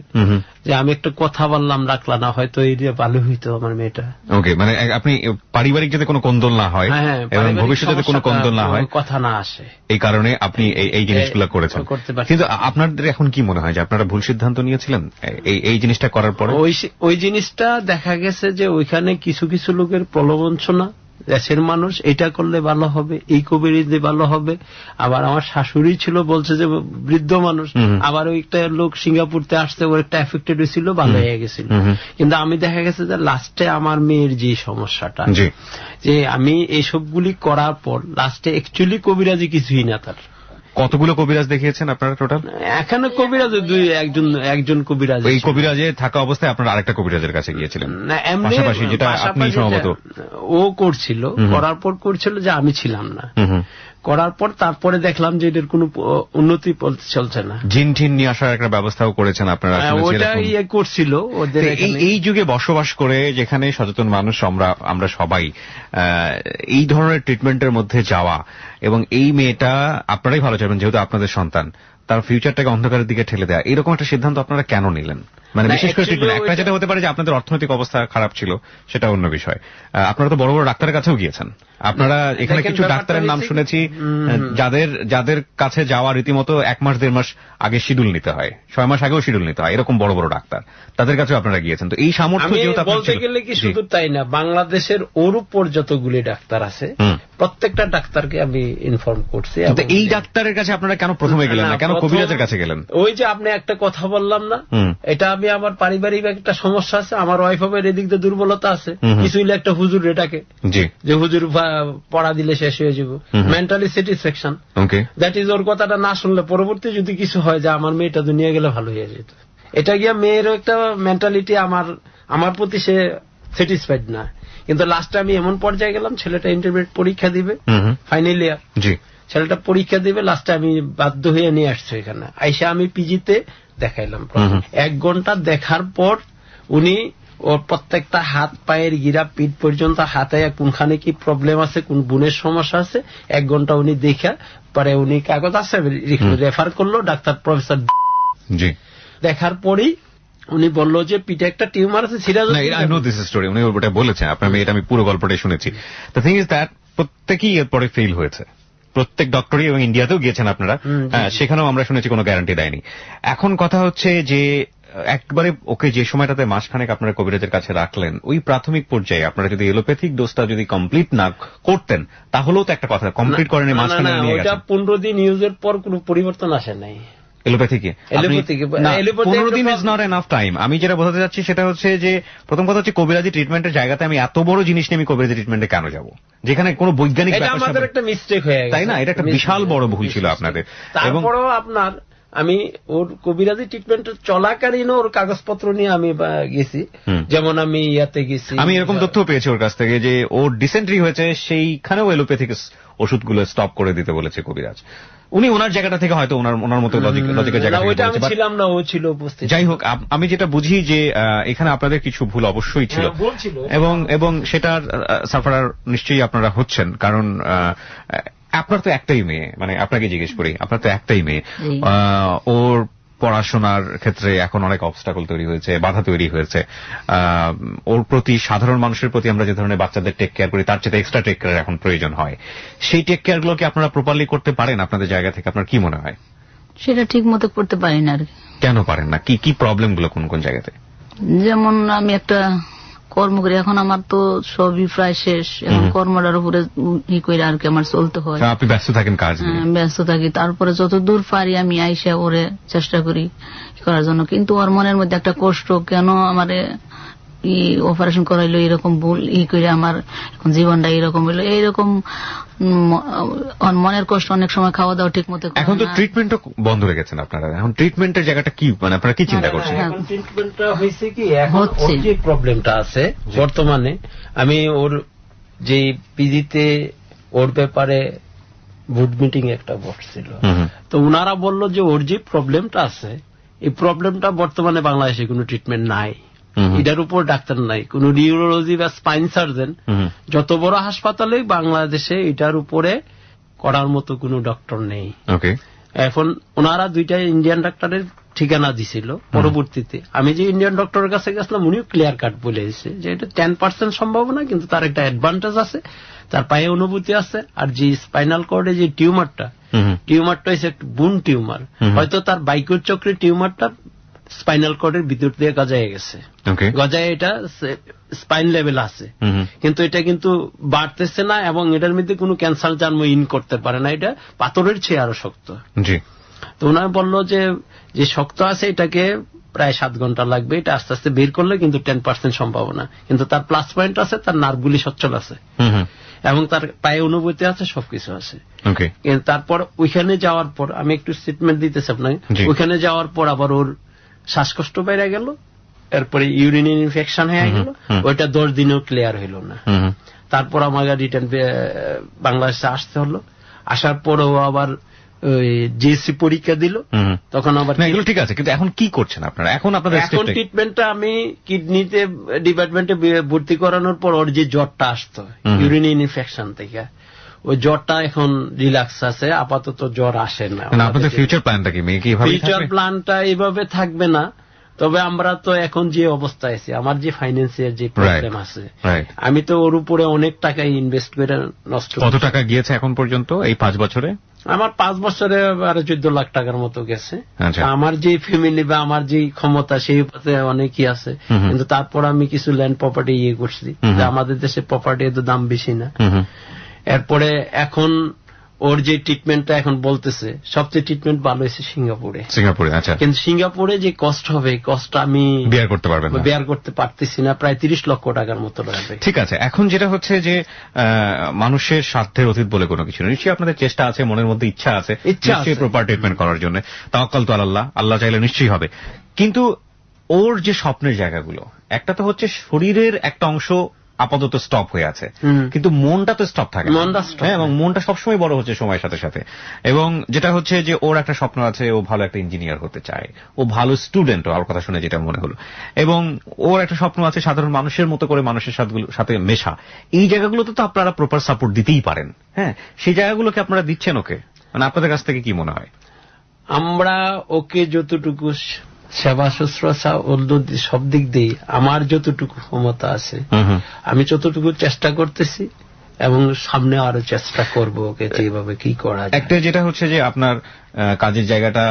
যে আমি একটা কথা বললাম, রাখলা না, হয়তো এই ভালো হইতো আমার মেয়েটা। ওকে, মানে আপনি পারিবারিক যাতে কোনো কোন্দল না হয় এবং ভবিষ্যতে যাতে কোনো কোন্দল না হয়, কথা না আসে, এই কারণে আপনি এই জিনিসগুলো করেছেন। কিন্তু আপনাদের এখন কি মনে হয় যে আপনারা ভুল সিদ্ধান্ত নিয়েছিলেন এই জিনিসটা করার পরে? ওই জিনিসটা দেখা গেছে যে ওইখানে কিছু কিছু লোকের প্রলোভনচনা, দেশের মানুষ এটা করলে ভালো হবে, এই কবিরাজি ভালো হবে। আবার আমার শাশুড়ি ছিল, বলছে যে বৃদ্ধ মানুষ, আবার ওইটা লোক সিঙ্গাপুরতে আসতে ওর একটা এফেক্টেড হয়েছিল, ভালো হয়ে গেছিল। কিন্তু আমি দেখা গেছে যে লাস্টে আমার মেয়ের যে সমস্যাটা, যে আমি এইসবগুলি করার পর লাস্টে অ্যাকচুয়ালি কবিরাজি কিছুই না। তার কতগুলো কবিরাজ দেখিয়েছেন আপনারা টোটাল? এখানে কবিরাজ একজন কবিরাজ। এই কবিরাজে থাকা অবস্থায় আপনারা আরেকটা কবিরাজের কাছে গিয়েছিলেন পাশাপাশি, যেটা আপনি সম্ভবত ও করছিল, করার পর করছিল যে আমি ছিলাম না, করার পর তারপরে দেখলাম যে এদের কোনো উন্নতি চলছে না। জিন টিন নিয়ে আসার একটা ব্যবস্থাও করেছেন আপনারা? ওটা করছিল ওদের। এই যুগে বসবাস করে যেখানে সচেতন মানুষ আমরা সবাই এই ধরনের ট্রিটমেন্টের মধ্যে যাওয়া, এবং এই মেয়েটা আপনারাই ভালো চাইবেন যেহেতু আপনাদের সন্তান, তার ফিউচারটাকে অন্ধকারের দিকে ঠেলে দেয়া, এরকম একটা সিদ্ধান্ত আপনারা কেন নিলেন? মানে বিশেষ করে একটা যেটা হতে পারে যে আপনাদের অর্থনৈতিক অবস্থা খারাপ ছিল, সেটা অন্য বিষয়। আপনারা তো বড় বড় ডাক্তারের কাছেও গিয়েছেন। আপনারা এখানে কিছু ডাক্তারের নাম শুনেছি যাদের কাছে যাওয়া রীতিমতো 1 মাস 1.5 মাস আগে শিডিউল নিতে হয়, 6 মাস আগেও শিডিউল নিতে হয়, এরকম বড় বড় ডাক্তার, তাদের কাছেও আপনারা গিয়েছেন। তো এই সামর্থ্য যেহেতু বলতে গেলে কি শুধু তাই না, বাংলাদেশের ওর উপর যতগুলি ডাক্তার আছে প্রত্যেকটা ডাক্তারকে আমি ইনফর্ম করছি। এই ডাক্তারের কাছে আপনারা কেন প্রথমে গেলেন না, কেন কবিরাজের কাছে গেলেন? ওই যে আপনি একটা কথা বললাম না, এটা আমি আমার পারিবারিক একটা সমস্যা আছে, আমার ওয়াইফ এর এদিক দিয়ে দুর্বলতা আছে, কিছু হইলে একটা হুজুর এটাকে যে হুজুর পড়া দিলে শেষ হয়ে যাব, মেন্টালি স্যাটিসফ্যাকশন, দ্যাট ইজ ওর কথাটা না শুনলে পরবর্তী যদি কিছু হয় যে আমার মেয়েটা দুনিয়া গেলে ভালো হয়ে যেত, এটা গিয়া মেয়েরও একটা মেন্টালিটি আমার প্রতি সে স্যাটিসফাইড না। কিন্তু লাস্টে আমি এমন পর্যায়ে গেলাম, ছেলেটা ইন্টারমিডিয়েট পরীক্ষা দিবে ফাইনাল ইয়ার, ছেলেটা পরীক্ষা দিবে, লাস্টে আমি বাধ্য হয়ে নিয়ে আসছি এখানে। আইসা আমি পিজিতে দেখাইলাম। 1 ঘন্টা দেখার পর উনি ওর প্রত্যেকটা হাত পায়ের গিরা পিঠ পর্যন্ত হাতে কোনখানে কি প্রবলেম আছে, কোন বুনের সমস্যা আছে 1 ঘন্টা উনি দেখা পরে উনি কাগজ আছে রেফার করলো ডাক্তার প্রফেসর জি। দেখার পরেই উনি বললো যে পিঠে একটা টিউমার আছে সিরিয়াস। উনি ওটা বলেছেন আপনার, আমি পুরো গল্পটাই শুনেছি। দ্য থিং ইজ দ্যাট প্রত্যেকেই এরপরে ফেল হয়েছে, প্রত্যেক ডক্টরই, এবং ইন্ডিয়াতেও গিয়েছেন আপনারা, সেখানেও আমরা শুনেছি কোনো গ্যারান্টি দেয়নি। এখন কথা হচ্ছে যে একবারে ওকে যে সময়টাতে মাসখানেক আপনারা কবিরাজের কাছে রাখলেন, ওই প্রাথমিক পর্যায়ে আপনারা যদি এলোপ্যাথিক ডোজটা যদি কমপ্লিট না করতেন তাহলেও তো একটা কথা, কমপ্লিট করেন মাসখানেক নিয়ে গেছেন। 15 দিন ইউজের পর কোনো পরিবর্তন আসে নাই এলোপ্যাথিকে। 15 দিন ইজ নট এনাফ টাইম। আমি যেটা বোঝাতে চাচ্ছি সেটা হচ্ছে যে প্রথম কথা হচ্ছে কবিরাজি ট্রিটমেন্টের জায়গাতে আমি এত বড় জিনিস নিয়ে আমি কবিরাজি ট্রিটমেন্টে কেন যাব, যেখানে কোনো বৈজ্ঞানিক আমাদের একটা মিস্টেক হয়ে গেছে, তাই না? এটা একটা বিশাল বড় ভুল ছিল আপনাদের। তারপরেও আপনার আমি ওর কবিরাজি ট্রিটমেন্ট চলাকালীন ওর কাগজপত্র নিয়ে আমি গেছি, যেমন আমি ইয়াতে গেছি, আমি এরকম তথ্য পেয়েছি ওর কাছ থেকে যে ওর ডিসেন্ট্রি হয়েছে, সেইখানেও এলোপ্যাথিক ওষুধগুলো স্টপ করে দিতে বলেছে কবিরাজ। উনি ওনার জায়গাটা থেকে হয়তো ওনার মতো লজিকের জায়গা থেকে ছিলাম না, ও ছিল উপস্থিত। যাই হোক, আমি যেটা বুঝি যে এখানে আপনাদের কিছু ভুল অবশ্যই ছিল, এবং সেটার সাফারার নিশ্চয়ই আপনারা হচ্ছেন, কারণ আপনার তো একটাই মেয়ে, মানে আপনাকে জিজ্ঞেস করি, আপনার তো একটাই মেয়ে, ওর পড়াশোনার ক্ষেত্রে এখন অনেক অবস্টাকল তৈরি হয়েছে, বাধা তৈরি হয়েছে। ওর প্রতি, সাধারণ মানুষের প্রতি আমরা যে ধরনের বাচ্চাদের টেক কেয়ার করি তার চেয়ে এক্সট্রা টেক কেয়ার এখন প্রয়োজন হয়। সেই টেক কেয়ার গুলো কি আপনারা প্রপারলি করতে পারেন আপনাদের জায়গা থেকে? আপনার কি মনে হয়? সেটা ঠিক মতো করতে পারি না আর কি। কেন পারেন না? কি প্রবলেম গুলো কোন কোন জায়গাতে? যেমন আমি একটা কর্ম করি, এখন আমার তো সবই প্রায় শেষ, এখন কর্মটার উপরে ই করে আর কি আমার চলতে হয়। আপনি ব্যস্ত থাকেন কাজ নিয়ে? ব্যস্ত থাকি, তারপরে যত দূর পারি আমি আইসা ওরে চেষ্টা করি করার জন্য, কিন্তু ওর মনের মধ্যে একটা কষ্ট, কেন আমারে অপারেশন করাইলো, এরকম ভুল করে আমার এখন জীবনটা এরকম হইলো, এইরকম মনের কষ্ট। অনেক সময় খাওয়া দাওয়া ঠিক মতো। এখন তো ট্রিটমেন্টও বন্ধ হয়ে গেছেন আপনারা, এখন ট্রিটমেন্টের জায়গাটা কি, মানে আপনারা কি চিন্তা করছেন? এখন ট্রিটমেন্টটা হয়েছে কি, এখন ওর যে প্রবলেমটা আছে বর্তমানে, আমি ওর যে পিজিতে ওর ব্যাপারে বোর্ড মিটিং একটা বসছিল, তো ওনারা বলল যে ওর যে প্রবলেমটা আছে, এই প্রবলেমটা বর্তমানে বাংলাদেশে কোনো ট্রিটমেন্ট নাই, এটার উপর ডাক্তার নাই, কোন নিউরোলজি বা স্পাইন সার্জন যত বড় হাসপাতালে বাংলাদেশে এটার উপরে করার মতো কোন ডক্টর নেই। এখন ওনারা 2টা ইন্ডিয়ান ডাক্তারের ঠিকানা দিছিল, পরবর্তীতে আমি যে ইন্ডিয়ান ডক্টরের কাছে গেছিলাম উনিও ক্লিয়ার কাট বলে দিয়েছে যে এটা 10% সম্ভাবনা, কিন্তু তার একটা অ্যাডভান্টেজ আছে, তার পায়ে অনুভূতি আছে, আর যে স্পাইনাল কর্ডে যে টিউমারটা হচ্ছে একটা বুন টিউমার, হয়তো তার বাইকুর চক্রে টিউমারটা স্পাইনাল কর্ডের ভিতর দিয়ে গজায় গেছে, গজায় এটা স্পাইন লেভেল আছে, কিন্তু এটা কিন্তু বাড়তেছে না, এবং এটার মধ্যে কোনো ক্যান্সার জন্ম ইন করতে পারে না, এটা পাথরের চেয়ে আরো শক্ত। তো ওনারা বললো যে শক্ত আছে এটাকে প্রায় 7 ঘন্টা লাগবে, এটা আস্তে আস্তে বের করলে কিন্তু 10% সম্ভাবনা, কিন্তু তার প্লাস পয়েন্ট আছে, তার নার্ভগুলি সচ্ছল আছে, এবং তার পায়ে অনুভূতি আছে, সবকিছু আছে। তারপর ওইখানে যাওয়ার পর আমি একটু স্টেটমেন্ট দিতেছি আপনাকে, ওইখানে যাওয়ার পর আবার ওর শ্বাসকষ্ট বেড়ে গেল, এরপরে ইউরিন ইনফেকশন হয়ে গেল, ওইটা 10 দিনেও ক্লিয়ার হইল না। তারপর আমাকে রিটার্ন বাংলাদেশে আসতে হলো, আসার পরও আবার জিএসসি পরীক্ষা দিল, তখন আবার এগুলো ঠিক আছে, কিন্তু এখন কি করছেন আপনারা? এখন ট্রিটমেন্টটা আমি কিডনিতে ডিপার্টমেন্টে ভর্তি করানোর পর ওর যে জ্বরটা আসতো ইউরিন ইনফেকশন থেকে, ওই জ্বরটা এখন রিল্যাক্স আছে, আপাতত জ্বর আসে না। আপনাদের ফিউচার প্ল্যানটা কি? ফিউচার প্ল্যানটা এইভাবে থাকবে না, তবে আমরা তো এখন যে অবস্থায় আছি, আমার যে ফাইন্যান্সিয়াল যে প্রবলেম আছে, আমি তো ওর উপরে অনেক টাকা ইনভেস্ট করে নষ্ট। কত টাকা গিয়েছে এখন পর্যন্ত এই 5 বছরে? আমার 5 বছরে আরো 14 লাখ টাকার মতো গেছে। আমার যে ফ্যামিলি বা আমার যে ক্ষমতা সেই অনেকই আছে, কিন্তু তারপর আমি কিছু ল্যান্ড প্রপার্টি করছি, আমাদের দেশে প্রপার্টি এত দাম বেশি না। এরপরে এখন ওর যে ট্রিটমেন্টটা এখন বলতেছে, সবচেয়ে ট্রিটমেন্ট ভালো হয়েছে সিঙ্গাপুরে। আচ্ছা, কিন্তু সিঙ্গাপুরে যে কস্ট হবে, কস্টটা আমি বেয়ার করতে পারতেছি না, প্রায় 30 লক্ষ টাকার মতো লাগবে। ঠিক আছে, এখন যেটা হচ্ছে যে মানুষের স্বার্থের অতীত বলে কোনো কিছু নেই, নিশ্চয়ই আপনাদের চেষ্টা আছে, মনের মধ্যে ইচ্ছা আছে প্রপার ট্রিটমেন্ট করার জন্য, তাওয়াক্কাল তো আল্লাহ, আল্লাহ চাইলে নিশ্চয়ই হবে। কিন্তু ওর যে স্বপ্নের জায়গাগুলো, একটা তো হচ্ছে শরীরের একটা অংশ আপাতত স্টপ হয়ে আছে, কিন্তু মনটা তো স্টপ থাকে, হ্যাঁ, এবং মনটা সবসময় বড় হচ্ছে সময়ের সাথে সাথে। এবং যেটা হচ্ছে যে ওর একটা স্বপ্ন আছে, ও ভালো একটা ইঞ্জিনিয়ার হতে চায়, ও ভালো স্টুডেন্ট, ওর কথা শুনে যেটা মনে হলো। এবং ওর একটা স্বপ্ন আছে সাধারণ মানুষের মতো করে মানুষের সাথে মেশা। এই জায়গাগুলোতে তো আপনারা প্রপার সাপোর্ট দিতেই পারেন, হ্যাঁ, সেই জায়গাগুলোকে আপনারা দিচ্ছেন ওকে? মানে আপনাদের কাছ থেকে কি মনে হয়? আমরা ওকে যতটুকু সেবা শুশ্রূষা সব দিক দিয়ে আমার যতটুকু ক্ষমতা আছে আমি যতটুকু চেষ্টা করতেছি, এবং সামনে আরো চেষ্টা করবো ওকে যেভাবে কি করা যায়। একটা যেটা হচ্ছে যে আপনার কাজের জায়গাটা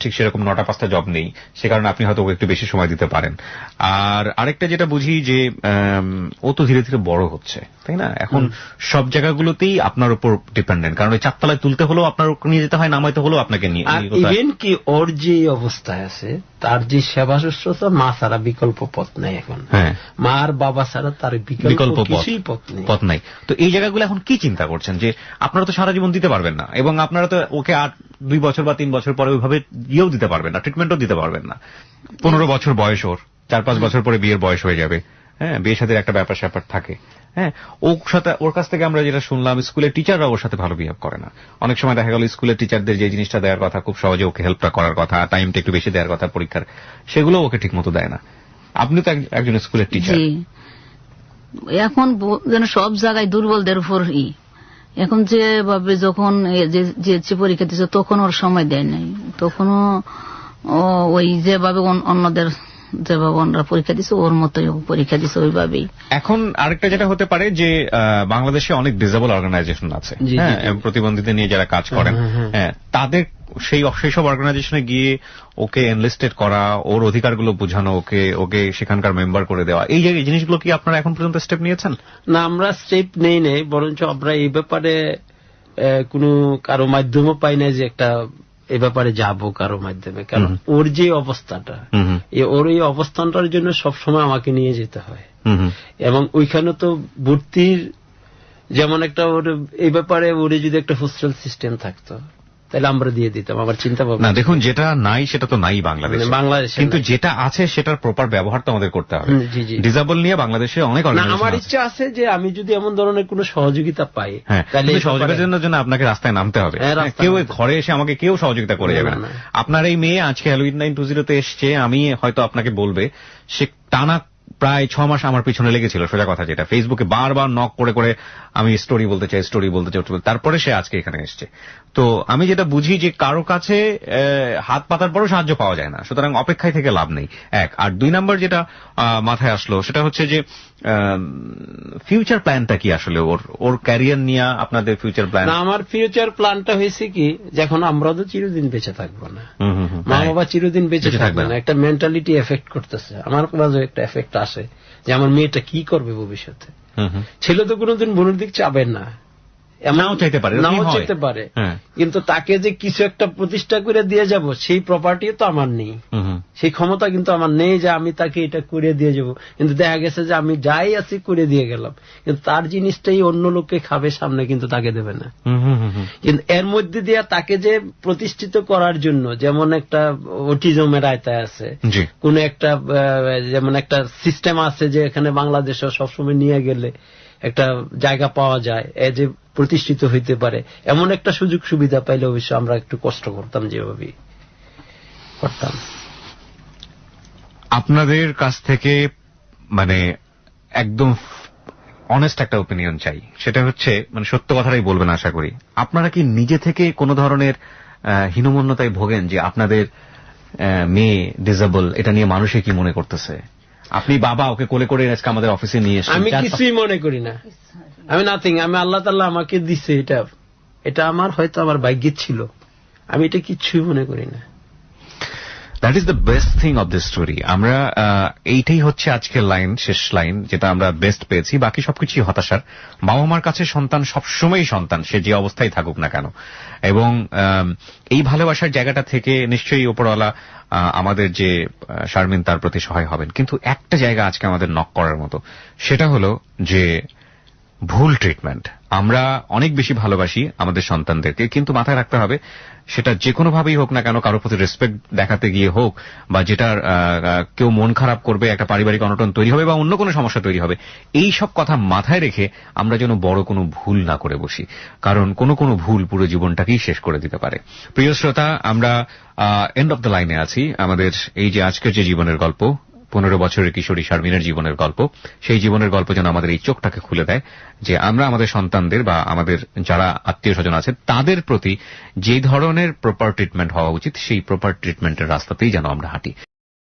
ঠিক সেরকম 9টা-5টা জব নেই, সে কারণে আপনি হয়তো একটু বেশি সময় দিতে পারেন। আর আরেকটা যেটা বুঝি যে ও তো ধীরে ধীরে বড় হচ্ছে, তাই না? এখন সব জায়গাগুলোতেই আপনার উপর ডিপেন্ডেন্ট, কারণ ওই 4তলায় তুলতে হলেও আপনার নিয়ে যেতে হয়, নামাইতে হলেও আপনাকে নিয়ে। ইভেন কি ওর যে অবস্থায় আছে তার যে সেবা শুশ্রূষা, মা ছাড়া বিকল্প পথ নাই এখন, মা আর বাবা ছাড়া তার বিকল্প কিছুই পথ নাই। তো এই জায়গাগুলো এখন কি চিন্তা করছেন যে আপনারা তো সারা জীবন দিতে পারবেন না, এবং আপনারা তো ওকে 2 বছর বা 3 বছর পরে ওইভাবে ইয়েও দিতে পারবেন না, ট্রিটমেন্টও দিতে পারবেন না। 15 বছর বয়স ওর, 4-5 বছর পরে বিয়ের বয়স হয়ে যাবে, হ্যাঁ, বিয়ের সাথে একটা ব্যাপার স্যাপার থাকে, হ্যাঁ। ওর কাছ থেকে আমরা যেটা শুনলাম, স্কুলের টিচাররা ওর সাথে ভালো বিহেভ করে না। অনেক সময় দেখা গেল স্কুলের টিচারদের যে জিনিসটা দেওয়ার কথা, খুব সহজে ওকে হেল্পটা করার কথা, টাইমটা একটু বেশি দেওয়ার কথা পরীক্ষার, সেগুলো ওকে ঠিক মতো দেয় না। আপনি তো একজন স্কুলের টিচার। এখন যেন সব জায়গায় দুর্বলদের উপর এখন যেভাবে যখন যে পরীক্ষা দিচ্ছে তখন ওর সময় দেয় নাই, তখনও ওই যেভাবে অন্যদের যেভাবে অন্যরা পরীক্ষা দিচ্ছে ওর মতোই পরীক্ষা দিচ্ছে ওইভাবেই। এখন আরেকটা যেটা হতে পারে যে বাংলাদেশে অনেক ডিসেবল অর্গানাইজেশন আছে, হ্যাঁ, প্রতিবন্ধীদের নিয়ে যারা কাজ করেন, হ্যাঁ, তাদের সেই সব অর্গানাইজেশনে গিয়ে ওকে এনলিস্টেড করা, ওর অধিকারগুলো বোঝানো, ওকে সেখানকার মেম্বার করে দেওয়া, এই জিনিসগুলো কি আপনারা এখন পর্যন্ত স্টেপ নিয়েছেন? না, আমরা স্টেপ নেই, বরঞ্চ আমরা এই ব্যাপারে কোনো কারো মাধ্যমও পাই না যে একটা এ ব্যাপারে যাবো কারো মাধ্যমে, কারণ ওর যে অবস্থাটা, ওর এই অবস্থানটার জন্য সবসময় আমাকে নিয়ে যেতে হয়। এবং ওইখানে তো ভর্তির যেমন একটা ওর এই ব্যাপারে ওরে যদি একটা হোস্টেল সিস্টেম থাকতো তাহলে আমরা দিয়ে দিতাম। আমার চিন্তা ভাবনা, দেখুন, যেটা নাই সেটা তো নাই বাংলাদেশে, কিন্তু যেটা আছে সেটার প্রপার ব্যবহার তো আমাদের করতে হবে। ডিসেবল নিয়ে বাংলাদেশে অনেক অর্গানাইজেশন আছে। আমার ইচ্ছা আছে যে আমি যদি এমন ধরনের কোনো সহযোগিতা পাই, তাহলে সহযোগিতার জন্য আপনাকে রাস্তায় নামতে হবে। কেউ ঘরে এসে আমাকে কেউ সহযোগিতা করে যাবে না। আপনার এই মেয়ে আজকে হ্যালোইন 920 এসছে, আমি হয়তো আপনাকে বলবে, সে টানা প্রায় 6 মাস আমার পিছনে লেগেছিল, সোজা কথা যেটা, ফেসবুকে বারবার নক করে করে আমি স্টোরি বলতে চাই, তারপরে সে আজকে এখানে এসছে। তো আমি যেটা বুঝি যে কারো কাছে হাত পাতার পরও সাহায্য পাওয়া যায় না, সুতরাং অপেক্ষায় থেকে লাভ নেই, 1। আর 2 নাম্বার যেটা মাথায় আসলো সেটা হচ্ছে যে ফিউচার প্ল্যানটা কি আসলে ওর ক্যারিয়ার নিয়ে আপনাদের ফিউচার প্ল্যান? আমার ফিউচার প্ল্যানটা হয়েছে কি, যখন আমরা তো চিরদিন বেঁচে থাকবো না, মা বাবা চিরদিন বেঁচে থাকবে না, একটা মেন্টালিটি এফেক্ট করতেছে। আমার মাঝে একটা এফেক্ট আসে যে আমার মেয়েটা কি করবে ভবিষ্যতে। ছেলে তো কোনোদিন বোনের দিক চাবেন না, নাও চাইতে পারে, কিন্তু তাকে যে কিছু একটা প্রতিষ্ঠা করে দিয়ে যাব সেই প্রপার্টি তো আমার নেই, সেই ক্ষমতা কিন্তু আমার নেই যে আমি তাকে এটা করে দিয়ে যাব। কিন্তু দেখা গেছে যে আমি যাই আছি করে দিয়ে গেলাম, কিন্তু তার জিনিসটাই অন্য লোককে খাবে, সামনে কিন্তু তাকে দেবে না। কিন্তু এর মধ্যে দিয়ে তাকে যে প্রতিষ্ঠিত করার জন্য, যেমন একটা অটিজমের আয়তায় আছে, কোন একটা যেমন একটা সিস্টেম আছে যে এখানে বাংলাদেশে সবসময় নিয়ে গেলে একটা জায়গা পাওয়া যায়, যে প্রতিষ্ঠিত হইতে পারে, এমন একটা সুযোগ সুবিধা পাইলে অবশ্য আমরা একটু কষ্ট করতাম, যেভাবে করতাম। আপনাদের কাছ থেকে মানে একদম অনেস্ট একটা ওপিনিয়ন চাই, সেটা হচ্ছে মানে সত্য কথাটাই বলবেন আশা করি। আপনারা কি নিজে থেকে কোনো ধরনের হীনমন্যতায় ভোগেন যে আপনাদের মেয়ে ডিসেবল, এটা নিয়ে মানুষে কি মনে করতেছে? আপনি বাবা, ওকে কোলে করে আজকে আমাদের অফিসে নিয়ে এসেছেন। আমি কিছুই মনে করি না, আমি নাথিং। আমি আল্লাহ তাআলা আমাকে দিছে, এটা আমার হয়তো আমার ভাগ্যে ছিল, আমি এটা কিছুই মনে করি না। That is the best thing of this story. আমরা এইটাই হচ্ছে আজকের লাইন, শেষ লাইন, যেটা আমরা বেস্ট পেয়েছি। বাকি সবকিছুই হতাশার। বাবা মার কাছে সন্তান সবসময়ই সন্তান, সে যে অবস্থায় থাকুক না কেন। এবং এই ভালোবাসার জায়গাটা থেকে নিশ্চয়ই উপরওয়ালা আমাদের যে শারমিন, তার প্রতি সহায় হবেন। কিন্তু একটা জায়গা আজকে আমাদের নক করার মতো, সেটা হলো যে ভুল ট্রিটমেন্ট। আমরা অনেক বেশি ভালোবাসি আমাদের সন্তানদেরকে, কিন্তু মাথায় রাখতে হবে সেটা যে কোনো ভাবেই হোক না কেন, কারোর প্রতি রেসপেক্ট দেখাতে গিয়ে হোক, বা যেটার কেউ মন খারাপ করবে, একটা পারিবারিক অনটন তৈরি হবে বা অন্য কোনো সমস্যা তৈরি হবে, এই সব কথা মাথায় রেখে আমরা যেন বড় কোনো ভুল না করে বসি, কারণ কোনো ভুল পুরো জীবনটাকেই শেষ করে দিতে পারে। প্রিয় শ্রোতা, আমরা এন্ড অফ দ্য লাইনে আছি। আমাদের এই যে আজকের যে জীবনের গল্প, 15 বছরের কিশোরী শারমিনের জীবনের গল্প, সেই জীবনের গল্প যেন আমাদের এই চোখটাকে খুলে দেয় যে আমরা আমাদের সন্তানদের বা আমাদের যারা আত্মীয় স্বজন আছে তাদের প্রতি যে ধরনের প্রপার ট্রিটমেন্ট হওয়া উচিত সেই প্রপার ট্রিটমেন্টের রাস্তাতেই যেন আমরা হাঁটি।